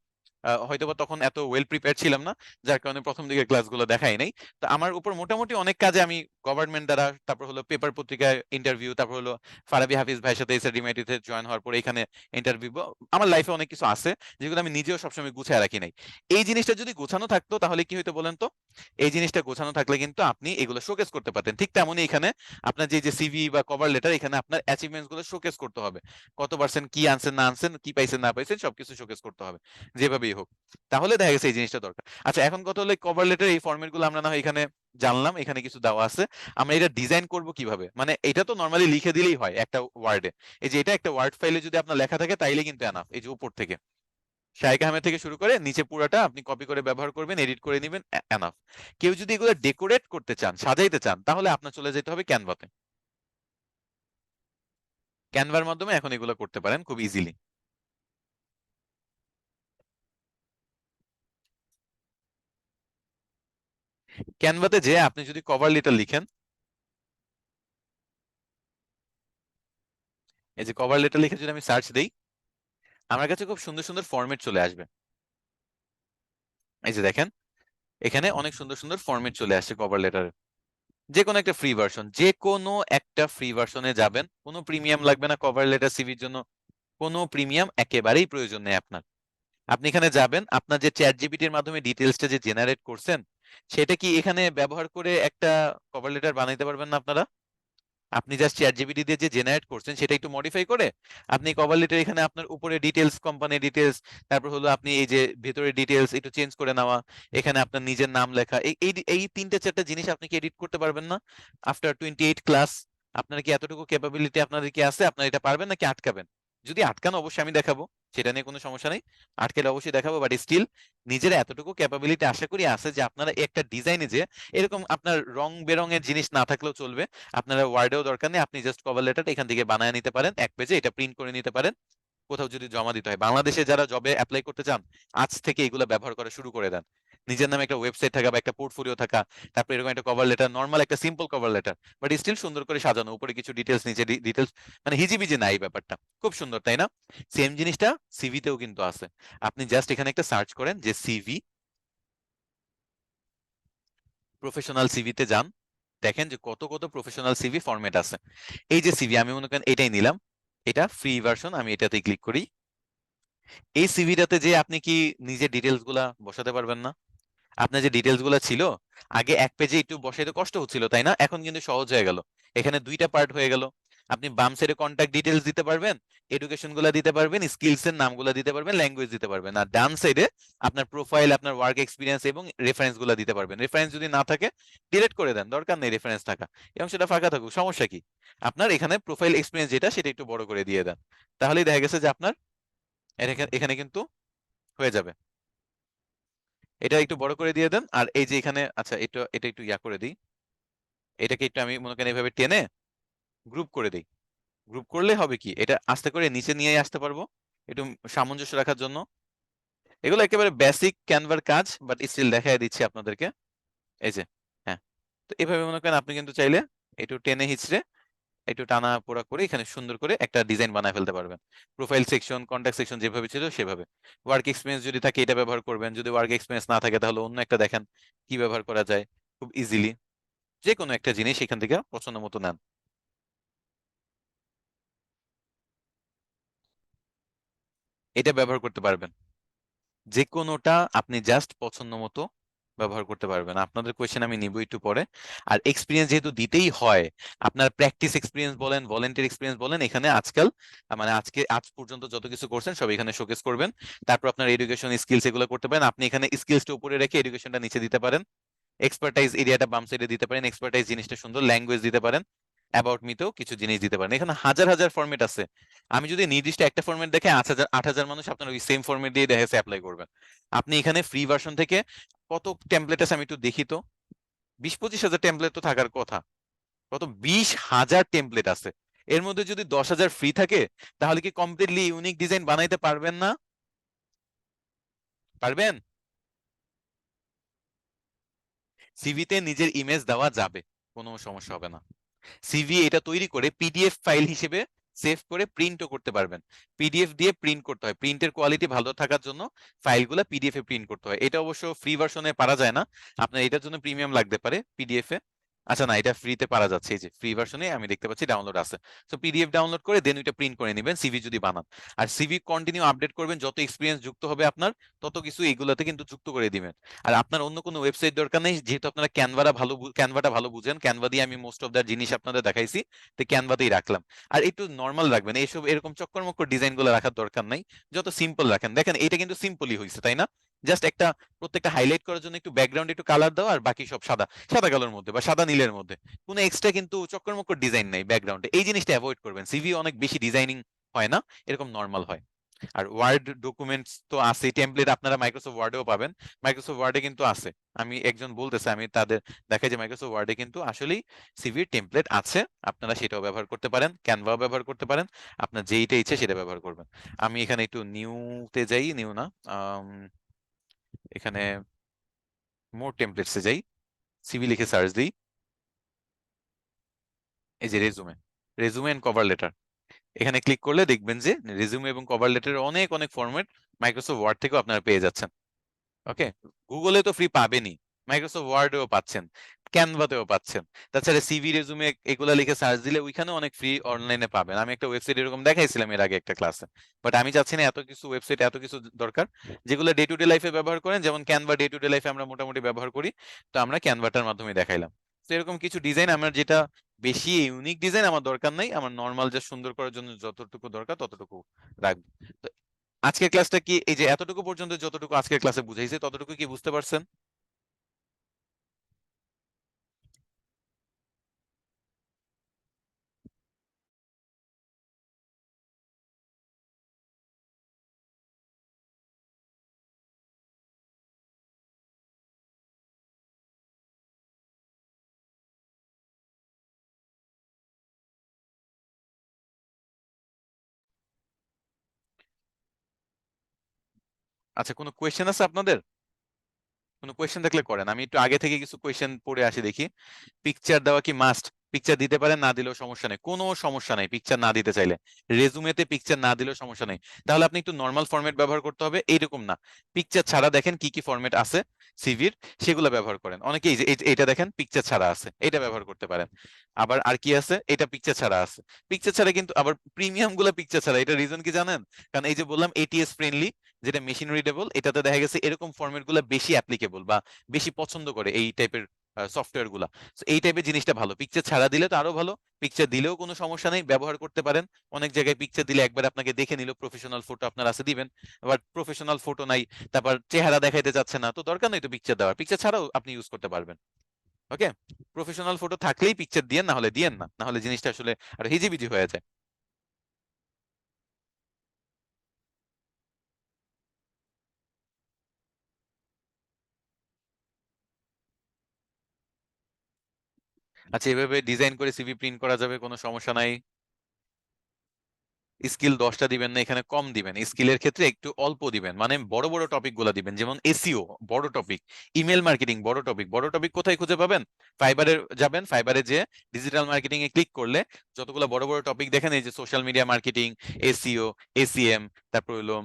হয়তোবা তখন এত ওয়েল প্রিপেয়ার ছিলাম না, যার কারণে প্রথম দিকে ক্লাসগুলো দেখাই নাই। তো আমার উপর মোটামুটি অনেক কাজে আমি গভর্নমেন্ট দ্বারা, তারপর হলো পেপার পত্রিকায় ইন্টারভিউ, তারপর হলো ফারাবি হাফিজ ভাইয়ের সাথে এসএডিমেটিতে জয়েন হওয়ার পরে এখানে ইন্টারভিউ, আমার লাইফে অনেক কিছু আছে যেগুলো আমি নিজেও সবসময় গুছিয়ে রাখি নাই। এই জিনিসটা যদি গোছানো থাকতো তাহলে কি হইতো বলেন তো? এই জিনিসটা গোছানো থাকলে কিন্তু আপনি এগুলো শোকেস করতে পারতেন। ঠিক তেমনই এখানে আপনার যে সিভি বা কভার লেটার, এখানে আপনার অ্যাচিভমেন্টস গুলো শোকেস করতে হবে, কত পার্সেন্ট কি আনছেন না আনছেন, কি পাইছেন না পাইছেন, সবকিছু শোকেস করতে হবে যেভাবেই হোক। তাহলে দেখা গেছে এই জিনিসটা দরকার। আচ্ছা, এখন কথা হলো কভার লেটার এই ফরম্যাট গুলো আমরা না হয় এখানে জানলাম, এখানে কিছু দেওয়া আছে, আমরা এটা ডিজাইন করব কিভাবে? মানে এটা তো নর্মালি লিখে দিলেই হয় একটা ওয়ার্ডে। এই যে এটা একটা ওয়ার্ড ফাইলে যদি আপনার লেখা থাকে তাইলে কিন্তু এনাফ। এই যে উপর থেকে শাইখ আহমেদ থেকে শুরু করে নিচে পুরাটা আপনি কপি করে ব্যবহার করবেন, এডিট করে নেবেন, এনাফ। কেউ যদি এগুলো ডেকোরেট করতে চান, সাজাইতে চান, তাহলে আপনার চলে যেতে হবে ক্যানভাতে। ক্যানভার মাধ্যমে এখন এগুলো করতে পারেন খুব ইজিলি। ক্যানভাতে যে আপনি যদি কভার লেটার লিখেন, এই যে কভার লেটার লিখে যদি আমি সার্চ দিই, আমার কাছে খুব সুন্দর সুন্দর ফরম্যাট চলে আসবে। এই যে দেখেন, এখানে অনেক সুন্দর সুন্দর ফরম্যাট চলে আসছে কভার লেটার। যে কোনো একটা ফ্রি ভার্সন, যে কোনো একটা ফ্রি ভার্সনে যাবেন, কোনো প্রিমিয়াম লাগবে না কভার লেটার সিভির জন্য, কোনো প্রিমিয়াম একেবারেই প্রয়োজন নেই আপনার। আপনি এখানে যাবেন, আপনার যে চ্যাট জিপিটির মাধ্যমে ডিটেলসটা যে জেনারেট করছেন, সেটা কি এখানে ব্যবহার করে একটা কভার লেটার বানাইতে পারবেন না আপনারা? আপনি জাস্ট চ্যাট জিপিটি দিয়ে যে জেনারেট করছেন সেটা একটু মডিফাই করে আপনি কভার লেটার এখানে আপনার উপরে ডিটেলস, কোম্পানি ডিটেলস, তারপর হলো আপনি এই যে ভেতরে ডিটেলস একটু চেঞ্জ করে নেওয়া, এখানে আপনার নিজের নাম লেখা, এই এই এই তিনটে চারটে জিনিস আপনি কি এডিট করতে পারবেন না আফটার 28 ক্লাস? আপনার কি এতটুকু ক্যাপাবিলিটি আপনাদের কি আছে? আপনারা এটা পারবেন নাকি আটকাবেন? যদি আটকান অবশ্যই আমি দেখাবো, সেটা নিয়ে কোনো সমস্যা নেই, আটকালে অবশ্যই দেখাবো, বাট স্টিল নিজের এতটুকু ক্যাপাবিলিটি আশা করি আছে যে আপনারা একটা ডিজাইনে যে এরকম আপনার রং বেরঙের জিনিস না থাকলেও চলবে, আপনারা ওয়ার্ডেও দরকার নেই, আপনি জাস্ট কভার লেটারটা এখান থেকে বানায় নিতে পারেন এক পেজে, এটা প্রিন্ট করে নিতে পারেন, কোথাও যদি জমা দিতে হয়। বাংলাদেশে যারা জবে অ্যাপ্লাই করতে চান, আজ থেকে এগুলো ব্যবহার করা শুরু করে দেন। নিজের নামে একটা ওয়েবসাইট থাকা বা একটা পোর্টফোলিও থাকা, তারপর এরকম একটা কভার লেটার, নর্মাল একটা simple cover letter, but still সুন্দর করে সাজানো, উপরে কিছু ডিটেলস, নিচে ডিটেলস, মানে হিজিবিজি নাই ব্যাপারটা, খুব সুন্দর, তাই না? সেম জিনিসটা সিভিতেও কিন্তু আছে। আপনি জাস্ট এখানে একটা সার্চ করেন যে সিভি, প্রফেশনাল সিভিতে যান, দেখেন যে কত কত প্রফেশনাল সিভি ফরম্যাট আছে। এই যে সিভি আমি মনে করেন এটাই নিলাম, এটা ফ্রি ভার্সন, আমি এটাতে ক্লিক করি। এই সিভিটাতে যে আপনি কি নিজের ডিটেলস গুলা বসাতে পারবেন না? আপনার যে ডিটেলস গুলা ছিল, আগে এক পেজে একটু বসাইতে কষ্ট হচ্ছিল, তাই না? এখন কিন্তু সহজ হয়ে গেল, এখানে দুইটা পার্ট হয়ে গেল। আপনি বাম সাইডে কন্ট্যাক্ট ডিটেলস দিতে পারবেন, এডুকেশন গুলা দিতে পারবেন, স্কিলস এর নামগুলা দিতে পারবেন, ল্যাঙ্গুয়েজ দিতে পারবেন, আর ডান সাইডে আপনার প্রোফাইল, আপনার ওয়ার্ক এক্সপিরিয়েন্স এবং রেফারেন্স গুলা দিতে পারবেন। রেফারেন্স যদি না থাকে ডিলিট করে দেন, দরকার নেই রেফারেন্স থাকা, এবং সেটা ফাঁকা থাকুক, সমস্যা কি? আপনার এখানে প্রোফাইল এক্সপিরিয়েন্স যেটা সেটা একটু বড় করে দিয়ে দেন, তাহলেই দেখা গেছে যে আপনার এখানে কিন্তু হয়ে যাবে। এটা একটু বড় করে দিয়ে দেন, আর এই যে এখানে, আচ্ছা এটা এটা একটু ইয়া করে দিই, এটাকে একটু আমি মনে করেন এভাবে টেনে গ্রুপ করে দিই। গ্রুপ করলে হবে কি, এটা আস্তে করে নিচে নিয়ে আসতে পারবো একটু সামঞ্জস্য রাখার জন্য। এগুলো একেবারে বেসিক ক্যানভার কাজ, বাট স্টিল দেখাই দিচ্ছি আপনাদেরকে। এই যে, হ্যাঁ, তো এভাবে মনে করেন আপনি কিন্তু চাইলে একটু টেনে হিচড়ে একটু টানা পোড়া করে এখানে সুন্দর করে একটা ডিজাইন বানায় ফেলতে পারবেন। প্রোফাইল সেকশন, কন্ট্যাক্ট সেকশন যেভাবে ছিল সেভাবে। ওয়ার্ক এক্সপিরিয়েন্স যদি থাকে এটা ব্যবহার করবেন, যদি ওয়ার্ক এক্সপিরিয়েন্স না থাকে তাহলে অন্য একটা দেখেন কি ব্যবহার করা যায় খুব ইজিলি। যে কোনো একটা জিনিস এখান থেকে পছন্দ মতো নেন, এটা ব্যবহার করতে পারবেন। যে কোনোটা আপনি জাস্ট পছন্দ মতো ব্যবহার করতে পারবেন। আপনাদের কোয়েশ্চেন আমি নিব একটু পরে। আর এক্সপিরিয়েন্স যেহেতু দিতেই হয়, আপনার প্র্যাকটিস এক্সপিরিয়েন্স বলেন, ভলেন্টিয়ার এক্সপিরিয়েন্স বলেন, এখানে আজকাল মানে আজ পর্যন্ত যত কিছু করছেন সব এখানে শোকেস করবেন। তারপর আপনার এডুকেশন স্কিলস এগুলো করতে পারেন, আপনি এখানে স্কিলসটা উপরে রেখে এডুকেশনটা নিচে দিতে পারেন। এক্সপার্টাইজ এরিয়াটা বাম সাইডে দিতে পারেন, এক্সপার্টাইজ জিনিসটা সুন্দর, ল্যাঙ্গুয়েজ দিতে পারেন, অ্যাবাউট মিতেও কিছু জিনিস দিতে পারেন। এখানে হাজার হাজার ফরম্যাট আছে। আমি যদি নির্দিষ্ট একটা ফরম্যাট দেখে 8,000 মানুষ আপনার ওই সেম ফরম্যাট দিয়ে দেখে অ্যাপ্লাই করবেন। আপনি এখানে ফ্রি ভার্সন থেকে কত টেমপ্লেট আছে আমি একটু দেখি তো, 20-25 হাজার টেমপ্লেট তো থাকার কথা। কত 20,000 টেমপ্লেট আছে। এর মধ্যে যদি 10,000 ফ্রি থাকে, তাহলে কি কমপ্লিটলি ইউনিক ডিজাইন বানাইতে পারবেন না? পারবেন। সিভিতে নিজের ইমেজ দেওয়া যাবে, কোনো সমস্যা হবে না। সিভি এটা তৈরি করে পিডিএফ ফাইল হিসেবে সেভ করে প্রিন্টও করতে পারবেন। পিডিএফ দিয়ে প্রিন্ট করতে হয়, প্রিন্টের কোয়ালিটি ভালো থাকার জন্য ফাইলগুলো পিডিএফ এ প্রিন্ট করতে হয়। এটা অবশ্য ফ্রি ভার্সনে পারা যায় না, আপনার এটার জন্য প্রিমিয়াম লাগতে পারে পিডিএফ এ। আচ্ছা না, এটা ফ্রিতে পারা যাচ্ছে, এই যে ফ্রি ভার্সনে আমি দেখতে পাচ্ছি ডাউনলোড আছে। তো পিডিএফ ডাউনলোড করে দেন ওইটা প্রিন্ট করে নেবেন সিভি যদি বানান। আর সিভি কন্টিনিউ আপডেট করবেন, যত এক্সপিরিয়েন্স যুক্ত হবে আপনার, তত কিছু এইগুলাতে কিন্তু যুক্ত করে দিবেন। আর আপনার অন্য কোনো ওয়েবসাইট দরকার নেই, যেহেতু আপনারা ক্যানভাটা ভালো বুঝেন, ক্যানভা দিয়ে আমি মোস্ট অফ দ্য জিনিস আপনাদের দেখাইছি, তো ক্যানভাতেই রাখলাম। আর একটু নর্মাল রাখবেন, এইসব এরকম চক্কর মক্কর ডিজাইন গুলো রাখার দরকার নাই। যত সিম্পল রাখেন, দেখেন এটা কিন্তু সিম্পলই হয়েছে, তাই না? জাস্ট একটা প্রত্যেকটা হাইলাইট করার জন্য একটু ব্যাকগ্রাউন্ড একটু কালার দাও, আর বাকি সব সাদা সাদা কালোর মধ্যে বা সাদা নীলের মধ্যে। কোনো এক্সট্রা কিন্তু চক্কর মক্কর ডিজাইন নাই ব্যাকগ্রাউন্ডে, এই জিনিসটা অ্যাভয়েড করবেন। সিভি অনেক বেশি ডিজাইনিং হয় না, এরকম নর্মাল হয়। আর ওয়ার্ড ডকুমেন্টস তো আছে, টেমপ্লেট আপনারা মাইক্রোসফট ওয়ার্ডেও পাবেন। মাইক্রোসফট ওয়ার্ডে কিন্তু আছে, আমি একজন বলতেছে, আমি তাদের দেখাই যে মাইক্রোসফট ওয়ার্ডে কিন্তু আসলেই সিভির টেমপ্লেট আছে। আপনারা সেটাও ব্যবহার করতে পারেন, ক্যানভাও ব্যবহার করতে পারেন, আপনার যেইটা ইচ্ছে সেটা ব্যবহার করবেন। আমি এখানে একটু নিউতে যাই, নিউ না, আম, এখানে মোর টেমপ্লেটসে যাই, সিভি লিখে সার্চ দিই। এই যে resume, resume and cover letter, এখানে ক্লিক করলে দেখবেন যে রেজুমে এবং কভার লেটারের অনেক অনেক ফরম্যাট মাইক্রোসফট ওয়ার্ড থেকেও আপনারা পেয়ে যাচ্ছেন। ওকে, গুগলে তো ফ্রি পাবেনই, মাইক্রোসফট ওয়ার্ডেও পাচ্ছেন, ক্যানভাতেও পাচ্ছেন। তাছাড়া সিভি রেজুমে এগুলা লিখে সার্চ দিলে ওইখানে অনেক ফ্রি অনলাইনে পাবেন। আমি একটা ওয়েবসাইট এরকম দেখাইছিলাম এর আগে একটা ক্লাসে। বাট আমি চাচ্ছি না এত কিছু ওয়েবসাইট, এত কিছু দরকার। যেগুলো ডে টু ডে লাইফে ব্যবহার করেন, যেমন ক্যানভা ডে টু ডে লাইফে আমরা মোটামুটি ব্যবহার করি, তো আমরা ক্যানভাটার মাধ্যমে দেখাইলাম। তো এরকম কিছু ডিজাইন আমার, যেটা বেশি ইউনিক ডিজাইন আমার দরকার নাই, আমার নর্মাল যা সুন্দর করার জন্য যতটুকু দরকার ততটুকু রাখবো। তো আজকের ক্লাসটা কি, এই যে এতটুকু পর্যন্ত যতটুকু আজকের ক্লাসে বুঝাইছে ততটুকু কি বুঝতে পারছেন? আচ্ছা, কোনো কোয়েশ্চেন আছে আপনাদের? কোনো কোয়েশ্চেন থাকলে করেন, আমি একটু আগে থেকে কিছু কোয়েশ্চেন পড়ে আসি দেখি। পিকচার দেওয়া কি মাস্ট? পিকচার দিতে পারেন, না দিলেও সমস্যা নেই, কোনো সমস্যা নেই পিকচার না দিতে চাইলে। রেজুমেতে পিকচার না দিলেও সমস্যা নেই। তাহলে আপনি একটু নর্মাল ফরম্যাট ব্যবহার করতে হবে, এইরকম না। পিকচার ছাড়া দেখেন কি কি ফরম্যাট আছে সিভির, সেগুলো ব্যবহার করেন। অনেকে এই যে এটা দেখেন পিকচার ছাড়া আছে, এটা ব্যবহার করতে পারেন। আবার আর কি আছে, এটা পিকচার ছাড়া আছে। পিকচার ছাড়া কিন্তু আবার প্রিমিয়াম গুলা পিকচার ছাড়া, এটা রিজন কি জানেন? কারণ এই যে বললাম এটিএস ফ্রেন্ডলি, যেটা মেশিন রিডেবল, এটাতে দেখা গেছে এরকম ফরম্যাট গুলা বেশি অ্যাপ্লিকেবল বা বেশি পছন্দ করে এই টাইপের সফটওয়্যার গুলা। So এই টাইপের জিনিসটা ভালো, পিকচার ছাড়া দিলে তো আরো ভালো। পিকচার দিলেও কোনো সমস্যা নেই, ব্যবহার করতে পারেন। অনেক জায়গায় পিকচার দিলে একবার আপনাকে দেখে নিল, প্রফেশনাল ফটো আপনার আছে দিবেন, আবার প্রফেশনাল ফটো নাই, তারপর চেহারা দেখাইতে যাচ্ছে না, তো দরকার নেই তো পিকচার দেওয়ার, পিকচার ছাড়াও আপনি ইউজ করতে পারবেন। ওকে, প্রফেশনাল ফটো থাকলেই পিকচার দিয়েন, না হলে দিয়েন না, না হলে জিনিসটা আসলে আর হিজিবিজি হয়ে যায়। আচ্ছা, এভাবে ডিজাইন করে সিভি প্রিন্ট করা যাবে, কোনো সমস্যা নাই। স্কিল 10টা দিবেন না, এখানে কম দিবেন। স্কিলের ক্ষেত্রে একটু অল্প দিবেন, মানে বড় বড় টপিক গুলা দিবেন, যেমন এসইও বড় টপিক, ইমেল মার্কেটিং বড় টপিক। বড় টপিক কোথায় খুঁজে পাবেন? ফাইবারে যাবেন, ফাইবারে যে ডিজিটাল মার্কেটিং এ ক্লিক করলে যতগুলো বড় বড় টপিক দেখেন, এই যে social media marketing, SEO, ACM, তারপর হলো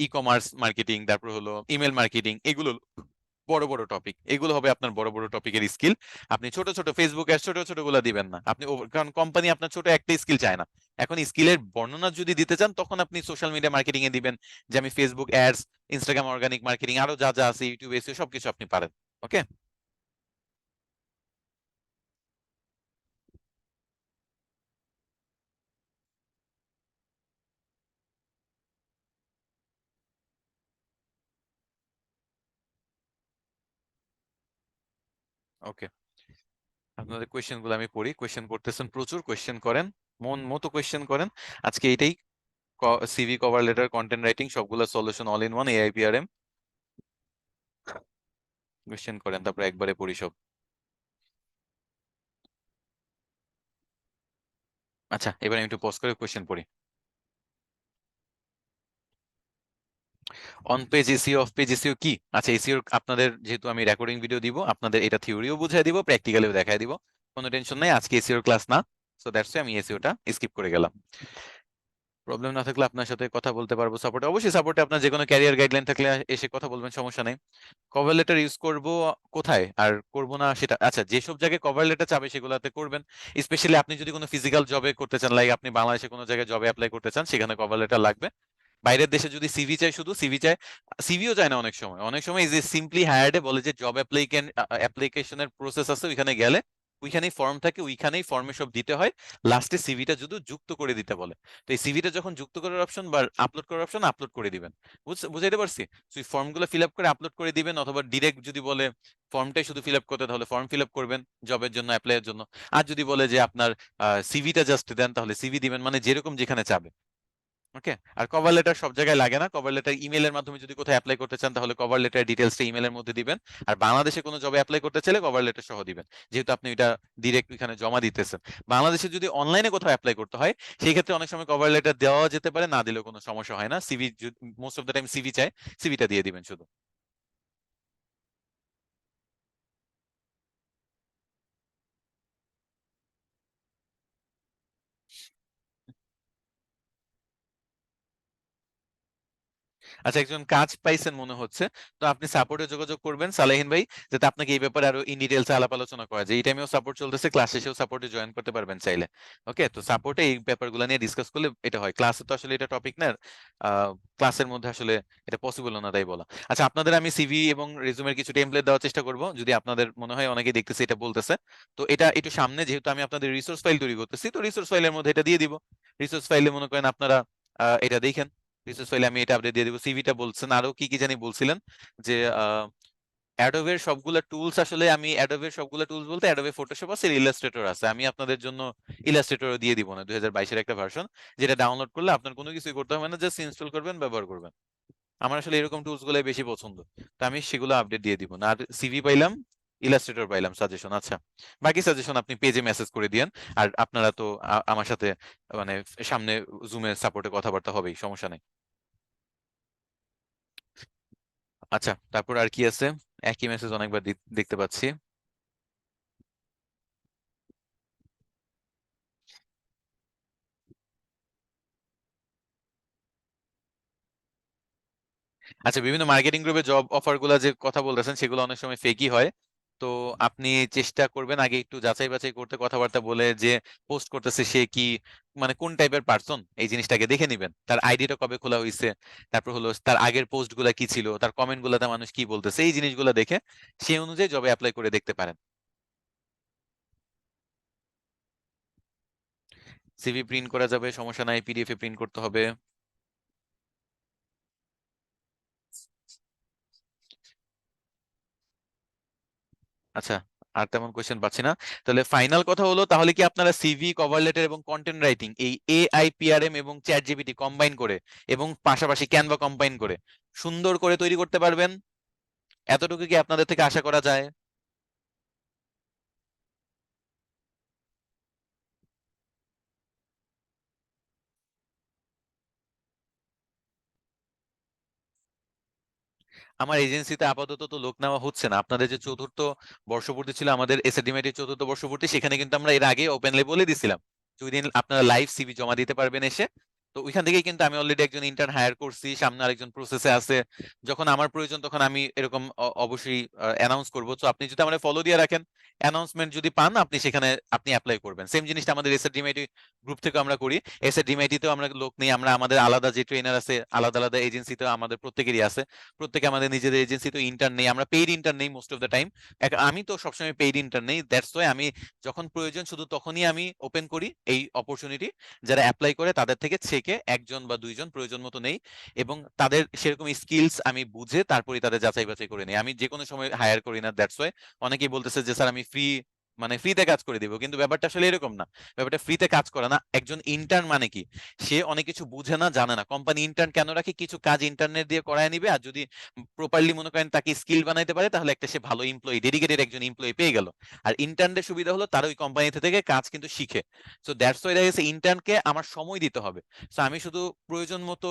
ই কমার্স মার্কেটিং, তারপর হলো ইমেল মার্কেটিং, এগুলো বড় বড় টপিক, এগুলো হবে আপনার বড় বড় টপিকের স্কিল। আপনি ছোট ছোট ফেসবুক অ্যাড ছোট ছোট গুলা দিবেন না, আপনি কারণ কোম্পানি আপনার ছোট একটা স্কিল চায় না। এখন স্কিলের বর্ণনা যদি দিতে চান, তখন আপনি সোশ্যাল মিডিয়া মার্কেটিং এ দিবেন, যে আমি Facebook ads, Instagram organic marketing, আরো যা যা আছে, ইউটিউব এসিও সবকিছু আপনি পারেন। ওকে। ওকে, আপনাদের কোয়েশ্চেন গুলো আমি পড়ি। কোয়েশ্চেন করতেছেন, প্রচুর কোয়েশ্চেন করেন, মন মতো কোয়েশ্চেন করেন। আজকে এইটাই, CV, cover letter, content writing, সবগুলো solution all in one, AIPRM. Question করেন, তারপর একবারে পড়ি সব। আচ্ছা, এবার আমি একটু পজ করে কোয়েশ্চেন পড়ি। On page SEO, of page SEO কি? আচ্ছা, এসিও আপনাদের যেহেতু আমি রেকর্ডিং ভিডিও দিব, আপনাদের এটা থিওরিও বুঝাই দিব, প্র্যাকটিক্যালিও দেখাই দিব। কোনো টেনশন নাই, আজকে এসিওর ক্লাস না। সো দ্যাটস আমি এসিওটা স্কিপ করে গেলাম। প্রবলেম না থাকলে আপনার সাথে কথা বলতে পারবো সাপোর্টে, অবশ্যই সাপোর্টে আপনার যে কোনো ক্যারিয়ার গাইডলাইন থাকলে এসে কথা বলবেন, সমস্যা নেই। কভার লেটার ইউজ করব কোথায় আর করব না সেটা, আচ্ছা যেসব জায়গায় কভার লেটার চাবে সেগুলোতে করবেন। স্পেশালি আপনি যদি কোনো ফিজিক্যাল জবে করতে চান, লাইক আপনি বাংলাদেশে কোনো জায়গায় জবে অ্যাপ্লাই করতে চান, সেখানে কভার লেটার লাগবে। বাইরের দেশে যদি সিভি চাই, শুধু সিভি চাই, সিভিও চায় না অনেক সময়। অনেক সময় এই যে সিম্পলি হায়ার্ডে বলে যে জব অ্যাপ্লিকেশনের প্রসেস আছে, ওইখানে গেলে ওইখানেই ফর্ম থাকে, ওইখানেই ফর্মে সব দিতে হয়, লাস্টে সিভিটা শুধু যুক্ত করে দিতে বলে। তো এই সিভিটা যখন যুক্ত করার অপশন বা আপলোড করার অপশন, আপলোড করে দিবেন। বুঝাইতে পারছি? তো এই ফর্মগুলো ফিল আপ করে আপলোড করে দিবেন, অথবা ডিরেক্ট যদি বলে ফর্মটাই শুধু ফিল আপ করতে, তাহলে ফর্ম ফিল আপ করবেন জবের জন্য, অ্যাপ্লাইয়ের জন্য। আর যদি বলে যে আপনার সিভিটা জাস্ট দেন, তাহলে সিভি দিবেন, মানে যেরকম যেখানে চাবে। ওকে। আর কভার লেটার সব জায়গায় লাগে না, কভার লেটার ইমেলের মাধ্যমে যদি কোথাও অ্যাপ্লাই করতে চান, তাহলে কভার লেটার ডিটেলসটা ইমেলের মধ্যে দিবেন। আর বাংলাদেশে কোনো জবে অ্যাপ্লাই করতে চাইলে কভার লেটার সহ দিবেন, যেহেতু আপনি এটা ডিরেক্ট এখানে জমা দিতেছেন। বাংলাদেশে যদি অনলাইনে কোথাও অ্যাপ্লাই করতে হয়, সেই ক্ষেত্রে অনেক সময় কভার লেটার দেওয়া যেতে পারে, না দিলেও কোনো সমস্যা হয় না। CV, most of the time CV চায়, সিভিটা দিয়ে দিবেন শুধু। আচ্ছা, একজন কাজ পাইছেন মনে হচ্ছে। তো আপনি সাপোর্টে যোগাযোগ করবেন সালেহিন ভাই, যাতে আপনাকে এই ব্যাপারে আরো ইন ডিটেলস আলাপ আলোচনা করা যায়। এই টাইমেও সাপোর্ট চলতেছে, ক্লাস শেষেও সাপোর্টে জয়েন করতে পারবেন চাইলে। ওকে, তো সাপোর্টে এই ব্যাপারগুলো নিয়ে ডিসকাস করলে এটা হয়, ক্লাসে তো আসলে এটা টপিক না। ক্লাসের মধ্যে আসলে এটা পসিবল না, তাই বলা। আচ্ছা, আপনাদের আমি সিভি এবং রেজুমের কিছু টেমপ্লেট দেওয়ার চেষ্টা করব, যদি আপনাদের মনে হয়, অনেকে দেখতেছে এটা বলতেছে। তো এটা একটু সামনে, যেহেতু আমি আপনাদের রিসোর্স ফাইল তৈরি করতেছি, তো রিসোর্স ফাইলের মধ্যে এটা দিয়ে দিব। রিসোর্স ফাইলে মনে করেন আপনারা এটা দেখেন। রিসোর্স ফাইলে আমি এটা আপডেট দিয়ে দিব। সিভিটা বলছেন, আরো কি কি জানি বলছিলেন যে অ্যাডোবের সবগুলা টুলস, আসলে আমি অ্যাডোবের সবগুলা টুলস বলতে অ্যাডোবে ফটোশপ আছে, ইলাস্ট্রেটর আছে। আমি আপনাদের জন্য ইলাস্ট্রেটরও দিয়ে দিব না, 2022-এর একটা ভার্সন, যেটা ডাউনলোড করলে আপনার কোনো কিছুই করতে হবে না, জাস্ট ইনস্টল করবেন, ব্যবহার করবেন। আমার আসলে এরকম টুলস গুলাই বেশি পছন্দ। তো আমি সেগুলো আপডেট দিয়ে দিব না। আর সিভি পাইলাম, ইলাস্ট্রেটর পাইলাম, সাজেশন। আচ্ছা, বাকি সাজেশন আপনি পেজে মেসেজ করে দিয়েন। আর আপনারা তো আমার সাথে মানে সামনে জুমে সাপোর্টে কথাবার্তা হবেই, সমস্যা নেই। আচ্ছা, তারপর আর কি আছে? একই মেসেজ অনেকবার দেখতে পাচ্ছি। আচ্ছা, বিভিন্ন মার্কেটিং গ্রুপে জব অফার গুলা যে কথা বলতেছেন, সেগুলো অনেক সময় ফেকই হয়। তো আপনি চেষ্টা করবেন আগে একটু যাচাই বাছাই করতে, কথাবার্তা বলে, যে পোস্ট করতেছে সে কি, মানে কোন টাইপের পার্সন, এই জিনিসটাকে দেখে নিবেন। তার আইডিটা কবে খোলা হয়েছে, তারপর হলো তার আগের পোস্ট গুলা কি ছিল, তার কমেন্ট গুলাতে মানুষ কি বলতেছে, এই জিনিসগুলো দেখে সেই অনুযায়ী জবে অ্যাপ্লাই করে দেখতে পারেন। সিভি প্রিন্ট করা যাবে, সমস্যা নাই, পিডিএফ এ প্রিন্ট করতে হবে। আচ্ছা, আর তেমন কোয়েশ্চেন পাচ্ছি না। তাহলে ফাইনাল কথা হলো, তাহলে কি আপনারা সিভি, কভার লেটার এবং কন্টেন্ট রাইটিং এই এআইপিআরএম এবং চ্যাট জিপিটি কম্বাইন করে, এবং পাশাপাশি ক্যানভা কম্বাইন করে সুন্দর করে তৈরি করতে পারবেন? এতটুকু কি আপনাদের থেকে আশা করা যায়? আমার এজেন্সিতে আপাতত তো লোক নেওয়া হচ্ছে না। আপনাদের যে চতুর্থ বর্ষপূর্তি ছিল আমাদের এসএডিমেটির চতুর্থ বর্ষপূর্তি, সেখানে কিন্তু আমরা এর আগে ওপেনলি বলে দিছিলাম যে ওই দিন আপনারা লাইভ সিভি জমা দিতে পারবেন এসে। তো ওইখান থেকেই কিন্তু আমি অলরেডি একজন ইন্টার্ন হায়ার করছি, সামনে আরেকজন প্রসেসে আছে। যখন আমার প্রয়োজন তখন আমি এরকম অবশ্যই অ্যানাউন্স করবো। তো আপনি যদি আমার ফলো দিয়ে রাখেন, অ্যানাউন্সমেন্ট যদি পান, আপনি সেখানে আপনি অ্যাপ্লাই করবেন। সেম জিনিসটা আমাদের এসএডিমেটি গ্রুপ থেকে আমরা করি। এসএডিমেটিতেও আমরা লোক নেই, আমরা আমাদের আলাদা যে ট্রেনার আছে, আলাদা আলাদা এজেন্সিতে আমাদের প্রত্যেকেরই আছে। প্রত্যেকে আমাদের নিজেদের এজেন্সি তো ইন্টার্ন নেই, আমরা পেইড ইন্টার্ন নেই মোস্ট অফ দ্য টাইম। আমি তো সবসময় পেইড ইন্টার্ন নেই, দ্যাটস ওয়াই আমি যখন প্রয়োজন শুধু তখনই আমি ওপেন করি এই অপরচুনিটি। যারা অ্যাপ্লাই করে তাদের থেকে ছেকে একজন বা দুইজন প্রয়োজন মতো নেই, এবং তাদের সেরকম স্কিলস আমি বুঝে তারপরে তাদের যাচাই বাছাই করে নিই। আমি যে কোনো সময় হায়ার করি না, দ্যাটস ওয়াই অনেকেই বলতেছে যে স্যার আমি ফ্রি মানে ফ্রিতে কাজ করে দিব, কিন্তু ব্যাপারটা আসলে এরকম না। ব্যাপারটা ফ্রিতে কাজ করা না। একজন ইন্টার্ন মানে কি, সে অনেক কিছু বুঝে না, জানে না। কোম্পানি ইন্টার্ন কেন রাখে, কিছু কাজ ইন্টারনেট দিয়ে করায় নিবে, আর যদি প্রপারলি মনে করেন তাকে স্কিল বানাইতে পারে, তাহলে একটা সে ভালো এমপ্লয়ি, ডেডিকেটেড একজন এমপ্লয়ি পেয়ে গেল। আর ইন্টার্নদের সুবিধা হলো তারা ওই কোম্পানিতে থেকে কাজ কিন্তু শিখে। সো দ্যাটস ওয়াই দেখা গেছে ইন্টার্নকে আমার সময় দিতে হবে। সো আমি শুধু প্রয়োজন মতো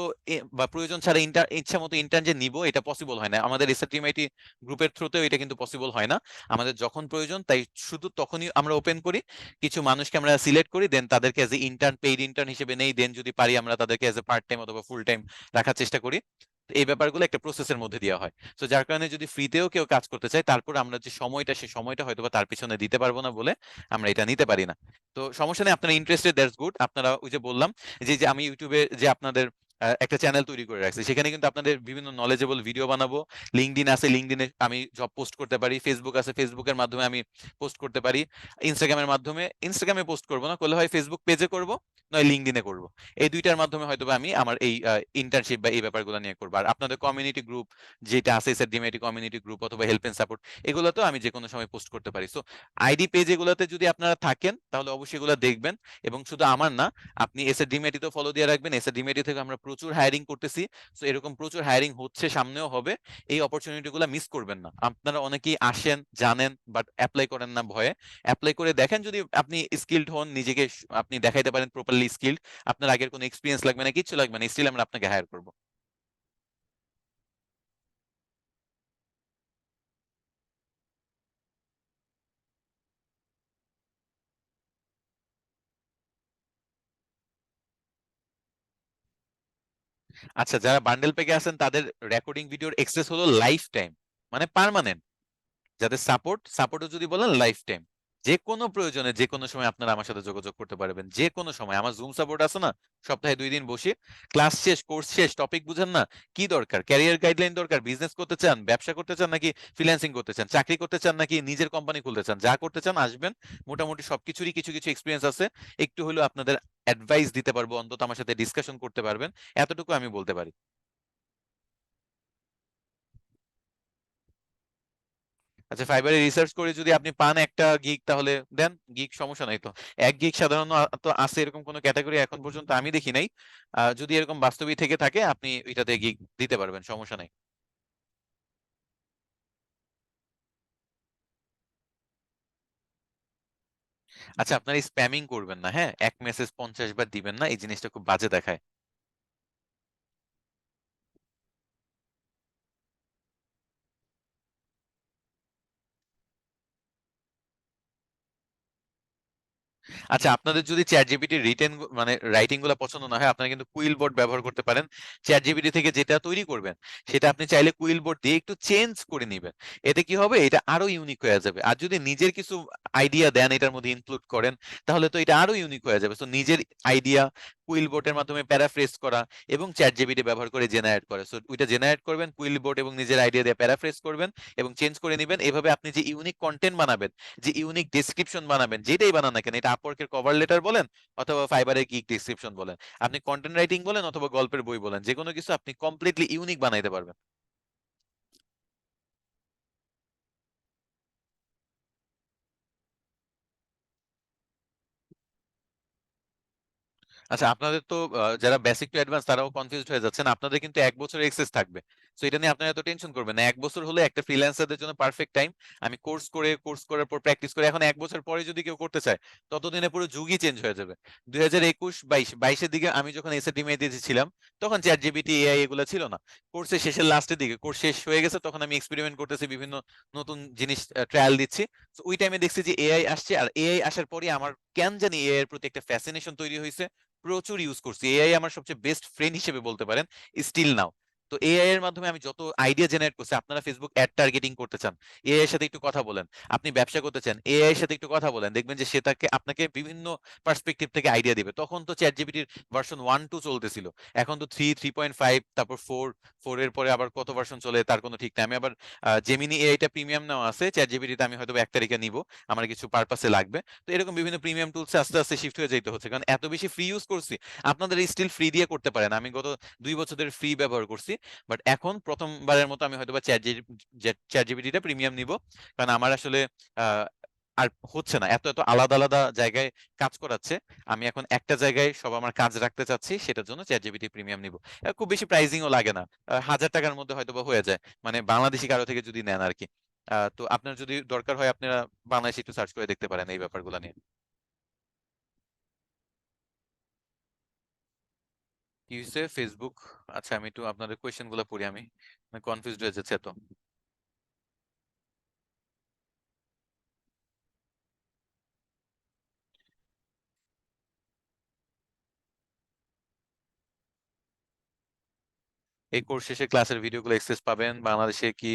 বা প্রয়োজন ছাড়া ইচ্ছা মতো ইন্টার্ন যে নিব, এটা পসিবল হয় না। আমাদের এসএটিএমআইটি গ্রুপের থ্রুতেও এটা কিন্তু পসিবল হয় না। আমাদের যখন প্রয়োজন তাই শুধু তখনই আমরা ওপেন করি, কিছু মানুষকে আমরা সিলেক্ট করি, দেন তাদেরকে as a intern, paid intern হিসেবে নেই, দেন যদি পারি আমরা তাদেরকে এজ এ পার্ট টাইম অথবা ফুল টাইম রাখার চেষ্টা করি। তো এই ব্যাপারগুলো একটা প্রসেসের মধ্যে দেওয়া হয়। তো যার কারণে যদি ফ্রিতেও কেউ কাজ করতে চায়, তারপর আমরা যে সময়টা, সে সময়টা হয়তো বা তার পিছনে দিতে পারবো না বলে আমরা এটা নিতে পারি না। তো সমস্যা নেই, আপনারা ইন্টারেস্টেড, দ্যাটস গুড। আপনারা ওই যে বললাম যে আমি ইউটিউবে যে আপনাদের একটা চ্যানেল তৈরি করে রাখছি, সেখানে কিন্তু আপনাদের বিভিন্ন নলেজেবল ভিডিও বানাবো। লিঙ্কডইন আছে, লিঙ্কডইনে আমি জব পোস্ট করতে পারি। ফেসবুক আছে, ফেসবুকের মাধ্যমে আমি পোস্ট করতে পারি। ইনস্টাগ্রামের মাধ্যমে, ইনস্টাগ্রামে পোস্ট করবো না, করলে হয় ফেসবুক পেজে করব, নয় লিঙ্কডইনে করব। এই দুইটার মাধ্যমে হয়তো বা আমি আমার এই ইন্টার্নশিপ বা এই ব্যাপারগুলো নিয়ে করবো। আর আপনাদের কমিউনিটি গ্রুপ যেটা আছে, স্যার ডিমেটি কমিউনিটি গ্রুপ অথবা হেল্প এন্ড সাপোর্ট, এগুলোতেও আমি যে কোনো সময় পোস্ট করতে পারি। সো আইডি পেজ এগুলোতে যদি আপনারা থাকেন, তাহলে অবশ্যই এগুলো দেখবেন। এবং শুধু আমার না, আপনি এসএ ডিমেটিতেও ফলো দিয়ে রাখবেন। এসএ ডিমেটি থেকে আমরা প্রচুর হায়ারিং করতেছি। সো এরকম প্রচুর হায়ারিং হচ্ছে, সামনেও হবে। এই অপরচুনিটি গুলো মিস করবেন না। আপনারা অনেকেই আসেন, জানেন, বাট অ্যাপ্লাই করেন না ভয়ে। অ্যাপ্লাই করে দেখেন, যদি আপনি স্কিলড হন, নিজেকে আপনি দেখাইতে পারেন প্রপারলি স্কিলড, আপনার আগের কোনো এক্সপিরিয়েন্স লাগবে না, কিচ্ছু লাগবে না, স্টিল আমরা আপনাকে হায়ার করবো। আচ্ছা, যারা বান্ডেল প্যাকে আছেন তাদের রেকর্ডিং ভিডিওর এক্সেস হলো লাইফ টাইম, মানে পার্মানেন্ট। যাদের সাপোর্টও যদি বলেন লাইফ টাইম। যে কোনো প্রয়োজনে যে কোনো সময় আপনারা আমার সাথে যোগাযোগ করতে পারবেন, যে কোনো সময়। আমার জুম সাপোর্ট আছে না, সপ্তাহে 2 দিন বসি। ক্লাস শেষ, কোর্স শেষ, টপিক বুঝেন না, কি দরকার, ক্যারিয়ার গাইডলাইন দরকার, বিজনেস করতে চান, ব্যবসা করতে চান, নাকি ফ্রিল্যান্সিং করতে চান, চাকরি করতে চান, নাকি নিজের কোম্পানি খুলতে চান, যা করতে চান আসবেন। মোটামুটি সবকিছুরই কিছু কিছু এক্সপিরিয়েন্স আছে। একটু হলেও আপনাদের অ্যাডভাইস দিতে পারবো, অন্তত আমার সাথে ডিসকাশন করতে পারবেন, এতটুকু আমি বলতে পারি। আচ্ছা, ফাইবারে রিসার্চ করে যদি আপনি পান একটা গিগ, তাহলে দেন গিগ, সমস্যা নাই তো। 1 গিগ সাধারণত তো আছে, এরকম কোনো ক্যাটাগরি এখন পর্যন্ত আমি দেখি নাই। যদি এরকম বাস্তবিক থেকে থাকে, আপনি ওইটাতে গিগ দিতে পারবেন, সমস্যা নাই। আচ্ছা, আপনার স্প্যামিং করবেন না, হ্যাঁ? এক মেসেজ 50 বার দিবেন না, এই জিনিসটা খুব বাজে দেখায়। আচ্ছা, আপনাদের যদি চ্যাট জিপিটি রিটেন মানে রাইটিং গুলো পছন্দ না হয়, আপনারা কিন্তু কুইল বোর্ড ব্যবহার করতে পারেন। চ্যাট জিপিটি থেকে যেটা তৈরি করবেন, সেটা আপনি চাইলে কুইল বোর্ড দিয়ে একটু চেঞ্জ করে নিবেন। এতে কি হবে, এটা আরো ইউনিক হয়ে যাবে। আর যদি নিজের কিছু আইডিয়া দেন, এটার মধ্যে ইনক্লুড করেন, তাহলে তো এটা আরো ইউনিক হয়ে যাবে। তো নিজের আইডিয়া কুইল বোর্ডের মাধ্যমে প্যারাফ্রেজ করা এবং চ্যাট জিপিটি ব্যবহার করে জেনারেট করে, সো ওইটা জেনারেট করবেন কুইল বোর্ড এবং নিজের আইডিয়া দিয়ে প্যারাফ্রেজ করবেন এবং চেঞ্জ করে নিবেন। এভাবে আপনি যে ইউনিক কন্টেন্ট বানাবেন, যে ইউনিক ডেসক্রিপশন বানাবেন, যেটাই বানান না কেন, এটা আপওয়ার্কের কভার লেটার বলেন অথবা ফাইবারের গিগ ডেসক্রিপশন বলেন, আপনি কন্টেন্ট রাইটিং বলেন অথবা গল্পের বই বলেন, যে কোনো কিছু আপনি কমপ্লিটলি ইউনিক বানাইতে পারবেন। আচ্ছা, আপনাদের তো যারা বেসিক টু অ্যাডভান্স তারাও কনফিউজড হয়ে যাচ্ছেন। আপনাদের কিন্তু 1 বছরের এক্সেস থাকবে। তো এটা নিয়ে আপনারা এত টেনশন করবেন না। 1 বছর হলে একটা ফ্রিল্যান্সারদের জন্য পারফেক্ট টাইম। আমি কোর্স করার পর প্র্যাকটিস করে, এখন 1 বছর পরে যদি কেউ করতে চায়, ততদিনে পুরো যুগই চেঞ্জ হয়ে যাবে। 2021, 22-এর দিকে আমি যখন এসএটিএমএ দিয়েছিলাম, তখন চ্যাট জিপিটি, এআই এগুলো ছিল না। কোর্সের শেষের লাস্টের দিকে, কোর্স শেষ হয়ে গেছে, তখন আমি এক্সপেরিমেন্ট করতেছি, বিভিন্ন নতুন জিনিস ট্রায়াল দিচ্ছি। তো ওই টাইমে দেখছি যে এআই আসছে, আর এআই আসার পরে আমার কেন জানি এআই এর প্রতি একটা ফ্যাসিনেশন তৈরি হয়েছে। প্রচুর ইউজ করছি, এআই আমার সবচেয়ে বেস্ট ফ্রেন্ড হিসেবে বলতে পারেন, স্টিল নাও। তো এআই এর মাধ্যমে আমি যত আইডিয়া জেনারেট করছি, আপনারা ফেসবুক অ্যাড টার্গেটিং করতে চান, এআই এর সাথে একটু কথা বলেন। আপনি ব্যবসা করতে চান, এআই এর সাথে একটু কথা বলেন, দেখবেন যে সে আপনাকে বিভিন্ন পার্সপেক্টিভ থেকে আইডিয়া দিবে। তখন তো চ্যাট জিপিটির ভার্সন 1-2 চলতেছিল, এখন তো 3, 3.5, তারপর 4 এর পরে আবার কত ভার্সন চলে তার কোনো ঠিক নাই। আমি আবার জেমিনি এআইটা প্রিমিয়াম নেওয়া আছে, চ্যাট জিপিটিতে আমি হয়তো 1 তারিখে নিব, আমার কিছু পারপাসে লাগবে। তো এরকম বিভিন্ন প্রিমিয়াম টুলসে আস্তে আস্তে শিফট হয়ে যেতে হচ্ছে, কারণ এত বেশি ফ্রি ইউজ করছি। আপনাদের স্টিল ফ্রি দিয়ে করতে পারেন, আমি গত 2 বছর ধরে ফ্রি ব্যবহার করছি। বাট এখন প্রথমবারের মতো আমি হয়তো বা চ্যাট জিপিটিটা প্রিমিয়াম নিব, কারণ আমার আসলে আর হচ্ছে না, এত এত আলাদা আলাদা জায়গায় কাজ করাচ্ছে। আমি এখন একটা জায়গায় সব আমার কাজ রাখতে চাচ্ছি, সেটার জন্য চ্যাট জিপিটি প্রিমিয়াম নিব। খুব বেশি প্রাইসিংও লাগে না, 1000 টাকার মধ্যে হয়তো বা হয়ে যায়, মানে বাংলাদেশি কারো থেকে যদি নেন আর কি। তো আপনার যদি দরকার হয় আপনারা বাংলাদেশে একটু সার্চ করে দেখতে পারেন এই ব্যাপারগুলো নিয়ে। কি হয়েছে ফেসবুক? আচ্ছা আমি একটু আপনাদের কোয়েশ্চেন গুলো পড়ি, আমি কনফিউজড হয়ে যাচ্ছে এত। এই কোর্স শেষে ক্লাসের ভিডিওগুলো এক্সেস পাবেন। বাংলাদেশে কি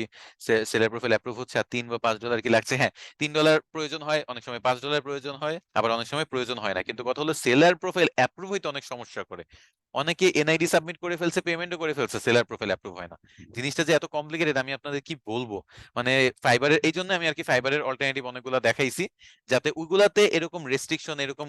সেলার প্রোফাইল অ্যাপ্রুভ হচ্ছে? আর $3 বা $5 কি লাগছে? হ্যাঁ, $3 প্রয়োজন হয়, অনেক সময় $5 প্রয়োজন হয়, আবার অনেক সময় প্রয়োজন হয় না। কিন্তু কথা হলো সেলার প্রোফাইল অ্যাপ্রুভ হইতে অনেক সমস্যা করে। অনেকে এনআইডি সাবমিট করে ফেলছে, পেমেন্টও করে ফেলছে, সেলার প্রোফাইল অ্যাপ্রুভ হয় না। জিনিসটা যে এত কমপ্লিকেটেড আমি আপনাদের কি বলবো। মানে ফাইবারের এই জন্য আমি আর কি ফাইবারের অল্টারনেটিভ অনেকগুলো দেখাইছি, যাতে ওইগুলাতে এরকম রেস্ট্রিকশন, এরকম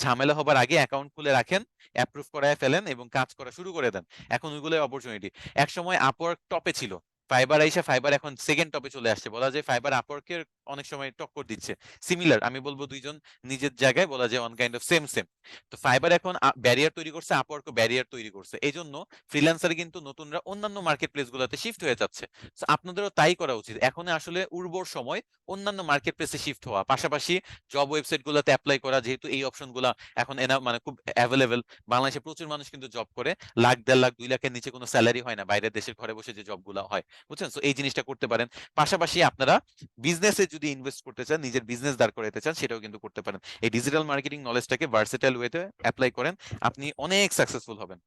ঝামেলা হবার আগে অ্যাকাউন্ট খুলে রাখেন, অ্যাপ্রুভ করায় ফেলেন এবং কাজ করা শুরু করে দেন। এখন ওইগুলোই অপরচুনিটি। এক সময় আপওয়ার্ক টপে ছিল, ফাইবার আইসা ফাইবার এখন সেকেন্ড টপে চলে আসছে। বলা যায় ফাইবার আপওয়ার্কের অনেক সময় টক্কর দিচ্ছে। সিমিলার, আমি বলবো দুইজন নিজের জায়গায়, বলা যায় on kind of same same. তো ফাইবার এখন ব্যারিয়ার তৈরি করছে, আপওয়ার্কও ব্যারিয়ার তৈরি করছে। এই জন্য ফ্রিল্যান্সার কিন্তু নতুনরা অন্যান্য মার্কেট প্লেস গুলোতে শিফট হয়ে যাচ্ছে। So আপনাদেরও তাই করা উচিত। এখন আসলে উর্বর সময় অন্যান্য মার্কেট প্লেসে শিফট হওয়া, পাশাপাশি জব ওয়েবসাইট গুলোতে অ্যাপ্লাই করা, যেহেতু এই অপশন গুলা এখন মানে খুব অ্যাভেলেবেল। বাংলাদেশে প্রচুর মানুষ কিন্তু জব করে, 1,00,000 1,50,000 2,00,000-এর নিচে কোনো স্যালারি হয় না বাইরের দেশের ঘরে বসে যে জবগুলো হয়, বুঝছেন? তো এই জিনিসটা করতে পারেন। পাশাপাশি আপনারা বিজনেসে যদি ইনভেস্ট করতে চান, নিজের বিজনেস দাঁড় করাতে চান, সেটাও কিন্তু করতে পারেন। এই ডিজিটাল মার্কেটিং নলেজটাকে ভার্সেটাইল ওয়েতে অ্যাপ্লাই করেন, আপনি অনেক সাকসেসফুল হবেন।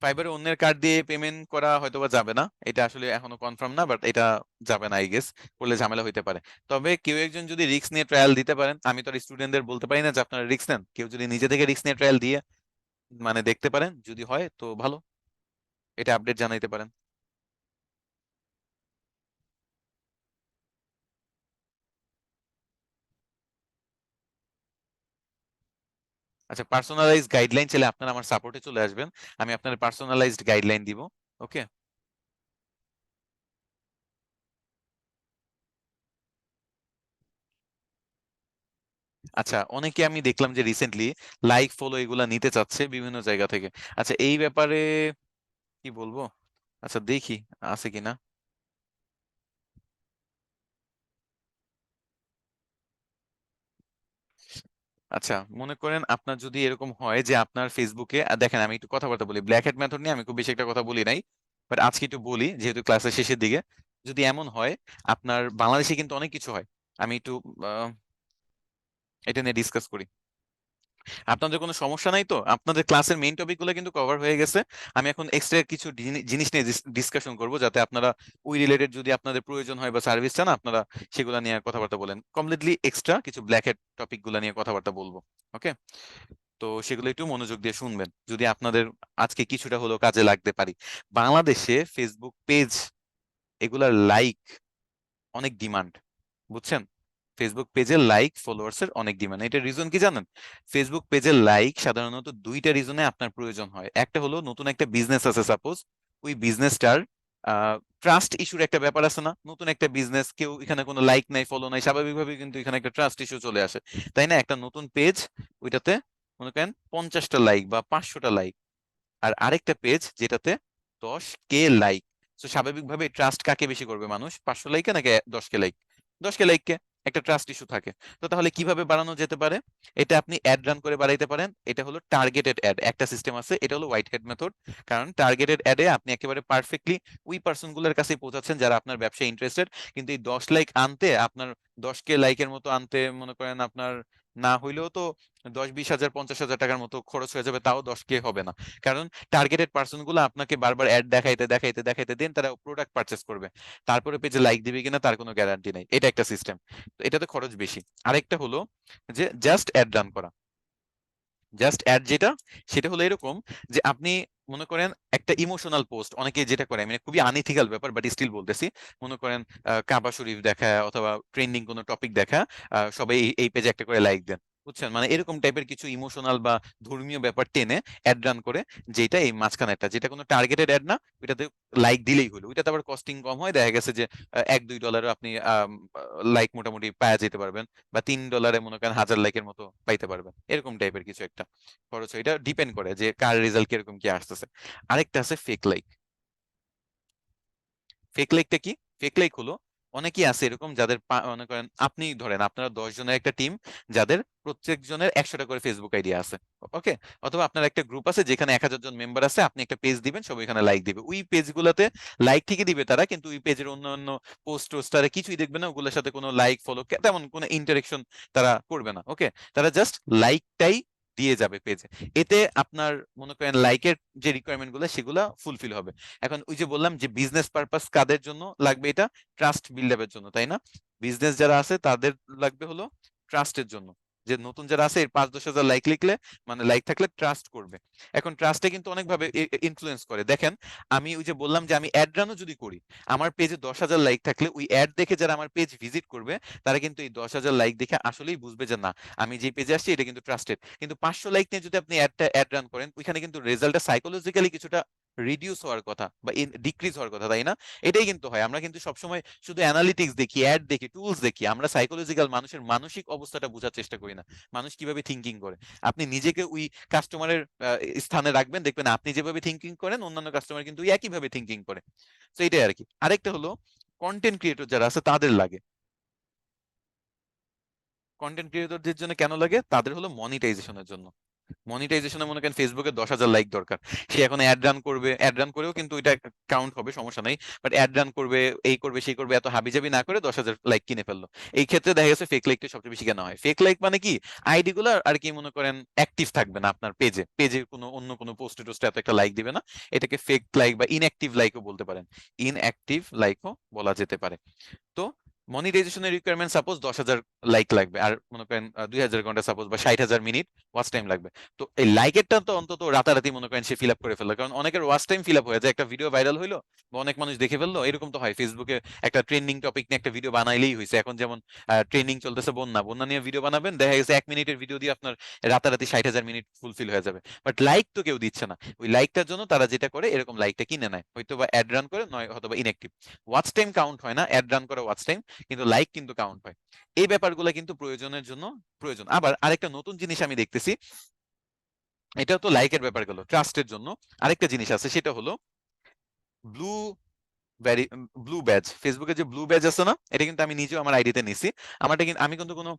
ফাইবারে অন্যের কার্ড দিয়ে পেমেন্ট করা হয়তোবা যাবে না, এটা আসলে এখনো কনফার্ম না, বাট এটা যাবে না আই গেস, করলে ঝামেলা হইতে পারে। তবে কেউ একজন যদি রিস্ক নিয়ে ট্রায়াল দিতে পারেন, আমি তো আর স্টুডেন্টদের বলতে পারি না যে আপনারা রিস্ক নেন, কেউ যদি নিজে থেকে রিস্ক নিয়ে ট্রায়াল দিয়ে মানে দেখতে পারেন, যদি হয় তো ভালো, এটা আপডেট জানাইতে পারেন। আচ্ছা, পার্সোনালাইজ গাইডলাইন চাইলে আপনারা আমার সাপোর্টে চলে আসবেন, আমি আপনার পার্সোনালাইজড গাইডলাইন দিব। ওকে। আচ্ছা, অনেকে আমি দেখলাম যে রিসেন্টলি লাইক ফলো এগুলা নিতে চাচ্ছে বিভিন্ন জায়গা থেকে। আচ্ছা এই ব্যাপারে কি বলবো, আচ্ছা দেখি আছে কিনা। আচ্ছা মনে করেন আপনার যদি এরকম হয় যে আপনার ফেসবুকে দেখেন, আমি একটু কথাবার্তা বলি, ব্ল্যাক হ্যাট মেথড নিয়ে আমি খুব বেশি একটা কথা বলি নাই, বাট আজকে একটু বলি যেহেতু ক্লাসের শেষের দিকে। যদি এমন হয়, আপনার বাংলাদেশে কিন্তু অনেক কিছু হয়, আমি একটু আহ, এটা নিয়ে ডিসকাস করি। আপনাদের কোনো সমস্যা নাই তো? আপনাদের ক্লাসের মেইন টপিক গুলো কিন্তু কভার হয়ে গেছে। আমি এখন এক্সট্রা কিছু জিনিস নিয়ে ডিসকাশন করব, যাতে আপনারা ওই রিলেটেড যদি আপনাদের প্রয়োজন হয় বা সার্ভিস চান, আপনারা সেগুলো নিয়ে কথাবার্তা বলেন। কমপ্লিটলি এক্সট্রা কিছু ব্ল্যাক হেড টপিক গুলো নিয়ে কথাবার্তা বলবো। ওকে। তো সেগুলো একটু মনোযোগ দিয়ে শুনবেন, যদি আপনাদের আজকে কিছুটা হলেও কাজে লাগতে পারি। বাংলাদেশে ফেসবুক পেজ এগুলার লাইক অনেক ডিমান্ড, বুঝছেন? ফেসবুক পেজের লাইক ফলোয়ার্স এর অনেক ডিমান্ড। এটার রিজন কি জানেন? ফেসবুক পেজের লাইক সাধারণত দুইটা রিজনে আপনার প্রয়োজন হয়। একটা হলো নতুন একটা বিজনেস আছে সাপোজ, ওই বিজনেসটার ট্রাস্ট ইস্যুর একটা ব্যাপার আছে না? নতুন একটা বিজনেস, কেউ এখানে কোনো লাইক নাই ফলো নাই, স্বাভাবিকভাবে কিন্তু এখানে একটা ট্রাস্ট ইস্যু চলে আসে, তাই না? একটা নতুন পেজ, ওইটাতে মনে করেন 50টা লাইক বা 500টা লাইক, আর আরেকটা পেজ যেটাতে 10K লাইক। তো স্বাভাবিকভাবে ট্রাস্ট কাকে বেশি করবে মানুষ, 500 লাইকে নাকি 10K লাইক? 10K লাইককে। একটা ট্রাস্ট ইস্যু থাকে। তো তাহলে কিভাবে বাড়ানো যেতে পারে? এটা আপনি অ্যাড রান করে বাড়াইতে পারেন। এটা হলো টার্গেটেড অ্যাড, একটা সিস্টেম আছে, এটা হলো হোয়াইট হেড মেথড। কারণ টার্গেটেড অ্যাডে আপনি একেবারে পারফেক্টলি ওই পার্সন গুলোর কাছে পৌঁছাচ্ছেন যারা আপনার ব্যবসায় ইন্টারেস্টেড। কিন্তু এই 10 লাইক আনতে আপনার, 10K লাইকের মতো আনতে মনে করেন আপনার না হইলেও তো 10-20 হাজার 50,000 টাকার মতো খরচ হয়ে যাবে, তাও 10K হবে না। কারণ টার্গেটেড পার্সন গুলো আপনাকে বারবার অ্যাড দেখাইতে দেখাইতে দেখাইতে দেন, তারা প্রোডাক্ট পারচেস করবে। তারপরে পেজে লাইক দিবে কিনা তার কোনো গ্যারান্টি নাই। এটা একটা সিস্টেম, তো এটাতে খরচ বেশি। আরেকটা হলো যে জাস্ট অ্যাড রান করা। জাস্ট অ্যাড যেটা, সেটা হলো এরকম যে আপনি মনে করেন একটা ইমোশনাল পোস্ট, অনেকে যেটা করে, মানে খুবই আনইথিক্যাল ব্যাপার বাট স্টিল বলতেছি। মনে করেন কাবা শরীফ দেখা অথবা ট্রেন্ডিং কোনো টপিক দেখা, সবাই এই পেজে একটা করে লাইক দেন। বুঝছেন, মানে এরকম টাইপের কিছু ইমোশনাল বা ধর্মীয় ব্যাপার টেনে অ্যাড রান করে, যেটা এই মাঝখানেরটা যেটা কোনো টার্গেটেড অ্যাড না, ওইটাতে লাইক দিলেই হলো। ওইটাতে আবার কস্টিং কম হয়, দেখা গেছে যে $1-2 আপনি লাইক মোটামুটি পাওয়া যেতে পারবেন, বা $3 মনে করেন 1000 লাইকের মতো পাইতে পারবেন, এরকম টাইপের কিছু একটা খরচ হয়। এটা ডিপেন্ড করে যে কার রেজাল্ট কিরকম কি আসতেছে। আরেকটা আছে ফেক লাইক। ফেক লাইকটা কি? ফেক লাইক হলো, অনেকেই আছে এরকম যাদের মনে করেন আপনি ধরেন আপনারা 10 জনের একটা টিম, যাদের প্রত্যেক জনের 100টা করে ফেসবুক আইডি আছে, ওকে? অথবা আপনার একটা গ্রুপ আছে যেখানে 1000 জন মেম্বার আছে, আপনি একটা পেজ দিবেন, সব এখানে লাইক দিবে। ওই পেজগুলোতে লাইক ঠিকই দিবে তারা, কিন্তু ওই পেজের অন্যান্য পোস্ট টোস্টারে কিছুই দেখবে না, ওগুলোর সাথে কোনো লাইক ফলো তেমন কোনো ইন্টারেকশন তারা করবে না, ওকে? তারা জাস্ট লাইকটাই দিয়ে যাবে পেজে। এতে আপনার মনে করেন লাইকের যে রিকোয়ারমেন্ট গুলো সেগুলো ফুলফিল হবে। এখন ওই যে বললাম যে বিজনেস পারপাস কাদের জন্য লাগবে, এটা ট্রাস্ট বিল্ড আপের জন্য, তাই না? বিজনেস যারা আছে তাদের লাগবে হলো ট্রাস্টের জন্য, যে নতুন যারা আছে এর 5-10 হাজার লাইক লিখলে, মানে লাইক থাকলে ট্রাস্ট করবে। এখন ট্রাস্টে কিন্তু অনেকভাবে ইনফ্লুয়েন্স করে, দেখেন আমি ওই যে বললাম যে আমি অ্যাড রানও যদি করি, আমার পেজে 10,000 লাইক থাকলে ওই অ্যাড দেখে যারা আমার পেজ ভিজিট করবে, তারা কিন্তু এই 10,000 লাইক দেখে আসলেই বুঝবে যে না, আমি যে পেজে আসছি এটা কিন্তু ট্রাস্টেড। কিন্তু 500 লাইক নিয়ে যদি আপনি অ্যাড রান করেন, ওইখানে কিন্তু রেজাল্টটা সাইকোলজিক্যালি কিছুটা রিডিউস হওয়ার কথা বা ডিক্রিজ হওয়ার কথা, তাই না? এটাই কিন্তু হয়, আমরা কিন্তু সবসময় শুধু অ্যানালিটিক্স দেখি, অ্যাড দেখি, টুলস দেখি, আমরা সাইকোলজিক্যাল মানুষের মানসিক অবস্থাটা বোঝার চেষ্টা করি না, মানুষ কিভাবে থিঙ্কিং করে। আপনি নিজেকে ওই কাস্টমারের স্থানে রাখবেন, দেখবেন আপনি যেভাবে থিঙ্কিং করেন অন্যান্য কাস্টমার কিন্তু ওই একইভাবে থিঙ্কিং করে। তো এটাই আর কি। আরেকটা হলো কন্টেন্ট ক্রিয়েটর যারা আছে তাদের লাগে। কন্টেন্ট ক্রিয়েটরদের জন্য কেন লাগে? তাদের হলো মনিটাইজেশনের জন্য। মনিটাইজেশনে মনে করেন ফেসবুকে 10,000 লাইক দরকার, সে এখন অ্যাড রান করবে, অ্যাড রান করেও কিন্তু এটা কাউন্ট হবে, সমস্যা নাই। বাট অ্যাড রান করবে, এই করবে সেই করবে, এত হাবিজাবি না করে 10,000 লাইক কিনে ফেললো। এই ক্ষেত্রে দেখা গেছে ফেক লাইকটা সবচেয়ে বেশি কেন হয়? ফেক লাইক মানে কি, আইডি গুলো আর কি মনে করেন অ্যাক্টিভ থাকবে না আপনার পেজে, পেজে কোনো অন্য কোনো পোস্টে টোস্টে এত একটা লাইক দিবে না। এটাকে ফেক লাইক বা ইনঅ্যাক্টিভ লাইকও বলতে পারেন, ইনঅ্যাক্টিভ লাইকও বলা যেতে পারে। তো মনিটাইজেশনের রিকোয়ারমেন্ট সাপোজ 10,000 লাইক লাগবে, আর মনে করেন 2,000 ঘন্টা সাপোজ বা 60,000 মিনিট ওয়াচ টাইম লাগবে। তো এই লাইকেরটা তো অন্তত রাতারাতি মনে করেন সে ফিল আপ করে ফেললো, কারণ অনেকের ওয়াচ টাইম ফিল আপ হয়ে যায়, একটা ভিডিও ভাইরাল হইলো বা অনেক মানুষ দেখে ফেললো, এরকম তো হয়। ফেসবুকে একটা ট্রেন্ডিং টপিক নিয়ে একটা ভিডিও বানাইলেই হয়েছে, এখন যেমন ট্রেন্ডিং চলতেছে বন্যা, বন্যা নিয়ে ভিডিও বানাবেন, দেখা গেছে 1 মিনিটের ভিডিও দিয়ে আপনার রাতারাতি 60,000 মিনিট ফুলফিল হয়ে যাবে। বাট লাইক তো কেউ দিচ্ছে না, ওই লাইকটার জন্য তারা যেটা করে এরকম লাইকটা কিনে নেয়, হয়তো বা অ্যাড রান করে, নয় হয়তো বা ইনঅ্যাক্টিভ। ওয়াচ টাইম কাউন্ট হয় না, অ্যাড রান করে ওয়াচ টাইম, কিন্তু লাইক কিন্তু কাউন্ট হয়। এই ব্যাপারগুলো কিন্তু প্রয়োজনের জন্য প্রয়োজন। আবার আরেকটা নতুন জিনিস আমি দেখতেছি, এটা তো লাইকের ব্যাপার গেল, ট্রাস্টের জন্য আরেকটা জিনিস আছে, সেটা হলো ব্লু ব্লু ব্যাজ। ফেসবুকে যে ব্লু ব্যাজ আছে না, এটা কিন্তু আমি নিজেও আমার আইডিতে নিছি। আমারটা কিন্তু, আমি কিন্তু কোনো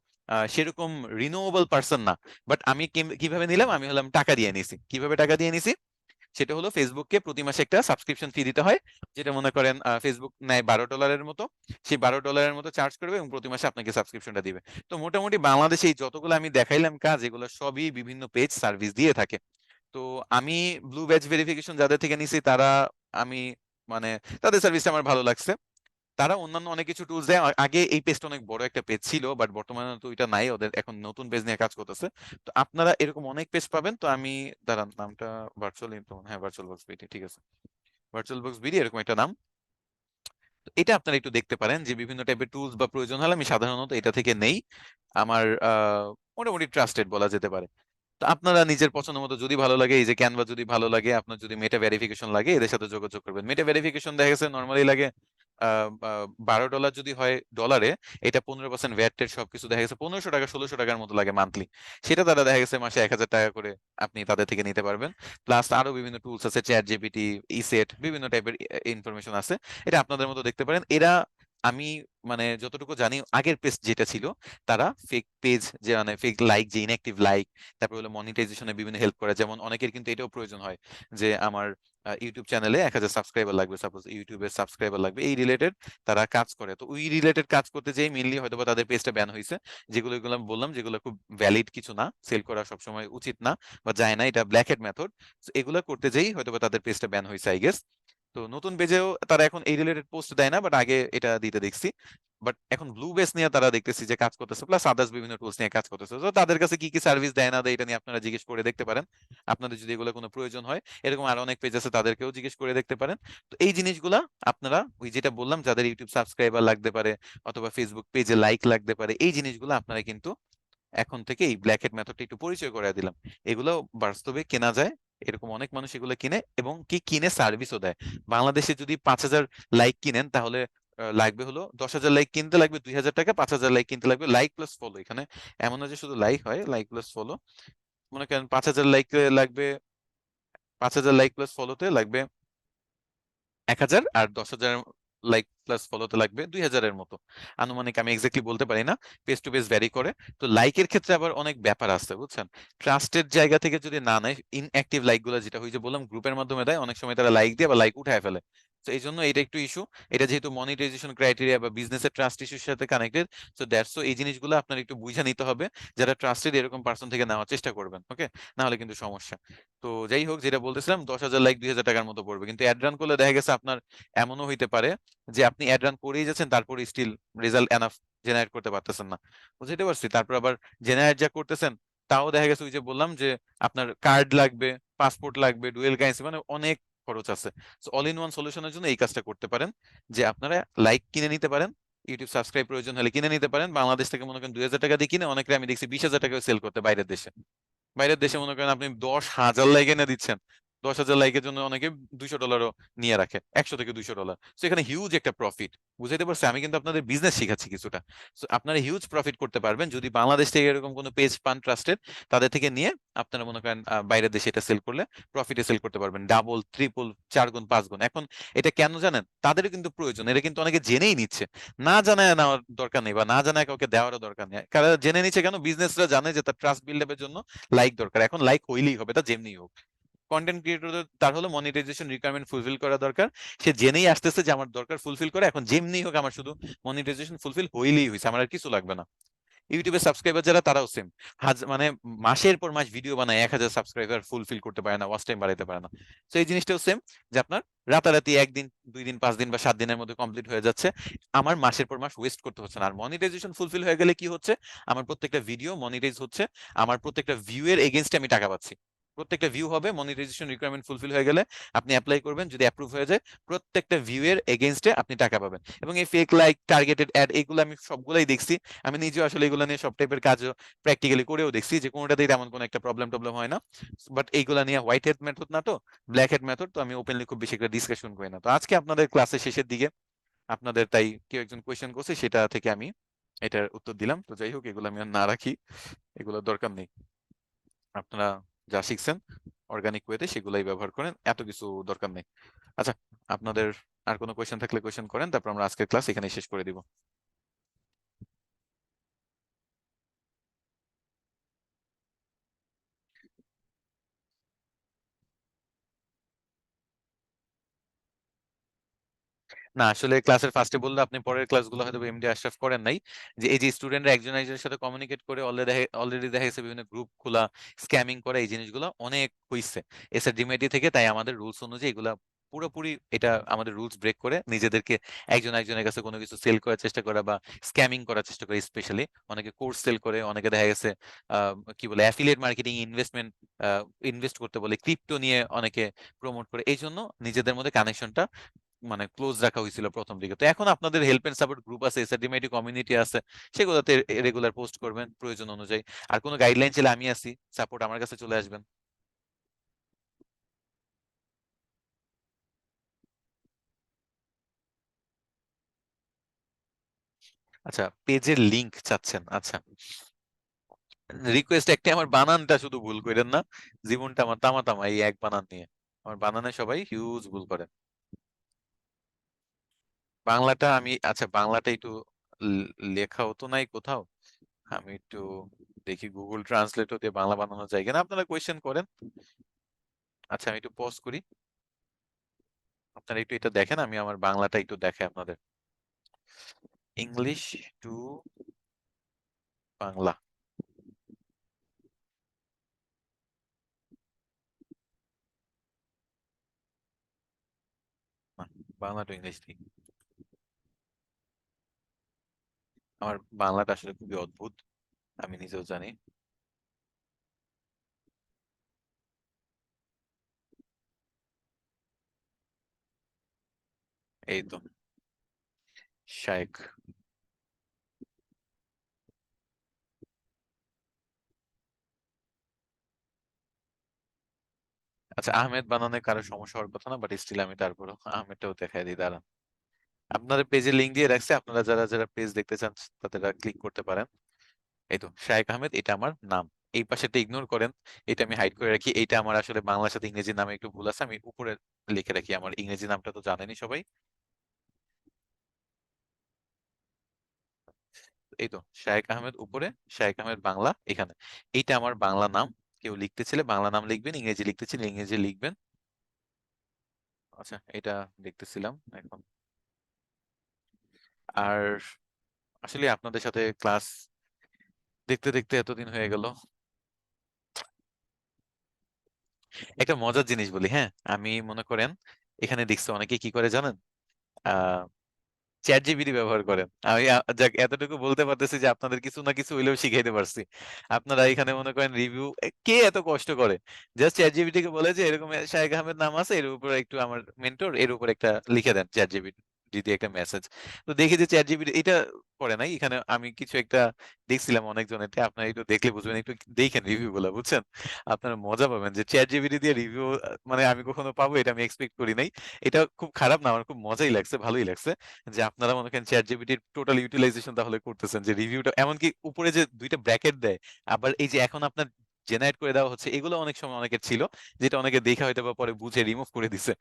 সেরকম রিনোভেবল পার্সন না, বাট আমি কিভাবে নিলাম, আমি হলাম টাকা দিয়ে নিছি। কিভাবে টাকা দিয়ে নিছি? সেটা হলো ফেসবুককে প্রতি মাসে একটা সাবস্ক্রিপশন ফি দিতে হয়, যেটা মনে করেন ফেসবুক নেয় $12 মতো। সেই $12 মতো চার্জ করবে এবং প্রতি মাসে আপনাকে সাবস্ক্রিপশনটা দিবে। তো মোটামুটি বাংলাদেশে এই যতগুলো আমি দেখাইলাম কাজ, এগুলো সবই বিভিন্ন পেজ সার্ভিস দিয়ে থাকে। তো আমি ব্লু ব্যাচ ভেরিফিকেশন যাদের থেকে নিছি তারা, আমি মানে তাদের সার্ভিসটা আমার ভালো লাগছে। তারা অন্যান্য অনেক কিছু টুলস দেয়। আগে এই পেজটা অনেক বড় একটা পেজ ছিল, বাট বর্তমানে তো এটা নাই, ওদের এখন নতুন পেজ নিয়ে কাজ করতেছে। তো আপনারা এরকম অনেক পেজ পাবেন। তো আমি দাঁড়ান, নামটা ভার্চুয়াল, হ্যাঁ ভার্চুয়াল বক্স বিডি, ঠিক আছে, ভার্চুয়াল বক্স বিডি এরকম একটা নাম। তো এটা আপনারা একটু দেখতে পারেন, যে বিভিন্ন টাইপের টুলস বা প্রয়োজন হলে আমি সাধারণত এটা থেকে নেই। আমার মোটামুটি ট্রাস্টেড বলা যেতে পারে। তো আপনারা নিজের পছন্দ মতো, যদি ভালো লাগে, এই যে ক্যানভা যদি ভালো লাগে, আপনার যদি মেটা ভেরিফিকেশন লাগে, এদের সাথে যোগাযোগ করবেন। মেটা ভেরিফিকেশন দেখা গেছে নর্মালি লাগে $12 যদি হয় ডলারে, এটা 15% ভ্যাট টেট সবকিছু দেখা গেছে 1500 টাকা 1600 টাকার মতো লাগে মান্থলি। সেটা তারা দেখা গেছে মাসে 1,000 টাকা করে আপনি তাদের থেকে নিতে পারবেন। প্লাস আরো বিভিন্ন টুলস আছে, চ্যাট জিপিটি, ইসেট, বিভিন্ন টাইপের ইনফরমেশন আছে। এটা আপনাদের মতো দেখতে পারেন। এরা, আমি মানে যতটুকু জানি, আগের পেজ যেটা ছিল, তারা ফেক পেজ, যে মানে ফেক লাইক, যে ইনঅ্যাক্টিভ লাইক, তারপর হলো মনিটাইজেশনে বিভিন্ন হেল্প করে। যেমন অনেকের কিন্তু এটাও প্রয়োজন হয় যে আমার ইউটিউব চ্যানেলে 1,000 সাবস্ক্রাইবার লাগবে, সাপোজ ইউটিউবের সাবস্ক্রাইবার লাগবে, এই রিলেটেড তারা কাজ করে। তো ওই রিলেটেড কাজ করতে যেই মেনলি হয়তো বা তাদের পেজটা ব্যান হয়েছে। যেগুলো এগুলো আমি বললাম, যেগুলো খুব ভ্যালিড কিছু না, সেল করা সবসময় উচিত না বা যায় না, এটা ব্ল্যাক হেড মেথড। এগুলো করতে যেই হয়তো বা তাদের পেজটা ব্যান হয়েছে আই গেস। তো নতুন পেজেও তারা এখন এই রিলেটেড পোস্ট দেয় না, বাট আগে এটা দিতে দেখছি। বাট এখন ব্লু বেস নিয়ে তারা দেখতেছি যে কাজ করতেছে, প্লাস আদার্স বিভিন্ন টুলস নিয়ে কাজ করতেছে। তো তাদের কাছে কি কি সার্ভিস দেয় না দেয়, এটা নিয়ে আপনারা জিজ্ঞেস করে দেখতে পারেন, আপনাদের যদি এগুলো কোনো প্রয়োজন হয়। এরকম আরো অনেক পেজ আছে, তাদেরকেও জিজ্ঞেস করে দেখতে পারেন। তো এই জিনিসগুলা আপনারা, ওই যেটা বললাম, যাদের ইউটিউব সাবস্ক্রাইবার লাগতে পারে অথবা ফেসবুক পেজে লাইক লাগতে পারে, এই জিনিসগুলো আপনারা কিন্তু এখন থেকে এই ব্ল্যাক হেড মেথডটা একটু পরিচয় করে দিলাম। এগুলো বাস্তবে কেনা যায়, এরকম অনেক মানুষ এগুলো কিনে এবং কি কিনে সার্ভিসও দেয়। বাংলাদেশে যদি 5,000 লাইক কিনেন তাহলে লাগবে হলো 10,000 লাইক কিনতে লাগবে 2,000 টাকা, 5,000 লাইক কিনতে লাগবে লাইক প্লাস ফলো। এখানে এমন না যে শুধু লাইক হয়, লাইক প্লাস ফলো। মনে করেন 5,000 লাইক লাগবে, 5,000 লাইক প্লাস ফলোতে লাগবে 1,000, আর 10,000 লাইক প্লাস ফলোতে লাগবে 2,000-এর মতো। আনুমানিক আমি এক্স্যাক্টলি বলতে পারি না, পেজ টু পেজ ভ্যারি করে। তো লাইকের ক্ষেত্রে আবার অনেক ব্যাপার আছে, বুঝছেন। ট্রাস্টেড জায়গা থেকে যদি না নেয়, ইনঅ্যাক্টিভ লাইক গুলো যেটা হয়েছে বললাম গ্রুপের মাধ্যমে দেয়, অনেক সময় তারা লাইক দিয়ে বা লাইক উঠায় ফেলে। তো এই জন্য এটা একটু ইস্যু। এটা যেহেতু মনিটাইজেশন ক্রাইটেরিয়া বা বিজনেসের ট্রাস্ট ইস্যুর সাথে কানেক্টেড, সো দ্যাটস এই জিনিসগুলো আপনার একটু বুঝে নিতে হবে যারা ট্রাস্টেড এরকম পার্সন থেকে নেওয়ার চেষ্টা করবেন, ওকে। না হলে কিন্তু সমস্যা। তো যাই হোক, যেটা বলতেছিলাম, 10,000 লাইক 2,000 টাকার মতো পড়বে, কিন্তু অ্যাড রান করলে দেখা গেছে আপনার এমনও হইতে পারে যে আপনি অ্যাড রান করেই যাচ্ছেন, তারপরে স্টিল রেজাল্ট এনাফ জেনারেট করতে পারতেছেন না, বুঝতে পারছি। তারপর আবার জেনারেট যা করতেছেন তাও দেখা গেছে ওই যে বললাম যে আপনার কার্ড লাগবে, পাসপোর্ট লাগবে, ডুয়েল কারেন্সি, মানে অনেক খরচ আছে। সো অল ইন ওয়ান সলিউশনের জন্য এই কাজটা করতে পারেন যে আপনারা লাইক কিনে নিতে পারেন, ইউটিউব সাবস্ক্রাইব প্রয়োজন হলে কিনে নিতে পারেন। বাংলাদেশ থেকে মনে করেন 2,000 টাকা দিয়ে কিনে অনেকে আমি দেখছি 20,000 টাকা সেল করতে বাইরের দেশে। বাইরের দেশে মনে করেন আপনি 10,000 লাইক এনে দিচ্ছেন, 10,000 লাইকের জন্য অনেকে $200 নিয়ে রাখে, 100 থেকে $200। তো এখানে হিউজ একটা প্রফিট, বুঝাইতে পারছি। আমি কিন্তু আপনাদের বিজনেস শিখাচ্ছি কিছুটা। তো আপনারা হিউজ প্রফিট করতে পারবেন যদি বাংলাদেশ থেকে এরকম কোনো পেজ পান ট্রাস্টেড, তাদের থেকে নিয়ে আপনারা মনে করেন বাইরের দেশে এটা সেল করলে প্রফিটে সেল করতে পারবেন, ডাবল ট্রিপল 4 গুণ 5 গুণ। এখন এটা কেন জানেন, তাদেরও কিন্তু প্রয়োজন, এটা কিন্তু অনেকে জেনেই নিচ্ছে। না জানায় নেওয়ার দরকার নেই বা না জানায় কাউকে দেওয়ারও দরকার নেই, কারণ জেনে নিচ্ছে কেন, বিজনেসরা জানে যে তার ট্রাস্ট বিল্ড আপের জন্য লাইক দরকার। এখন লাইক হইলেই হবে, তা যেমনি হোক। কন্টেন্ট ক্রিয়েটর তার হলো মনিটাইজেশন রিকোয়ারমেন্ট ফুলফিল করা দরকার। সে জেনেই আসতেছে যে আমার দরকার ফুলফিল করে, এখন যেমনি হোক আমার শুধু মনিটাইজেশন ফুলফিল হইলেই হয়েছে, আমার আর কিছু লাগবে না। ইউটিউবে সাবস্ক্রাইবার যারা তারাও সেম, মানে মাসের পর মাস ভিডিও বানায় 1,000 সাবস্ক্রাইবার ফুলফিল করতে পারে না, ওয়াচ টাইম বাড়াইতে পারে না। তো এই জিনিসটাও সেম, যে আপনার রাতারাতি 1 দিন 2 দিন 5 দিন বা 7 দিনের মধ্যে কমপ্লিট হয়ে যাচ্ছে, আমার মাসের পর মাস ওয়েস্ট করতে হচ্ছে না। আর মনিটাইজেশন ফুলফিল হয়ে গেলে কি হচ্ছে, আমার প্রত্যেকটা ভিডিও মনিটাইজ হচ্ছে, আমার প্রত্যেকটা ভিউ এর এগেইনস্টে আমি টাকা পাচ্ছি। প্রত্যেকটা ভিউ হবে মনিটাইজেশন রিকোয়ারমেন্ট ফুলফিল হয়ে গেলে, আপনি অ্যাপ্লাই করবেন, যদি অ্যাপ্রুভ হয়ে যায় প্রত্যেকটা ভিউ এর এগেইনস্টে আপনি টাকা পাবেন। এবং এই ফেক লাইক, টার্গেটেড অ্যাড, এগুলো আমি সবগুলাই দেখছি। আমি নিজেও আসলে এগুলো নিয়ে সব টাইপের কাজও প্র্যাকটিক্যালি করেও দেখছি, যে কোনোটাতেই তেমন কোনো একটা প্রবলেম টবলেম হয় না। বাট এইগুলা নিয়ে হোয়াইট হেড মেথড না, তো ব্ল্যাক হেড মেথড, তো আমি ওপেনলি খুব বেশি একটা ডিসকাশন করি না। তো আজকে আপনাদের ক্লাসের শেষের দিকে আপনাদের তাই কেউ একজন কোয়েশ্চেন করছে, সেটা থেকে আমি এটার উত্তর দিলাম। তো যাই হোক, এগুলো আমি আর না রাখি, এগুলো দরকার নেই। আপনারা যা শিখছেন অর্গানিক ওয়েতে সেগুলাই ব্যবহার করেন, এত কিছু দরকার নেই। আচ্ছা, আপনাদের আর কোনো কোয়েশ্চেন থাকলে কোয়েশ্চেন করেন, তারপর আমরা আজকের ক্লাস এখানেই শেষ করে দিব। না, আসলে ক্লাসের ফার্স্টে বললে আপনি পরের ক্লাসগুলো হয়তো এমডি আশরাফ করেন নাই, যে এই যে স্টুডেন্টরা একজন একজনের সাথে কমিউনিকেট করে অলরেডি দেখা গেছে বিভিন্ন গ্রুপ খোলা, স্ক্যামিং করা, এই জিনিসগুলো অনেক হইছে এসআরডিএমআইটি থেকে। তাই আমাদের রুলস অনুযায়ী এগুলা পুরোপুরি, এটা আমাদের রুলস ব্রেক করে নিজেদেরকে একজন একজনের কাছে কোনো কিছু সেল করার চেষ্টা করা বা স্ক্যামিং করার চেষ্টা করে, স্পেশালি অনেকে কোর্স সেল করে, অনেকে দেখা গেছে কি বলে অ্যাফিলিয়েট মার্কেটিং, ইনভেস্টমেন্ট ইনভেস্ট করতে বলে, ক্রিপ্টো নিয়ে অনেকে প্রমোট করে। এই জন্য নিজেদের মধ্যে কানেকশনটা মানে ক্লোজ রাখা হয়েছিল প্রথম দিকে। তো এখন আপনাদের হেল্প এন্ড সাপোর্ট গ্রুপ আছে, এসআরডিএমআইটি কমিউনিটি আছে, সেগুলোতে রেগুলার পোস্ট করবেন প্রয়োজন অনুযায়ী। আর কোনো গাইডলাইন চাইলে আমি আছি, সাপোর্ট আমার কাছে চলে আসবেন। আচ্ছা, পেজের লিংক চাচ্ছেন, আচ্ছা। রিকোয়েস্ট একটি, আমার বানানটা শুধু ভুল করেন না। জীবনটা আমার তামা তামা এই এক বানান নিয়ে, আমার বানানে সবাই হিউজ ভুল করেন। বাংলাটা আমি, আচ্ছা বাংলাটা একটু লেখাও তো নাই কোথাও, আমি একটু দেখি গুগল ট্রান্সলেটর দিয়ে বাংলা বানানো যায় কিনা, আপনারা কোয়েশ্চেন করেন। আচ্ছা, আমি একটু পজ করি, আপনারা একটু এটা দেখেন, আমি আমার বাংলাটা একটু দেখাই আপনাদের। ইংলিশ টু বাংলা, না, বাংলা টু ইংলিশ দিই। আমার বাংলাটা আসলে খুবই অদ্ভুত, আমি নিজেও জানি। এই তো, শায়েখ। আচ্ছা, আহমেদ বানানে কারো সমস্যা হওয়ার কথা না, বাট স্টিল আমি তারপরও আহমেদটাও দেখাই দিই, দাঁড়ান। আপনাদের পেজে লিংক দিয়ে রাখছে, আপনারা যারা যারা পেজ দেখতে চান তারা ক্লিক করতে পারেন। এই তো শায়েক আহমেদ, এটা আমার নাম। এই পাশেটা ইগনোর করেন, এটা আমি হাইড করে রাখি। এইটা আমার আসলে বাংলার সাথে ইংরেজি নামে একটু ভুল আছে, আমি উপরে লিখে রাখি। আমার ইংরেজি নামটা তো জানেনই সবাই। এই তো শায়েক আহমেদ উপরে, শায়েক আহমেদ বাংলা এখানে। এইটা আমার বাংলা নাম। কেউ লিখতে চাইলে বাংলা নাম লিখবেন, ইংরেজি লিখতে চাইলে ইংরেজি লিখবেন। আচ্ছা, এটা দেখতেছিলাম এখন। আর আসলে আপনাদের সাথে ক্লাস দেখতে দেখতে এতদিন হয়ে গেল। একটা মজার জিনিস বলি, হ্যাঁ। আমি মনে করেন এখানে দেখছি অনেকে কি করে জানেন, চ্যাট জিপিটি ব্যবহার করেন। আমি যাক এতটুকু বলতে পারতেছি যে আপনাদের কিছু না কিছু হইলেও শিখাইতে পারছি। আপনারা এখানে মনে করেন রিভিউ, কে এত কষ্ট করে জাস্ট চ্যাট জিপিটি কে বলে যে এরকম শাহেখ আহমেদ নাম আছে, এর উপর একটু আমার মেন্টর, এর উপর একটা লিখে দেন চ্যাট জিপিটি যদি একটা মেসেজ। তো দেখি যে চ্যাট জিপিটি এটা করে নাই। এখানে আমি কিছু একটা দেখছিলাম অনেকজনের, আপনারা একটু দেখলে বুঝবেন, একটু দেখেন রিভিউ গুলা, বুঝছেন। আপনারা মজা পাবেন যে চ্যাট জিপিটি দিয়ে রিভিউ, মানে আমি কখনো পাবো এটা আমি এক্সপেক্ট করি নাই। এটা খুব খারাপ না, আমার খুব মজাই লাগছে, ভালোই লাগছে যে আপনারা মনে করেন চ্যাট জিপিটির টোটাল ইউটিলাইজেশন তাহলে করতেছেন, যে রিভিউটা এমনকি উপরে যে দুইটা ব্র্যাকেট দেয়, আবার এই যে এখন আপনার জেনারেট করে দেওয়া হচ্ছে, এগুলো অনেক সময় অনেকের ছিল, যেটা অনেকে দেখা হয়তো বা পরে বুঝে রিমুভ করে দিছে।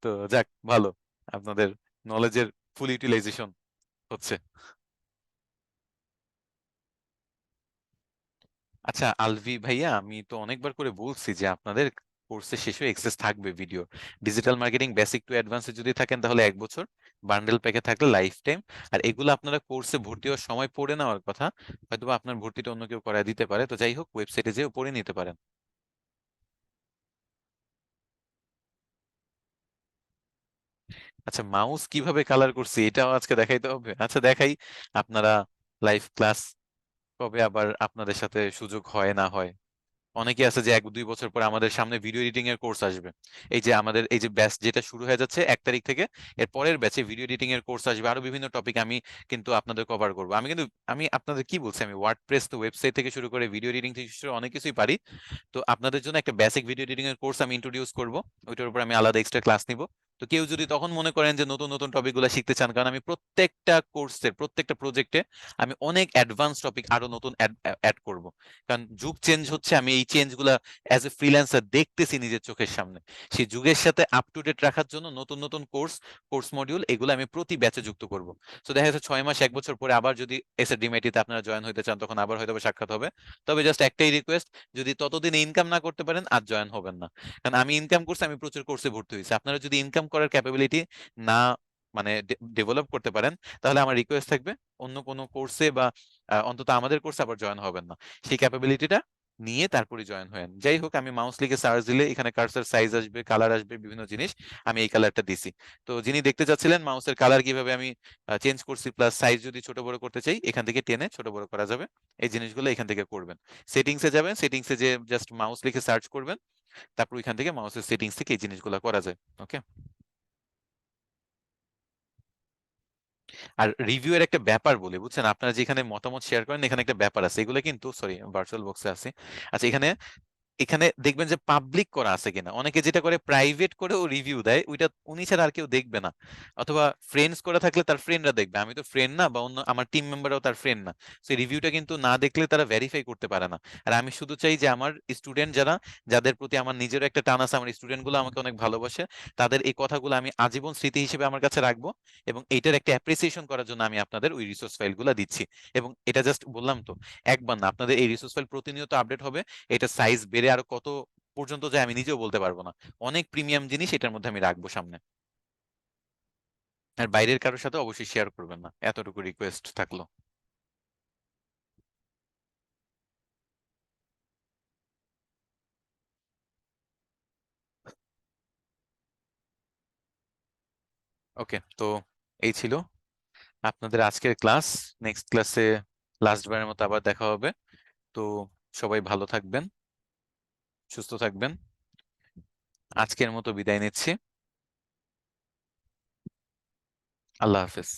তো যাক, ভালো, আপনাদের নলেজের ফুল ইউটিলাইজেশন হচ্ছে। আচ্ছা আলভি ভাইয়া, আমি তো অনেকবার করে বলছি যে আপনাদের কোর্সে শেষে এক্সেস থাকবে video. Digital marketing basic to অ্যাডভান্সে যদি থাকেন তাহলে 1 বছর, বান্ডেল প্যাকে থাকলে লাইফ টাইম। আর এগুলো আপনারা কোর্সে ভর্তি হওয়ার সময় পড়ে নেওয়ার কথা, হয়তো বা আপনার ভর্তিটা অন্য কেউ করায় দিতে পারে। তো যাই হোক, ওয়েবসাইটে যেও পড়ে নিতে পারেন। আচ্ছা, মাউস কিভাবে কালার করছি এটাও আজকে দেখাইতে হবে? আচ্ছা দেখাই। আপনারা লাইভ ক্লাস কবে আবার আপনাদের সাথে সুযোগ হয় না হয়। অনেকে আছে যে 1-2 বছর পরে আমাদের সামনে ভিডিও এডিটিং এর কোর্স আসবে। এই যে আমাদের এই যে ব্যাচ যেটা শুরু হয়ে যাচ্ছে 1 তারিখ থেকে, এর পরের ব্যাচে ভিডিও এডিটিং এর কোর্স আসবে, আরো বিভিন্ন টপিক আমি কিন্তু আপনাদের কভার করবো। আমি কিন্তু, আমি আপনাদের কি বলছি, আমি ওয়ার্ডপ্রেস তো ওয়েবসাইট থেকে শুরু করে ভিডিও এডিটিং থেকে শুরু করে অনেক কিছুই পারি। তো আপনাদের জন্য একটা বেসিক ভিডিও এডিটিং এর কোর্স আমি ইন্ট্রোডিউস করব, ওইটার উপর আমি আলাদা এক্সট্রা ক্লাস নিব। তো কেউ যদি তখন মনে করেন যে নতুন নতুন টপিকগুলো শিখতে চান, কারণ আমি প্রত্যেকটা কোর্সের প্রত্যেকটা প্রজেক্টে আমি অনেক অ্যাডভান্স টপিক আরো নতুন অ্যাড করব। কারণ যুগ চেঞ্জ হচ্ছে, আমি এই চেঞ্জ গুলা অ্যাজ এ ফ্রিল্যান্সার দেখতেছি নিজের চোখের সামনে। সেই যুগের সাথে আপ টু ডেট রাখার জন্য নতুন নতুন কোর্স, কোর্স মডিউল এগুলো আমি প্রতি ব্যাচে যুক্ত করব। তো দেখা যাচ্ছে 6 মাস 1 বছর পরে আবার যদি এসএ ডিমেটিতে আপনারা জয়েন হতে চান, তখন আবার হয়তো বা সাক্ষাৎ হবে। তবে জাস্ট একটাই রিকোয়েস্ট, যদি ততদিন ইনকাম না করতে পারেন আর জয়েন হবেন না। কারণ আমি ইনকাম করছি, আমি প্রচুর কোর্সে ভর্তি হয়েছি। আপনারা যদি ইনকাম করার ক্যাপাবিলিটি না, মানে ডেভেলপ করতে পারেন, তাহলে আমার রিকোয়েস্ট থাকবে অন্য কোনো কোর্সে বা অন্তত আমাদের কোর্সে আবার জয়েন হবেন না। সেই ক্যাপাবিলিটিটা নিয়ে তারপরে জয়েন হয়েন। যাই হোক, আমি মাউস লিখে সার্চ দিলে এখানে কার্সার সাইজ আসবে, কালার আসবে, বিভিন্ন জিনিস। আমি এই কালারটা দিছি। তো যিনি দেখতে চাচ্ছিলেন মাউসের কালার কিভাবে আমি চেঞ্জ করছি, প্লাস সাইজ যদি ছোট বড় করতে চাই, এখান থেকে টেনে ছোট বড় করা যাবে। এই জিনিসগুলো এখান থেকে করবেন। সেটিংসে যাবেন, সেটিংসে যে জাস্ট মাউস লিখে সার্চ করবেন, তারপর ওইখান থেকে মাউসের সেটিংস থেকে এই জিনিসগুলো করা যায়। ওকে। আর রিভিউ এর একটা ব্যাপার বলে, বুঝছেন, আপনারা যেখানে মতামত শেয়ার করেন এখানে একটা ব্যাপার আছে, এগুলো কিন্তু সরি ভার্চুয়াল বক্সে আছে। আচ্ছা, এখানে এখানে দেখবেন যে পাবলিক করা আছে কিনা। অনেকে যেটা করে প্রাইভেট করেও রিভিউ দেয়, ওইটা উনি ছাড়া আর কেউ দেখবে না। অথবা ফ্রেন্ডস করা থাকলে তার ফ্রেন্ডরা দেখবে, আমি তো ফ্রেন্ড না, বা অন্য আমার টিম মেম্বারও তার ফ্রেন্ড না। সেই রিভিউটা কিন্তু না দেখলে তারা ভেরিফাই করতে পারে না। আর আমি শুধু চাই যে আমার স্টুডেন্ট যারা, যাদের প্রতি আমার নিজেরও একটা টান আছে, আমার স্টুডেন্ট গুলো আমাকে অনেক ভালোবাসে, তাদের এই কথাগুলো আমি আজীবন স্মৃতি হিসেবে আমার কাছে রাখবো। এবং এইটার একটা অ্যাপ্রিসিয়েশন করার জন্য আমি আপনাদের ওই রিসোর্স ফাইলগুলো দিচ্ছি। এবং এটা জাস্ট বললাম তো, একবার না, আপনাদের এই রিসোর্স ফাইল প্রতিনিয়ত আপডেট হবে। এটা সাইজ বেড়ে আরো কত পর্যন্ত যায় আমি নিজেও বলতে পারবো না। অনেক প্রিমিয়াম জিনিস এটার মধ্যে আমি রাখবো সামনে। আর বাইরের কারোর সাথে অবশ্যই শেয়ার করবেন না, এতটুকু রিকোয়েস্ট থাকলো। ওকে, তো এই ছিল আপনাদের আজকের ক্লাস। নেক্সট ক্লাসে লাস্ট বারের মতো আবার দেখা হবে। তো সবাই ভালো থাকবেন, সুস্থ থাকবেন। আজকের মতো বিদায় নিচ্ছি। আল্লাহ হাফেজ।